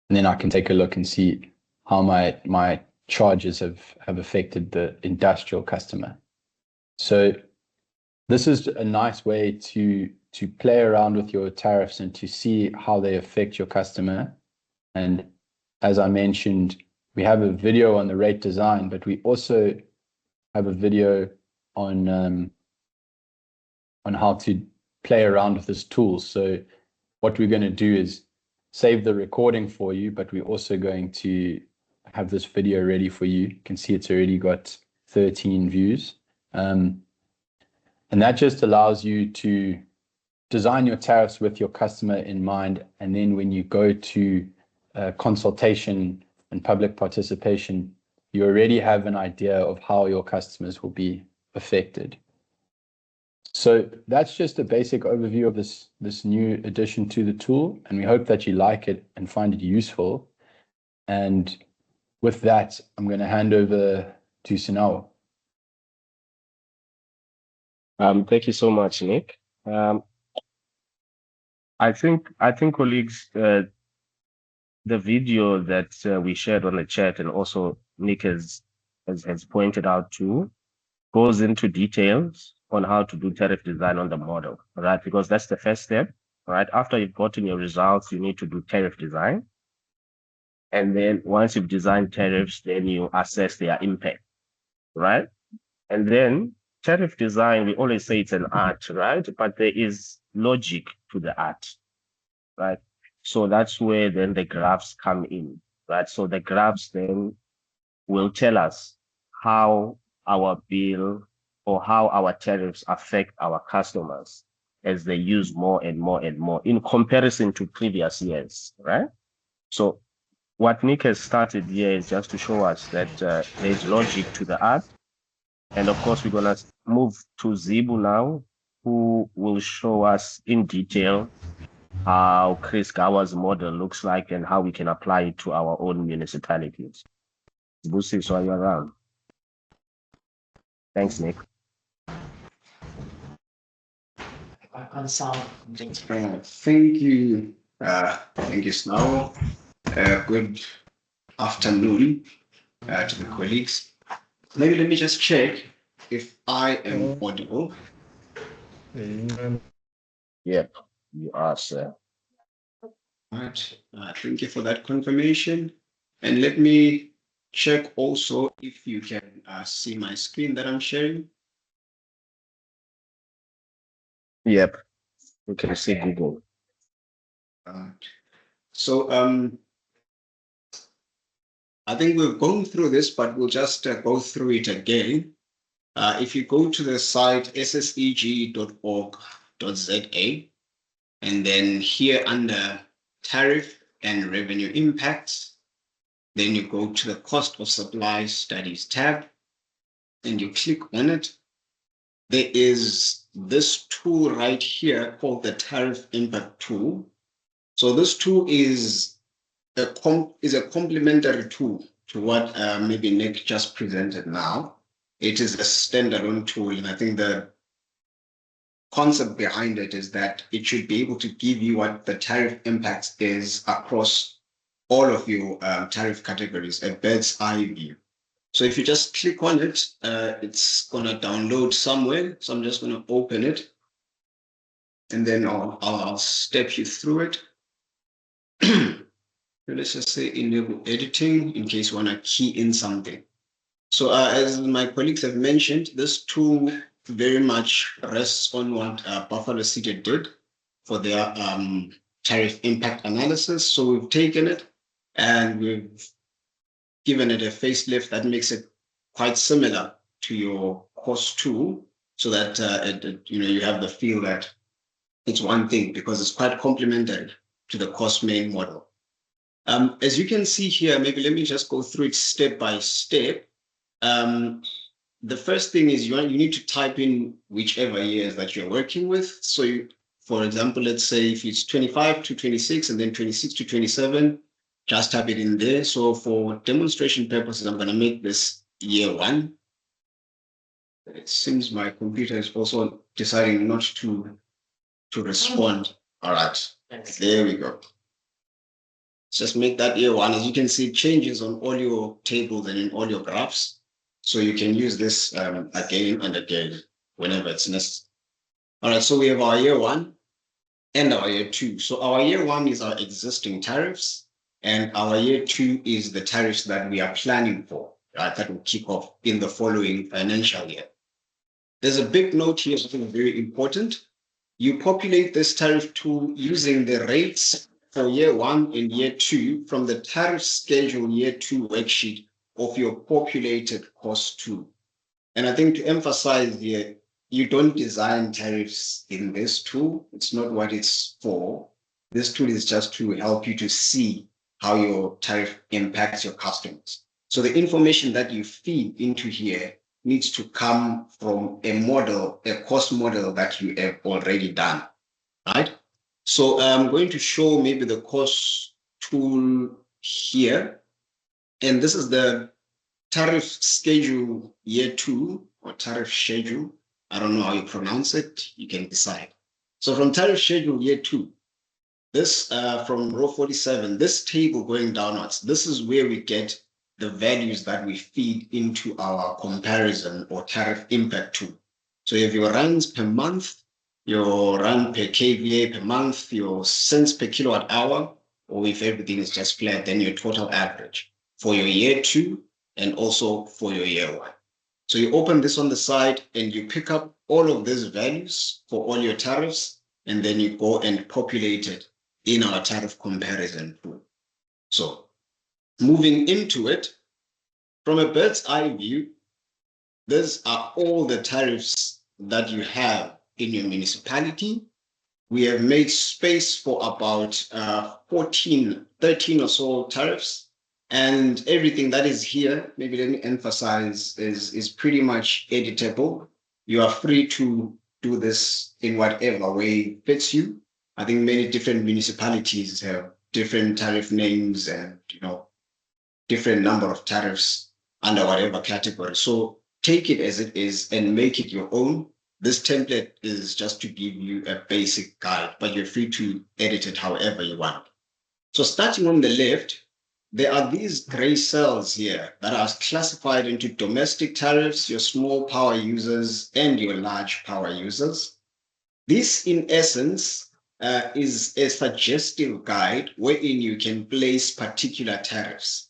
and then I can take a look and see how my charges have affected the industrial customer. So this is a nice way to play around with your tariffs and to see how they affect your customer. And as I mentioned, we have a video on the rate design, but we also have a video on how to play around with this tool. So what we're going to do is save the recording for you, but we're also going to have this video ready for you. You can see it's already got 13 views. And that just allows you to design your tariffs with your customer in mind. And then when you go to consultation and public participation, you already have an idea of how your customers will be affected. So that's just a basic overview of this new addition to the tool, and we hope that you like it and find it useful. And with that, I'm going to hand over to Sinawo.
Thank you so much, Nick. I think colleagues, the video that we shared on the chat and also Nick has pointed out too, goes into details on how to do tariff design on the model, right? Because that's the first step, right? After you've gotten your results, you need to do tariff design. And then once you've designed tariffs, then you assess their impact, right? And then tariff design, we always say it's an art, right? But there is logic to the art, right? So that's where then the graphs come in, right? So the graphs then will tell us how our bill or how our tariffs affect our customers as they use more and more and more in comparison to previous years, right? So what Nick has started here is just to show us that there's logic to the art. And of course, we're going to move to Zibu now, who will show us in detail how Chris Gawa's model looks like and how we can apply it to our own municipalities. Zibu, so are you around? Thanks, Nick.
Thank you. Thank you, Snow. Good afternoon to the colleagues. Maybe let me just check if I am audible.
Yep, you are, sir.
All right. Thank you for that confirmation. And let me check also if you can see my screen that I'm sharing.
Yep, we can see Google.
So I think we've gone through this, but we'll just go through it again. If you go to the site sseg.org.za, and then here under tariff and revenue impacts, then you go to the cost of supply studies tab, and you click on it. There is this tool right here called the tariff impact tool. So this tool is a complementary tool to what maybe Nick just presented now. It is a standalone tool, and I think the concept behind it is that it should be able to give you what the tariff impacts is across all of your tariff categories, a bird's eye view. So if you just click on it, it's going to download somewhere. So I'm just going to open it, and then I'll step you through it. Let's just say enable editing in case you want to key in something. So as my colleagues have mentioned, this tool very much rests on what Buffalo City did for their tariff impact analysis. So we've taken it and we've given it a facelift that makes it quite similar to your COS tool, so that you have the feel that it's one thing, because it's quite complementary to the COS main model. As you can see here, maybe let me just go through it step by step. The first thing is you need to type in whichever years that you're working with. So for example, let's say if it's 25 to 26 and then 26 to 27, just type it in there. So for demonstration purposes, I'm going to make this year 1. It seems my computer is also deciding not to respond. All right, there we go. Let's just make that year 1. As you can see, it changes on all your tables and in all your graphs. So you can use this again and again whenever it's necessary. All right, so we have our year 1 and our year 2. So our year 1 is our existing tariffs, and our year 2 is the tariffs that we are planning for, right, that will kick off in the following financial year. There's a big note here, something very important. You populate this tariff tool using the rates for year 1 and year 2 from the tariff schedule year 2 worksheet of your populated cost tool. And I think to emphasize here, you don't design tariffs in this tool. It's not what it's for. This tool is just to help you to see how your tariff impacts your customers. So the information that you feed into here needs to come from a model, a cost model that you have already done, right? So I'm going to show maybe the cost tool here. And this is the tariff schedule year 2 or tariff schedule. I don't know how you pronounce it. You can decide. So from tariff schedule year 2, this from row 47, this table going downwards, this is where we get the values that we feed into our comparison or tariff impact tool. So you have your runs per month, your run per kVA per month, your cents per kilowatt hour, or if everything is just flat, then your total average for your year 2 and also for your year 1. So you open this on the side and you pick up all of these values for all your tariffs, and then you go and populate it in our tariff comparison tool. So moving into it, from a bird's eye view, these are all the tariffs that you have in your municipality. We have made space for about 13 or so tariffs, and everything that is here, maybe let me emphasize, is pretty much editable. You are free to do this in whatever way fits you. I think many different municipalities have different tariff names and, different number of tariffs under whatever category. So take it as it is and make it your own. This template is just to give you a basic guide, but you're free to edit it however you want. So starting on the left, there are these gray cells here that are classified into domestic tariffs, your small power users, and your large power users. This, in essence, is a suggestive guide wherein you can place particular tariffs.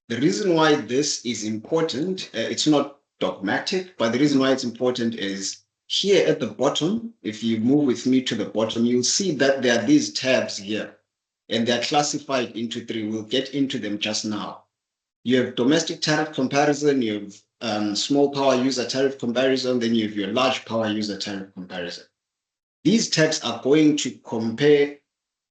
The reason why this is important, it's not dogmatic, but the reason why it's important is here at the bottom, if you move with me to the bottom, you'll see that there are these tabs here, and they're classified into 3. We'll get into them just now. You have domestic tariff comparison, you have small power user tariff comparison, then you have your large power user tariff comparison. These tabs are going to compare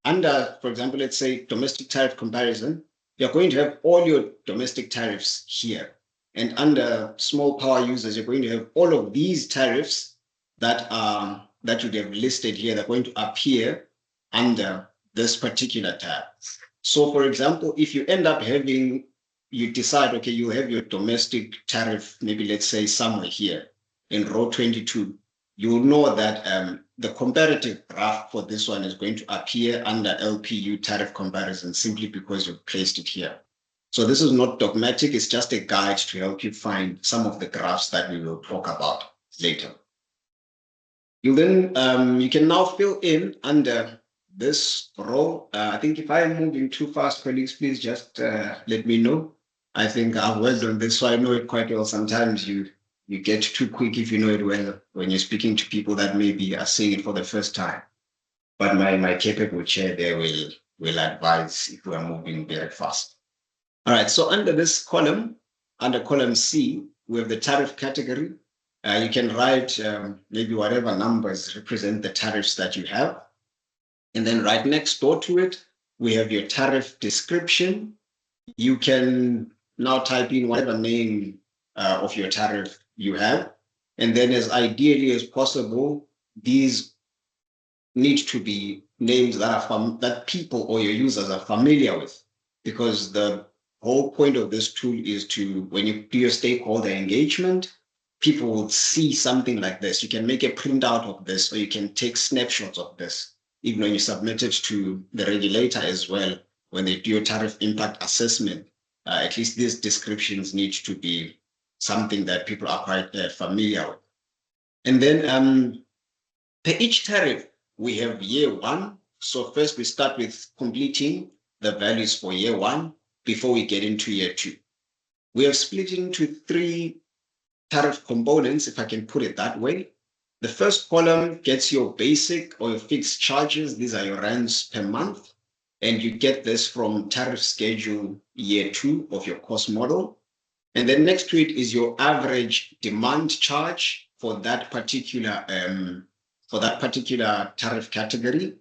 under, for example, let's say domestic tariff comparison. You're going to have all your domestic tariffs here. And under small power users, you're going to have all of these tariffs that you have listed here. They're going to appear under this particular tab. So for example, if you end up having, you decide, okay, you have your domestic tariff, maybe let's say somewhere here in row 22, you'll know that the comparative graph for this one is going to appear under LPU tariff comparison simply because you've placed it here. So this is not dogmatic, it's just a guide to help you find some of the graphs that we will talk about later. You then, you can now fill in under this row. I think if I'm moving too fast, colleagues, please just let me know. I think I've worked on this, so I know it quite well. Sometimes you get too quick if you know it well when you're speaking to people that maybe are seeing it for the first time. But my capable chair there will advise if we are moving very fast. All right, so under this column, under column C, we have the tariff category. You can write maybe whatever numbers represent the tariffs that you have. And then right next door to it, we have your tariff description. You can now type in whatever name of your tariff you have. And then as ideally as possible, these need to be names that are that people or your users are familiar with. because the whole point of this tool is to, when you do your stakeholder engagement, people will see something like this. You can make a printout of this, or you can take snapshots of this, even when you submit it to the regulator as well. When they do your tariff impact assessment, at least these descriptions need to be something that people are quite familiar with. And then per each tariff, we have year one. So first we start with completing the values for year one before we get into year two. We have split into 3 tariff components, if I can put it that way. The first column gets your basic or your fixed charges. These are your rands per month. And you get this from tariff schedule year 2 of your cost model. And then next to it is your average demand charge for that particular tariff category.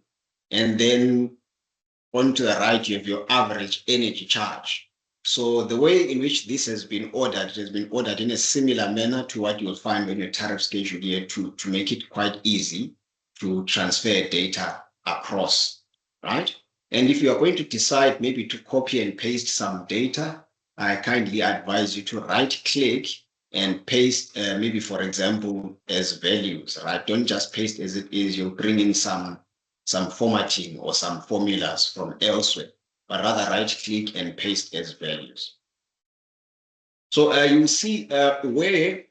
And then on to the right, you have your average energy charge. So the way in which this has been ordered, it has been ordered in a similar manner to what you'll find in your tariff schedule year 2, to make it quite easy to transfer data across, right? And if you are going to decide maybe to copy and paste some data, I kindly advise you to right-click and paste, maybe for example, as values, right? Don't just paste as it is. You'll bring in some formatting or some formulas from elsewhere, but rather right-click and paste as values. So you'll see where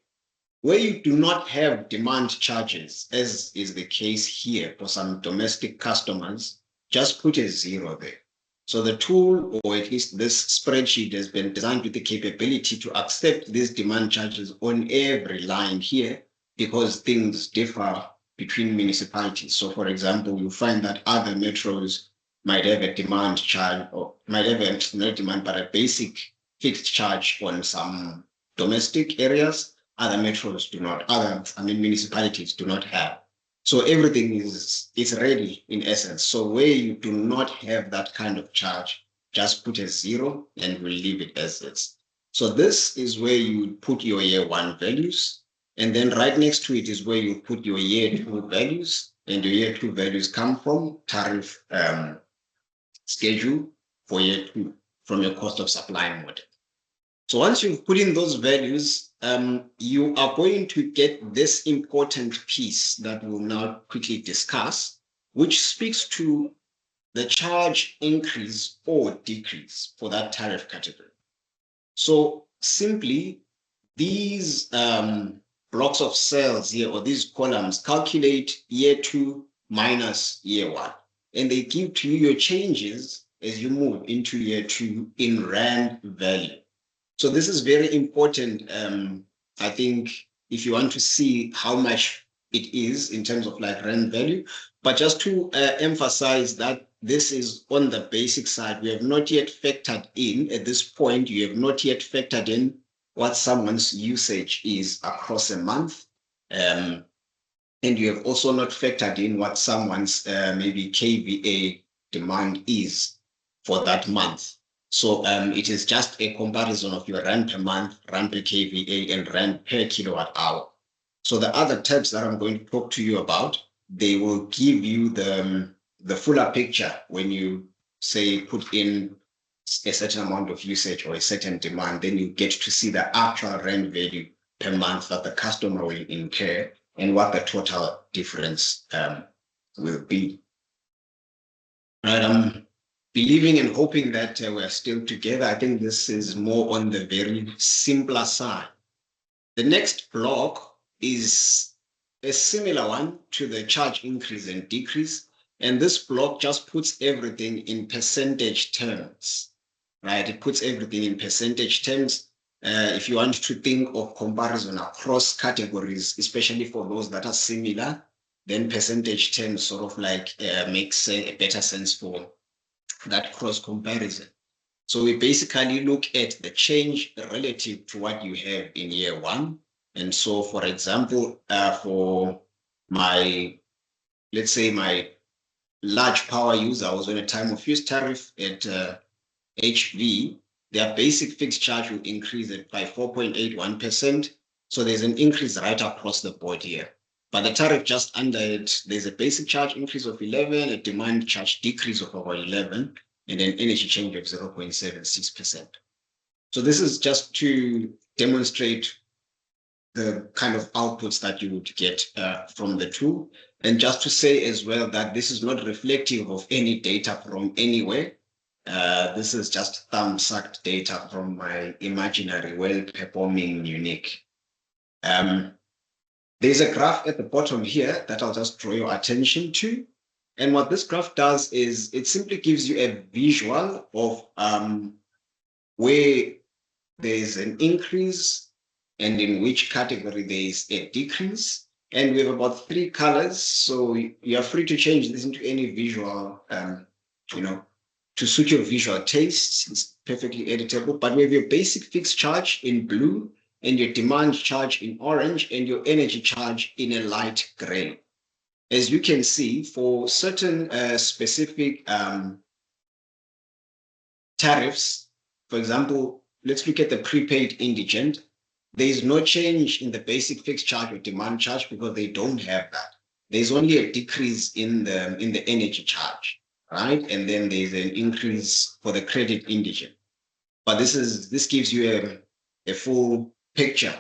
you do not have demand charges, as is the case here for some domestic customers, just put a 0 there. So the tool, or at least this spreadsheet, has been designed with the capability to accept these demand charges on every line here, because things differ between municipalities. So for example, you find that other metros might have a demand charge, or might have not a demand, but a basic fixed charge on some domestic areas. Other metros do not, municipalities do not have. So everything is ready in essence. So where you do not have that kind of charge, just put a 0 and we'll leave it as is. So this is where you put your year 1 values. And then right next to it is where you put your year 2 values. And your year 2 values come from tariff schedule for year 2 from your cost of supply model. So once you've put in those values, you are going to get this important piece that we'll now quickly discuss, which speaks to the charge increase or decrease for that tariff category. So simply, these blocks of cells here, or these columns, calculate year 2 minus year 1. And they give to you your changes as you move into year 2 in rand value. So this is very important, I think, if you want to see how much it is in terms of like rand value. But just to emphasize that this is on the basic side, we have not yet factored in, at this point, you have not yet factored in what someone's usage is across a month. And you have also not factored in what someone's maybe KVA demand is for that month. So it is just a comparison of your rand per month, rand per KVA, and rand per kilowatt hour. So the other tabs that I'm going to talk to you about, they will give you the fuller picture when you say put in a certain amount of usage or a certain demand. Then you get to see the actual rand value per month that the customer will incur and what the total difference will be. Right, I'm believing and hoping that we're still together. I think this is more on the very simpler side. The next block is a similar one to the charge increase and decrease. And this block just puts everything in percentage terms, right? It puts everything in percentage terms. If you want to think of comparison across categories, especially for those that are similar, then percentage terms sort of like makes a better sense for that cross comparison. So we basically look at the change relative to what you have in year 1. And so, for example, for let's say my large power user was on a time of use tariff at HV, their basic fixed charge will increase it by 4.81%. So there's an increase right across the board here. But the tariff just under it, there's a basic charge increase of 11, a demand charge decrease of over 11. and an energy change of 0.76%. So this is just to demonstrate the kind of outputs that you would get from the tool. And just to say as well that this is not reflective of any data from anywhere. This is just thumb-sucked data from my imaginary well-performing unique. There's a graph at the bottom here that I'll just draw your attention to. And what this graph does is it simply gives you a visual of where there's an increase and in which category there is a decrease. And we have about 3 colors. So you are free to change this into any visual, to suit your visual tastes. It's perfectly editable. But we have your basic fixed charge in blue, and your demand charge in orange, and your energy charge in a light gray. As you can see, for certain specific tariffs, for example, let's look at the prepaid indigent. There is no change in the basic fixed charge or demand charge because they don't have that. There's only a decrease in the energy charge, right? And then there's an increase for the credit indigent. But this gives you a full picture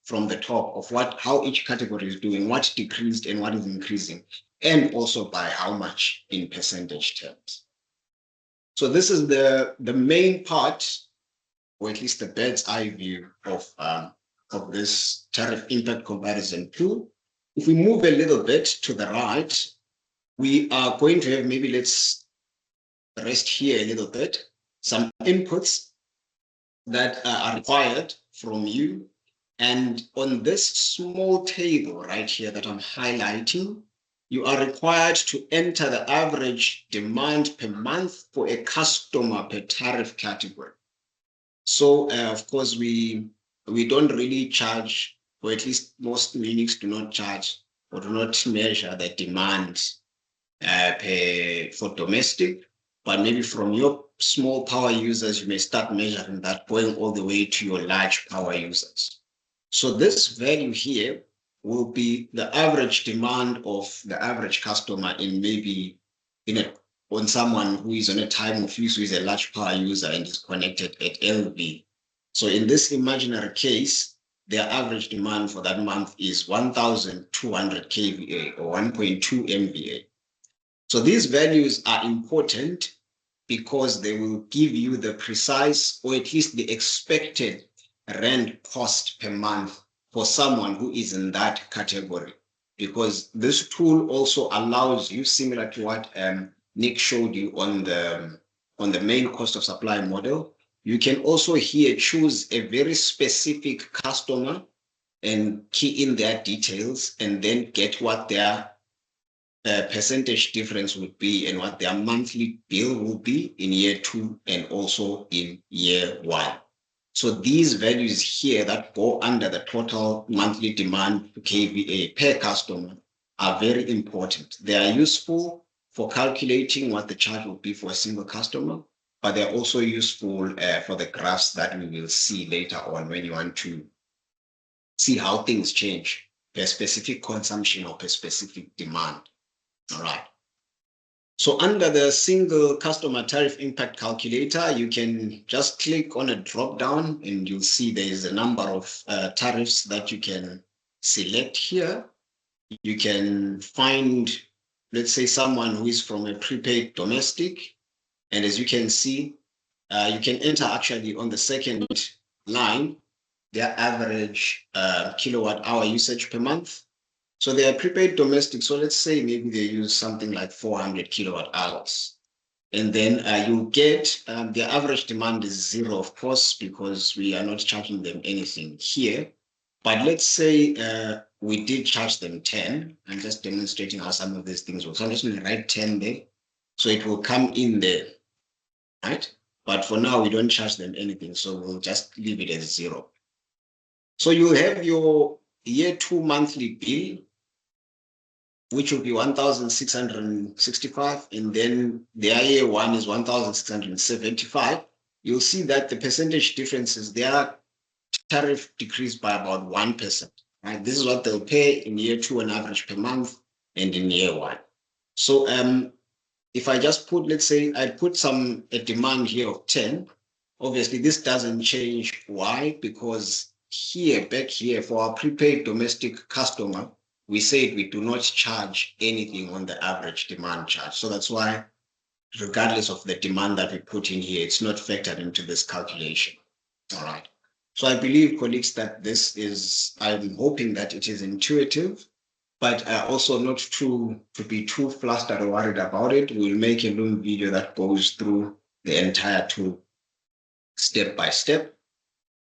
from the top of how each category is doing, what decreased and what is increasing, and also by how much in percentage terms. So this is the main part, or at least the bird's eye view of this tariff impact comparison tool. If we move a little bit to the right, we are going to have, maybe let's rest here a little bit, some inputs that are required from you. And on this small table right here that I'm highlighting, you are required to enter the average demand per month for a customer per tariff category. So of course, we don't really charge, or at least most uniques do not charge or do not measure the demand for domestic, but maybe from your small power users, you may start measuring that going all the way to your large power users. So this value here will be the average demand of the average customer in maybe on someone who is on a time of use, who is a large power user and is connected at LV. So in this imaginary case, their average demand for that month is 1,200 kVA or 1.2 MVA. So these values are important because they will give you the precise, or at least the expected rent cost per month for someone who is in that category. Because this tool also allows you, similar to what Nick showed you on the main cost of supply model, you can also here choose a very specific customer and key in their details and then get what their percentage difference would be and what their monthly bill will be in year 2 and also in year 1. So these values here that go under the total monthly demand kVA per customer are very important. They are useful for calculating what the charge will be for a single customer, but they're also useful for the graphs that we will see later on when you want to see how things change per specific consumption or per specific demand. All right. So under the single customer tariff impact calculator, you can just click on a drop down and you'll see there is a number of tariffs that you can select here. You can find, let's say, someone who is from a prepaid domestic. And as you can see, you can enter actually on the second line, their average kilowatt hour usage per month. So they are prepaid domestic. So let's say maybe they use something like 400 kilowatt hours. And then you get their average demand is 0, of course, because we are not charging them anything here. But let's say we did charge them 10. I'm just demonstrating how some of these things work. So I'm just going to write 10 there. So it will come in there, right? But for now, we don't charge them anything. So we'll just leave it as 0. So you have your year 2 monthly bill, which will be 1,665, and then their year 1 is 1,675. You'll see that the percentage differences, their tariff decreased by about 1%. Right? This is what they'll pay in year 2 on average per month and in year 1. So if I just put, let's say I put a demand here of 10, obviously this doesn't change. Why? Because back here for our prepaid domestic customer, we said we do not charge anything on the average demand charge. So that's why, regardless of the demand that we put in here, it's not factored into this calculation. All right. So I believe, colleagues, that I'm hoping that it is intuitive, but also not to be too flustered or worried about it. We'll make a long video that goes through the entire tool step by step.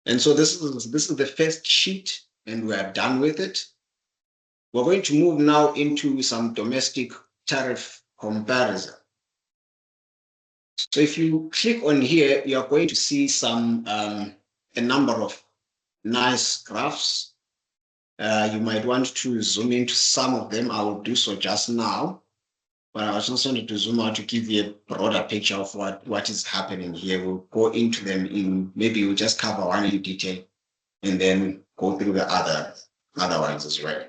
And so this is the first sheet, and we are done with it. We're going to move now into some domestic tariff comparison. So if you click on here, you are going to see a number of nice graphs. You might want to zoom into some of them. I will do so just now, but I just wanted to zoom out to give you a broader picture of what is happening here. We'll go into them maybe we'll just cover one in detail and then go through the other ones as well.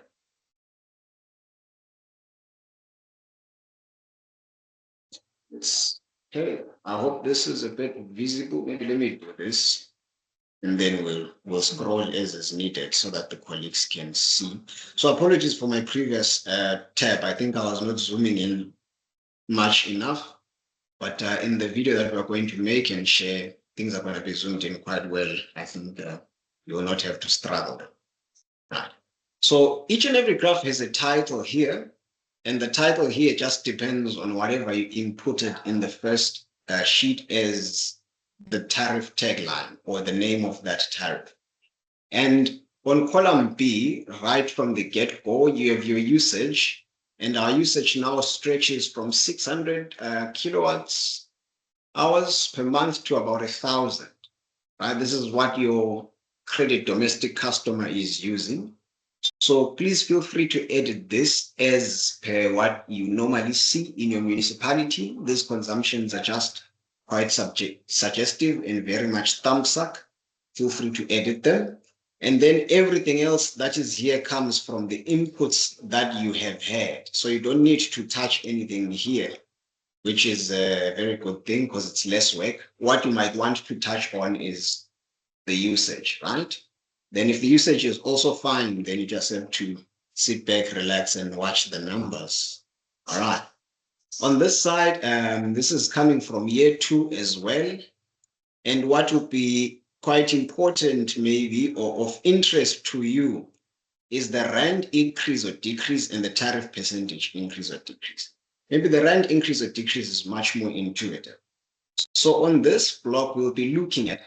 Okay, I hope this is a bit visible. Maybe let me do this, and then we'll scroll as is needed so that the colleagues can see. So apologies for my previous tab. I think I was not zooming in much enough, but in the video that we're going to make and share, things are going to be zoomed in quite well. I think you will not have to struggle. Right. So each and every graph has a title here, and the title here just depends on whatever you inputted in the first sheet as the tariff tagline or the name of that tariff. And on column B, right from the get-go, you have your usage, and our usage now stretches from 600 kilowatts hours per month to about 1,000. Right? This is what your credit domestic customer is using. So please feel free to edit this as per what you normally see in your municipality. These consumptions are just quite suggestive and very much thumbsuck. Feel free to edit them. And then everything else that is here comes from the inputs that you have had. So you don't need to touch anything here, which is a very good thing because it's less work. What you might want to touch on is the usage, right? Then if the usage is also fine, then you just have to sit back, relax, and watch the numbers. All right. On this side, this is coming from year 2 as well. And what would be quite important maybe or of interest to you is the rand increase or decrease and the tariff percentage increase or decrease. Maybe the rand increase or decrease is much more intuitive. So on this block, we'll be looking at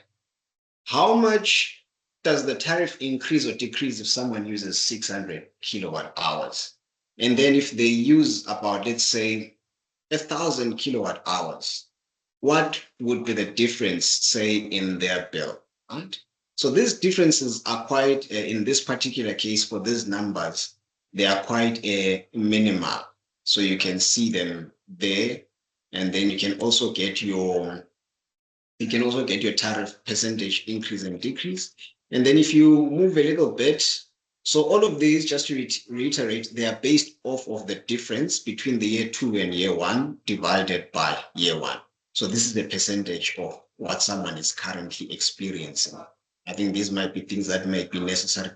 how much does the tariff increase or decrease if someone uses 600 kilowatt hours? And then if they use about, let's say, 1,000 kilowatt hours, what would be the difference, say, in their bill, right? So these differences are quite, in this particular case for these numbers, they are quite minimal. So you can see them there, and then you can also get your tariff percentage increase and decrease. And then if you move a little bit, so all of these, just to reiterate, they are based off of the difference between the year 2 and year 1 divided by year 1. So this is the percentage of what someone is currently experiencing. I think these might be things that might be necessary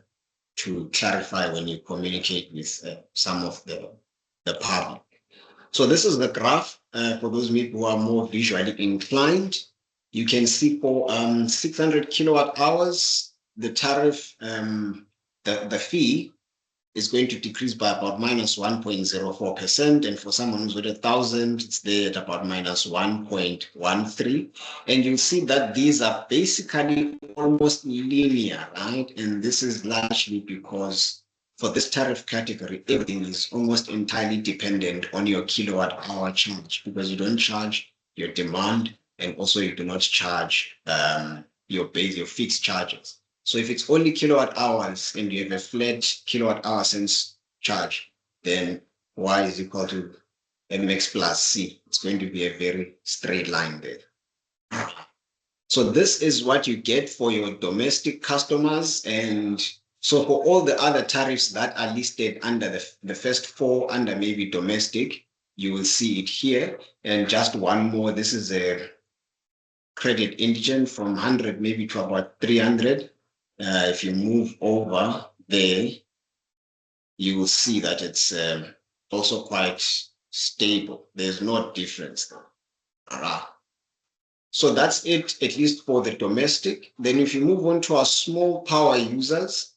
to clarify when you communicate with some of the public. So this is the graph for those people who are more visually inclined. You can see for 600 kilowatt hours, the tariff, the fee is going to decrease by about minus 1.04%. And for someone who's with 1,000, it's there at about minus 1.13. And you'll see that these are basically almost linear, right? And this is largely because for this tariff category, everything is almost entirely dependent on your kilowatt hour charge, because you don't charge your demand, and also you do not charge your fixed charges. So if it's only kilowatt hours and you have a flat kilowatt hour cents charge, then Y is equal to MX plus C. It's going to be a very straight line there. So this is what you get for your domestic customers. And so for all the other tariffs that are listed under the first 4 under maybe domestic, you will see it here. And just one more, this is a credit indigent from 100 maybe to about 300. If you move over there, you will see that it's also quite stable. There's no difference there. So that's it, at least for the domestic. Then if you move on to our small power users,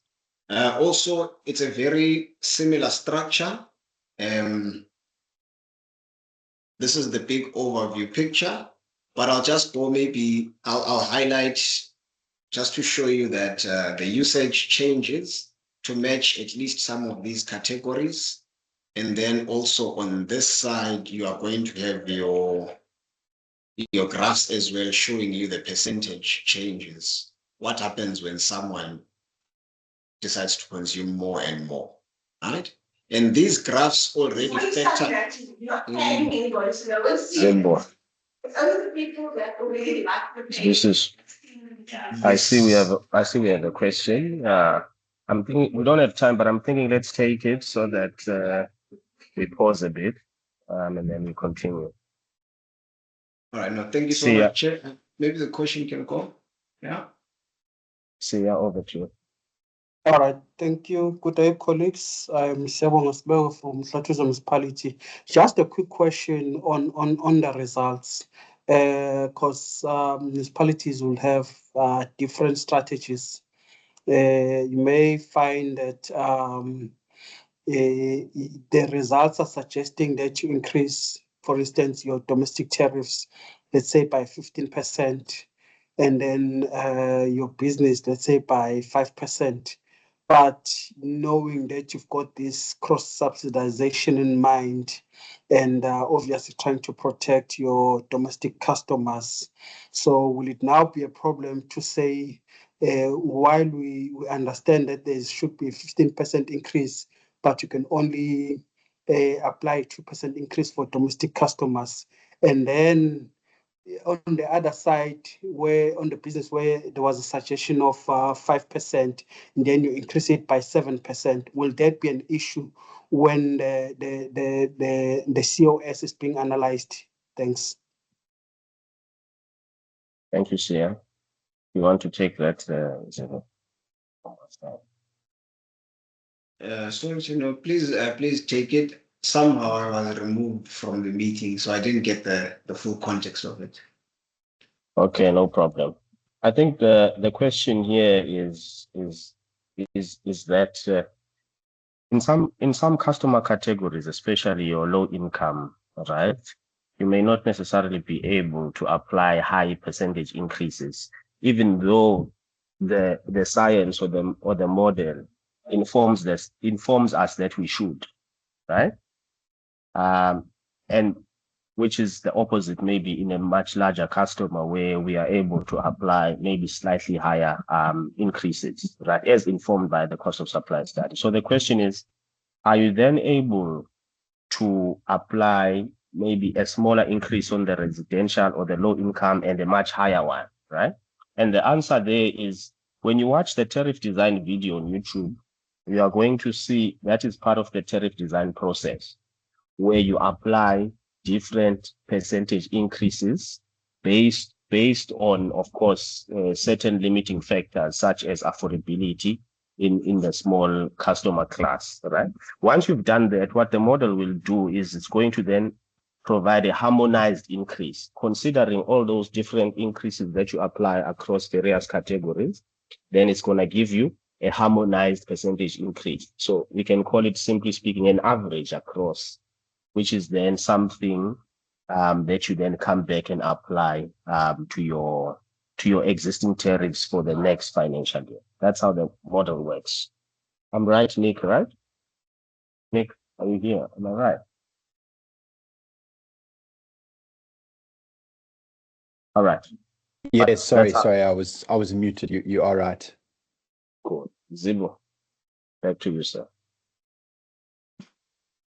also it's a very similar structure. This is the big overview picture, but I'll just go I'll highlight just to show you that the usage changes to match at least some of these categories. And then also on this side, you are going to have your graphs as well, showing you the percentage changes. What happens when someone decides to consume more and more, right? And these graphs already factor.
This is. I see we have a question. I'm thinking we don't have time, but I'm thinking let's take it so that we pause a bit, and then we continue.
All right, no, thank you so much, Chair. Maybe the question can go. Yeah.
See ya, over to you.
All right, thank you. Good day, colleagues. I'm Sebong Osbego from Hlatuza Municipality. Just a quick question on the results, because municipalities will have different strategies. You may find that the results are suggesting that you increase, for instance, your domestic tariffs, let's say by 15%, and then your business, let's say by 5%. But knowing that you've got this cross-subsidization in mind and obviously trying to protect your domestic customers. So will it now be a problem to say, while we understand that there should be a 15% increase, but you can only apply 2% increase for domestic customers. And then on the other side, where on the business where there was a suggestion of 5%, and then you increase it by 7%, will that be an issue when the COS is being analyzed? Thanks.
Thank you, Sia. You want to take that, Zebo?
So, please take it. Somehow I was removed from the meeting, so I didn't get the full context of it.
Okay, no problem. I think the question here is that in some customer categories, especially your low income, right, you may not necessarily be able to apply high percentage increases, even though the science or the model informs us that we should, right? And which is the opposite, maybe in a much larger customer where we are able to apply maybe slightly higher increases, right, as informed by the cost of supply study. So the question is, are you then able to apply maybe a smaller increase on the residential or the low income and a much higher one, right? And the answer there is, when you watch the tariff design video on YouTube, you are going to see that is part of the tariff design process, where you apply different percentage increases based on, of course, certain limiting factors such as affordability in the small customer class, right? Once you've done that, what the model will do is it's going to then provide a harmonized increase, considering all those different increases that you apply across various categories. Then it's going to give you a harmonized percentage increase. So we can call it, simply speaking, an average across, which is then something that you then come back and apply to your existing tariffs for the next financial year. That's how the model works. I'm right, Nick, right? Nick, are you here? Am I right? All right.
Yes, sorry, I was muted. You are right.
Cool. Zebo, back to you, sir.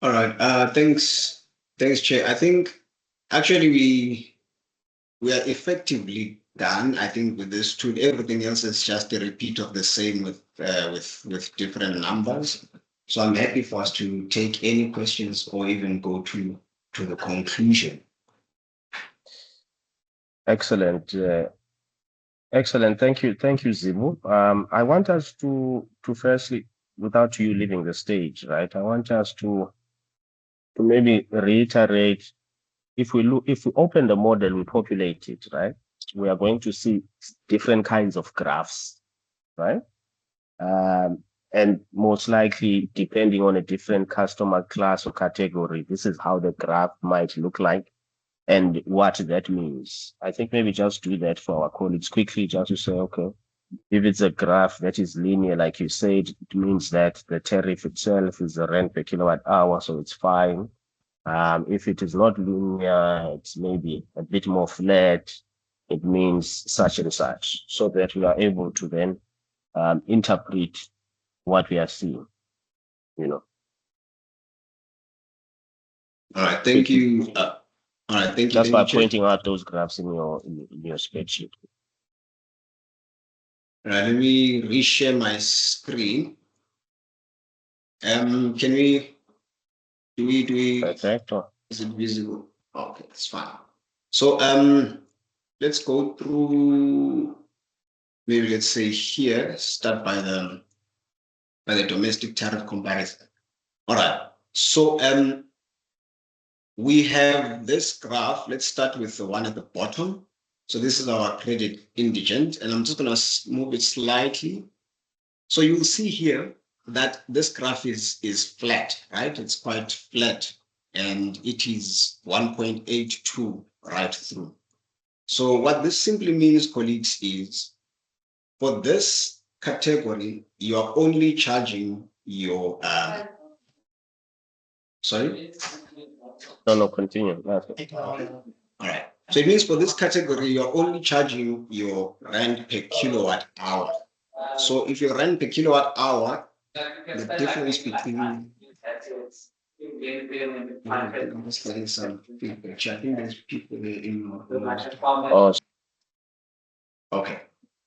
All right. Thanks, Chair. I think actually we are effectively done. I think with this tool, everything else is just a repeat of the same with different numbers. So I'm happy for us to take any questions or even go to to the conclusion.
Excellent. Excellent. Thank you, Zibu. I want us to firstly, without you leaving the stage, right? I want us to maybe reiterate. If we open the model, we populate it, right? We are going to see different kinds of graphs, right? And most likely, depending on a different customer class or category, this is how the graph might look like and what that means. I think maybe just do that for our colleagues quickly, just to say, okay, if it's a graph that is linear, like you said, it means that the tariff itself is the rent per kilowatt hour, so it's fine. If it is not linear, it's maybe a bit more flat, it means such and such, so that we are able to then interpret what we are seeing, you know.
All right, thank you. All right, thank you.
Just by pointing out those graphs in your spreadsheet.
All right, let me reshare my screen. Can we, do we,
Perfecto.
Is it visible? Okay, that's fine. So let's go through, maybe let's say here, start by the domestic tariff comparison. All right, so we have this graph. Let's start with the one at the bottom. So this is our credit indigent, and I'm just going to move it slightly. So you'll see here that this graph is flat, right? It's quite flat, and it is 1.82 right through. So what this simply means, colleagues, is for this category, you are only charging your sorry?
No, continue.
All right. So it means for this category, you're only charging your rent per kilowatt hour. So if your rent per kilowatt hour, the difference between I'm just getting some feedback. I think there's people in.
Oh.
Okay.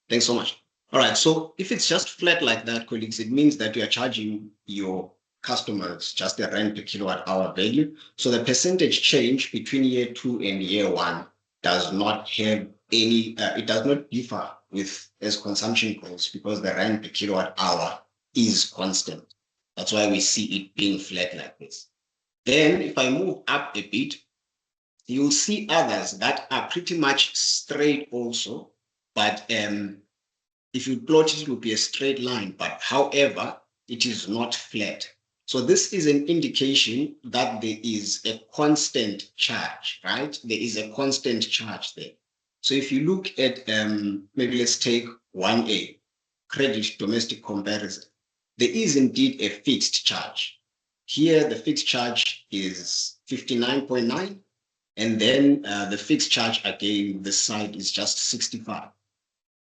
Thanks so much. All right. So if it's just flat like that, colleagues, it means that you are charging your customers just the rent per kilowatt hour value. So the percentage change between year 2 and year 1 does not have any, it does not differ with as consumption goes because the rent per kilowatt hour is constant. That's why we see it being flat like this. Then if I move up a bit, you'll see others that are pretty much straight also, but if you plot it, it will be a straight line, but however, it is not flat. So this is an indication that there is a constant charge, right? There is a constant charge there. So if you look at, maybe let's take 1A, credit domestic comparison, there is indeed a fixed charge. Here, the fixed charge is 59.9, and then the fixed charge again, this side is just 65.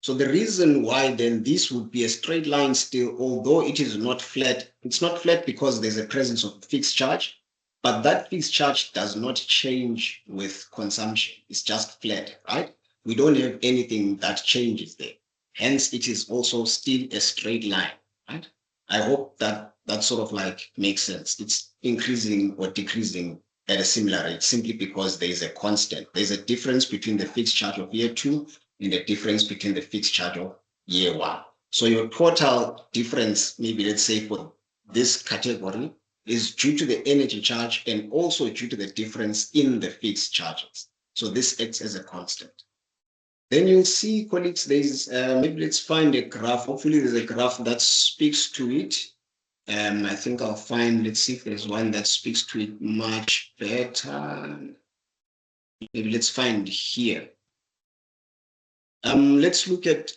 So the reason why then this would be a straight line still, although it is not flat, it's not flat because there's a presence of fixed charge, but that fixed charge does not change with consumption. It's just flat, right? We don't have anything that changes there. Hence, it is also still a straight line, right? I hope that that sort of like makes sense. It's increasing or decreasing at a similar rate simply because there is a constant. There's a difference between the fixed charge of year 2 and the difference between the fixed charge of year 1. So your total difference, maybe let's say for this category, is due to the energy charge and also due to the difference in the fixed charges. So this acts as a constant. Then you'll see, colleagues, there's maybe let's find a graph. Hopefully there's a graph that speaks to it. I think I'll find, let's see if there's one that speaks to it much better. Maybe let's find here. Let's look at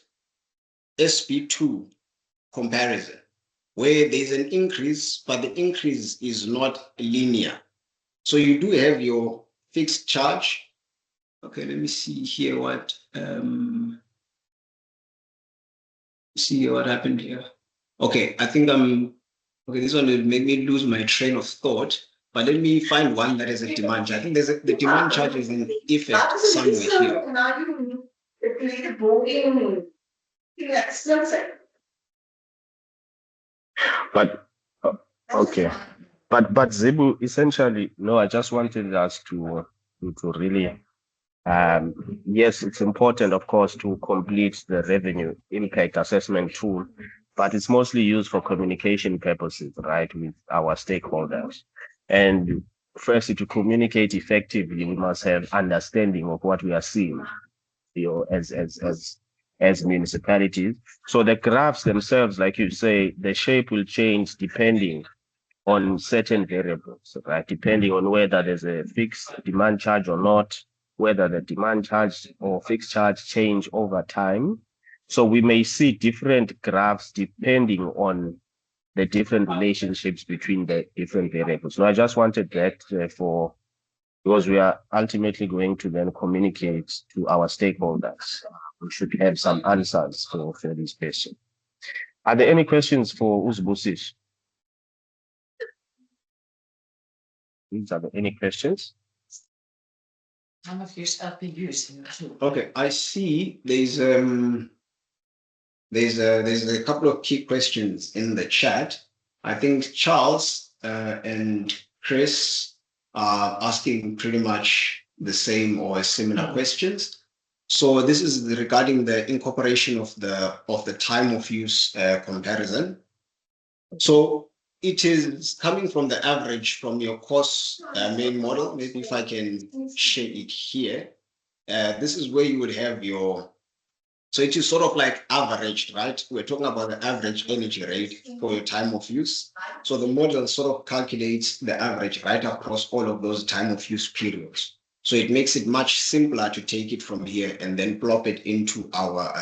SB2 comparison, where there's an increase, but the increase is not linear. So you do have your fixed charge. Okay, let me see here what see what happened here. Okay, I think okay, this one will make me lose my train of thought, but let me find one that has a demand charge. I think there's the demand charge is in effect somewhere here.
But okay. But Zebu, essentially, no, I just wanted us to really, yes, it's important, of course, to complete the revenue impact assessment tool, but it's mostly used for communication purposes, right, with our stakeholders. And firstly, to communicate effectively, we must have understanding of what we are seeing, as municipalities. So the graphs themselves, like you say, the shape will change depending on certain variables, right? Depending on whether there's a fixed demand charge or not, whether the demand charge or fixed charge change over time. So we may see different graphs depending on the different relationships between the different variables. So I just wanted that because we are ultimately going to then communicate to our stakeholders. We should have some answers for this question. Are there any questions for Uzbusish? Are there any questions?
How much use have been using?
Okay, I see there's a couple of key questions in the chat. I think Charles and Chris are asking pretty much the same or similar questions. So this is regarding the incorporation of the time of use comparison. So it is coming from the average from your COS main model. Maybe if I can share it here. This is where you would have so it is sort of like averaged, right? We're talking about the average energy rate for your time of use. So the model sort of calculates the average right across all of those time of use periods. So it makes it much simpler to take it from here and then plop it into our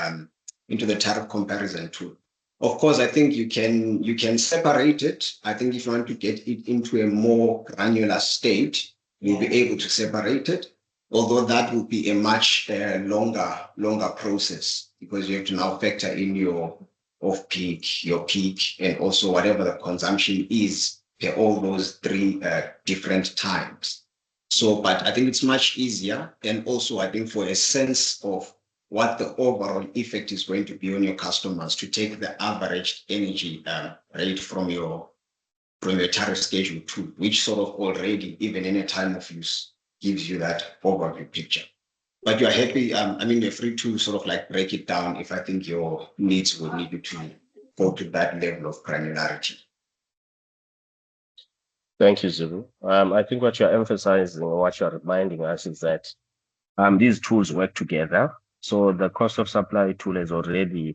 into the tariff comparison tool. Of course, I think you can separate it. I think if you want to get it into a more granular state, you'll be able to separate it. Although that would be a much longer process because you have to now factor in your off-peak, your peak, and also whatever the consumption is for all those three different times. So, but I think it's much easier. And also I think for a sense of what the overall effect is going to be on your customers to take the average energy rate from your tariff schedule tool, which sort of already, even in a time of use, gives you that overview picture. But you're happy, I mean, you're free to sort of like break it down if I think your needs would need you to go to that level of granularity.
Thank you, Zulu. I think what you're emphasizing or what you're reminding us is that these tools work together. So the cost of supply tool is already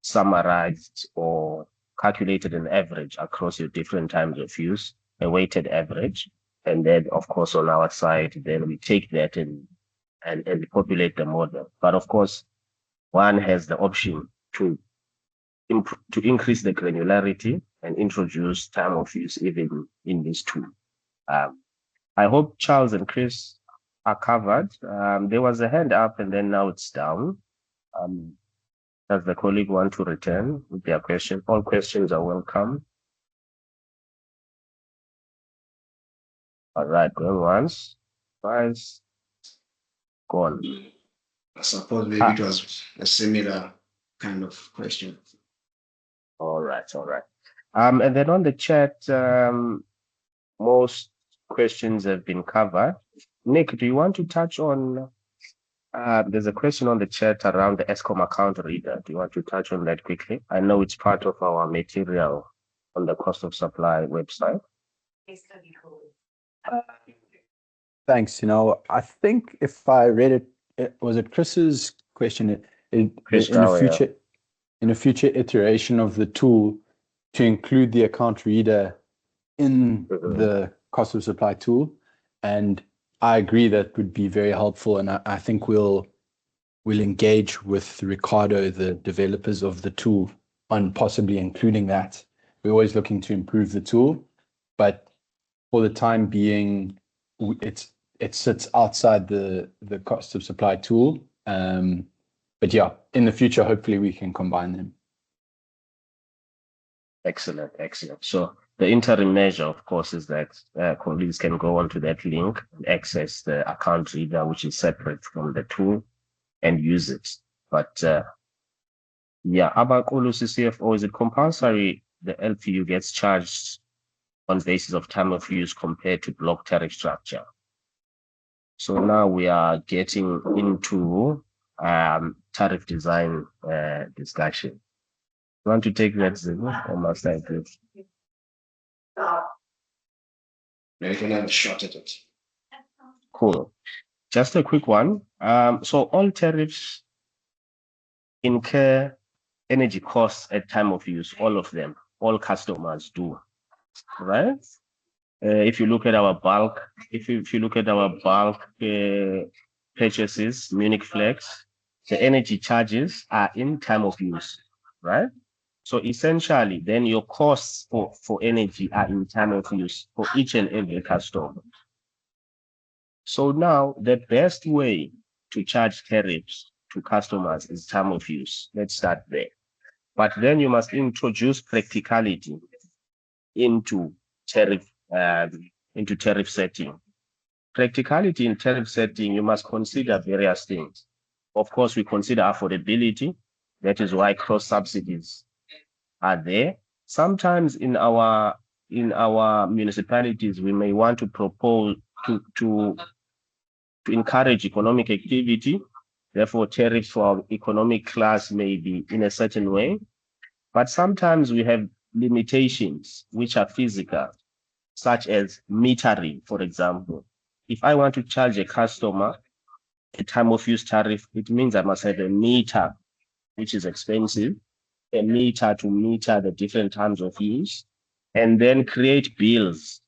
summarized or calculated an average across your different times of use, a weighted average. And then, of course, on our side, then we take that and populate the model. But of course, one has the option to increase the granularity and introduce time of use even in this tool. I hope Charles and Chris are covered. There was a hand up and then now it's down. Does the colleague want to return with their question? All questions are welcome. All right, going once, twice, gone.
I suppose maybe it was a similar kind of question.
All right. And then on the chat, most questions have been covered. Nick, do you want to touch on, there's a question on the chat around the ESCOM account reader. Do you want to touch on that quickly? I know it's part of our material on the cost of supply website.
Thanks. I think if I read it, was it Chris's question? In a future iteration of the tool to include the account reader in the cost of supply tool. And I agree that would be very helpful. And I think we'll engage with Ricardo, the developers of the tool, on possibly including that. We're always looking to improve the tool, but for the time being, it sits outside the cost of supply tool. But yeah, in the future, hopefully we can combine them.
Excellent. So the interim measure, of course, is that colleagues can go onto that link and access the account reader, which is separate from the tool, and use it. But yeah, Abakulu CCFO, is it compulsory the LPU gets charged on basis of time of use compared to block tariff structure. So now we are getting into tariff design discussion. You want to take that, Zibu, or must I do it?
You can have a shot at it.
Cool. Just a quick one. So all tariffs incur energy costs at time of use, all of them, all customers do, right? If you look at our bulk, if you look at our bulk purchases, Munich Flex, the energy charges are in time of use, right? So essentially, then your costs for energy are in time of use for each and every customer. So now the best way to charge tariffs to customers is time of use. Let's start there. But then you must introduce practicality into tariff setting. Practicality in tariff setting, you must consider various things. Of course, we consider affordability. That is why cross subsidies are there. Sometimes in our municipalities, we may want to propose to encourage economic activity. Therefore, tariffs for our economic class may be in a certain way. But sometimes we have limitations which are physical, such as metering, for example. If I want to charge a customer a time of use tariff, it means I must have a meter, which is expensive, a meter to meter the different times of use, and then create bills,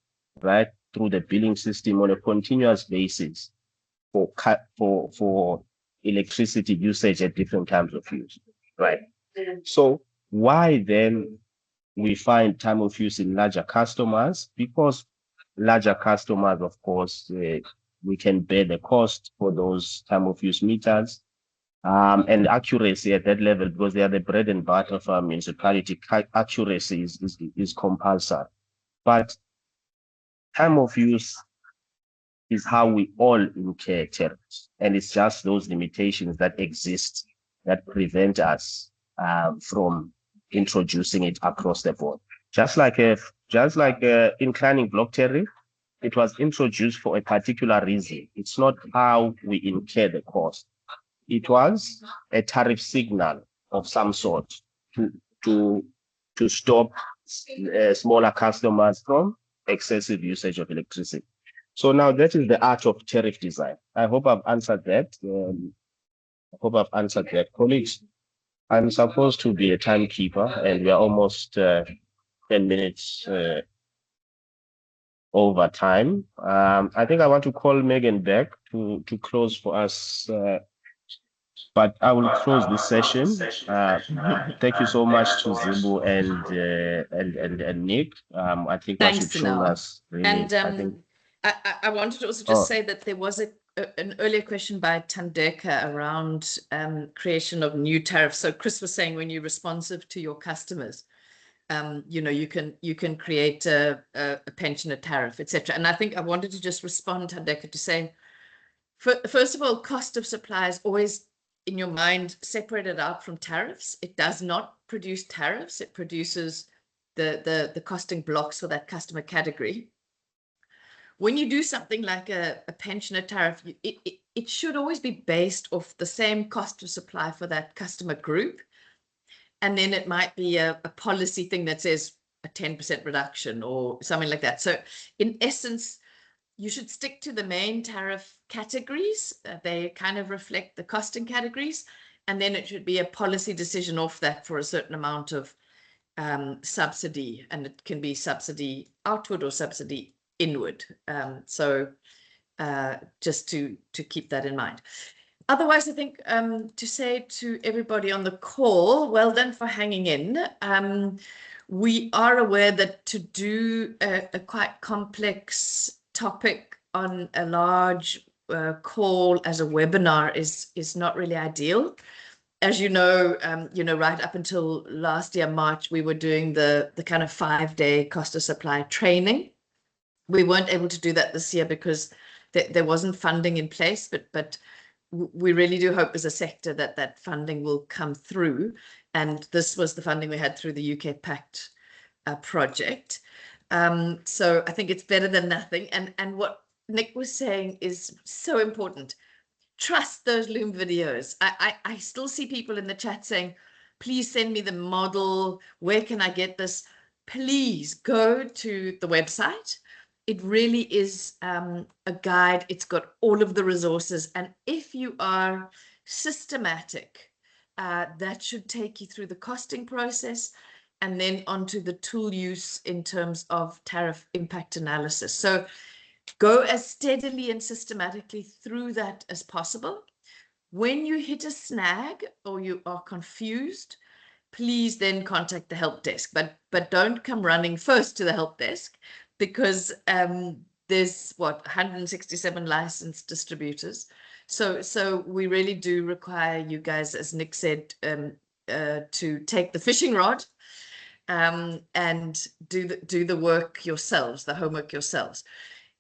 right, through the billing system on a continuous basis for electricity usage at different times of use, right? So why then we find time of use in larger customers? Because larger customers, of course, we can bear the cost for those time of use meters, and accuracy at that level, because they are the bread and butter of our municipality. Accuracy is compulsory. But time of use is how we all incur tariffs, and it's just those limitations that exist that prevent us from introducing it across the board. Just like inclining block tariff, it was introduced for a particular reason. It's not how we incur the cost. It was a tariff signal of some sort to stop smaller customers from excessive usage of electricity. So now that is the art of tariff design. I hope I've answered that. Colleagues, I'm supposed to be a timekeeper, and we are almost 10 minutes over time. I think I want to call Megan back to close for us, but I will close this session. Thank you so much to Zibu and Nick. I think what you've shown us really.
And I wanted to also just say that there was an earlier question by Tandeka around creation of new tariffs. So Chris was saying, when you're responsive to your customers, you know, you can create a pensioner tariff, etc. And I think I wanted to just respond, Tandeka, to say, first of all, cost of supply is always in your mind separated out from tariffs. It does not produce tariffs. It produces the costing blocks for that customer category. When you do something like a pensioner tariff, it should always be based off the same cost of supply for that customer group. And then it might be a policy thing that says a 10% reduction or something like that. So in essence, you should stick to the main tariff categories. They kind of reflect the costing categories. And then it should be a policy decision off that for a certain amount of subsidy. And it can be subsidy outward or subsidy inward. So just to keep that in mind. Otherwise, I think to say to everybody on the call, well done for hanging in. We are aware that to do a quite complex topic on a large call as a webinar is not really ideal. As you know, right up until last year, March, we were doing the kind of 5-day cost of supply training. We weren't able to do that this year because there wasn't funding in place, but we really do hope as a sector that funding will come through. And this was the funding we had through the UK Pact project. So I think it's better than nothing. And what Nick was saying is so important. Trust those Loom videos. I still see people in the chat saying, please send me the model. Where can I get this? Please go to the website. It really is a guide. It's got all of the resources. And if you are systematic, that should take you through the costing process and then onto the tool use in terms of tariff impact analysis. So go as steadily and systematically through that as possible. When you hit a snag or you are confused, please then contact the help desk. But don't come running first to the help desk, because there's 167 licensed distributors. So we really do require you guys, as Nick said, to take the fishing rod and do the work yourselves, the homework yourselves.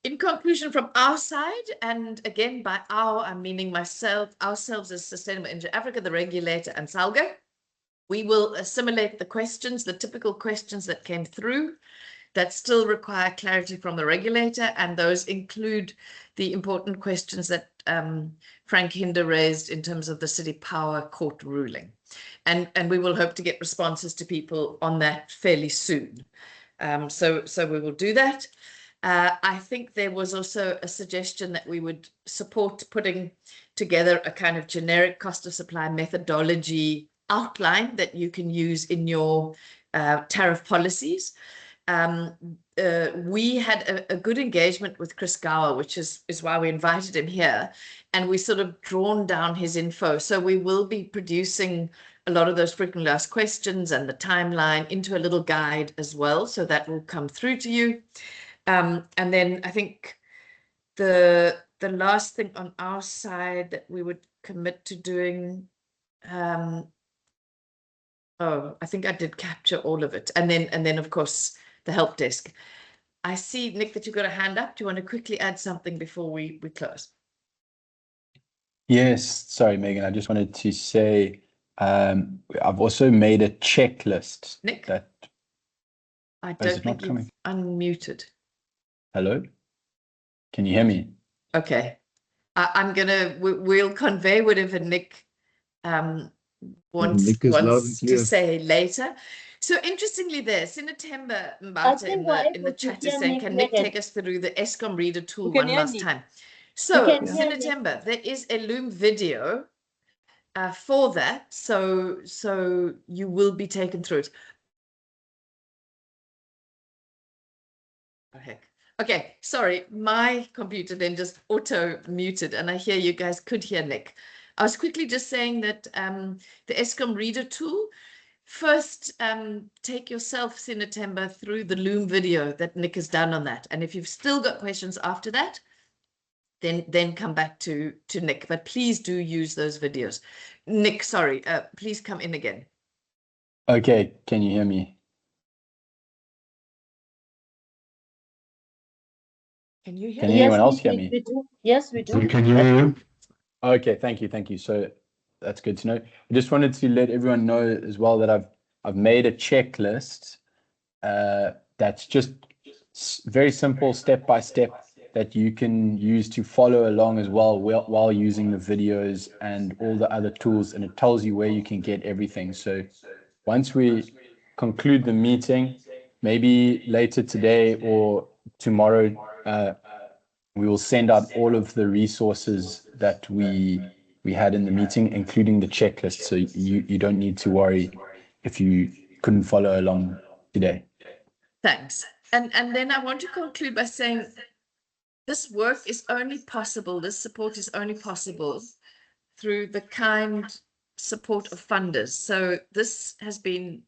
In conclusion, from our side, and again, by our, I'm meaning myself, ourselves as Sustainable Energy Africa, the regulator, and SALGO, we will assimilate the questions, the typical questions that came through that still require clarity from the regulator, and those include the important questions that Frank Hinder raised in terms of the City Power Court ruling. And we will hope to get responses to people on that fairly soon. So we will do that. I think there was also a suggestion that we would support putting together a kind of generic cost of supply methodology outline that you can use in your tariff policies. We had a good engagement with Chris Gower, which is why we invited him here, and we sort of drawn down his info. So we will be producing a lot of those frequently asked questions and the timeline into a little guide as well. So that will come through to you. And then I think the last thing on our side that we would commit to doing, I think I did capture all of it. And then of course the help desk. I see, Nick, that you've got a hand up. Do you want to quickly add something before we close?
Yes, sorry, Megan. I just wanted to say I've also made a checklist.
Nick?
That
I don't think you've unmuted.
Hello? Can you hear me?
Okay. We'll convey whatever Nick wants to say later. So interestingly there, Sinatemba Mbata in the chat is saying, can Nick take us through the Eskom reader tool one last time? So Sinatemba, there is a Loom video for that. So you will be taken through it. Oh, heck. Okay, sorry, my computer then just auto muted and I hear you guys could hear Nick. I was quickly just saying that the Eskom reader tool, first take yourself, Sinatemba, through the Loom video that Nick has done on that. And if you've still got questions after that, then come back to Nick. But please do use those videos. Nick, sorry, please come in again.
Okay, can you hear me?
Can you hear?
Can anyone else hear me?
We do. Yes, we do.
We can hear you.
Okay, thank you. So that's good to know. I just wanted to let everyone know as well that I've made a checklist that's just very simple, step by step, that you can use to follow along as well while using the videos and all the other tools, and it tells you where you can get everything. So once we conclude the meeting, maybe later today or tomorrow, we will send out all of the resources that we had in the meeting, including the checklist. So you don't need to worry if you couldn't follow along today.
Thanks. And then I want to conclude by saying this work is only possible, this support is only possible through the kind support of funders. So this has been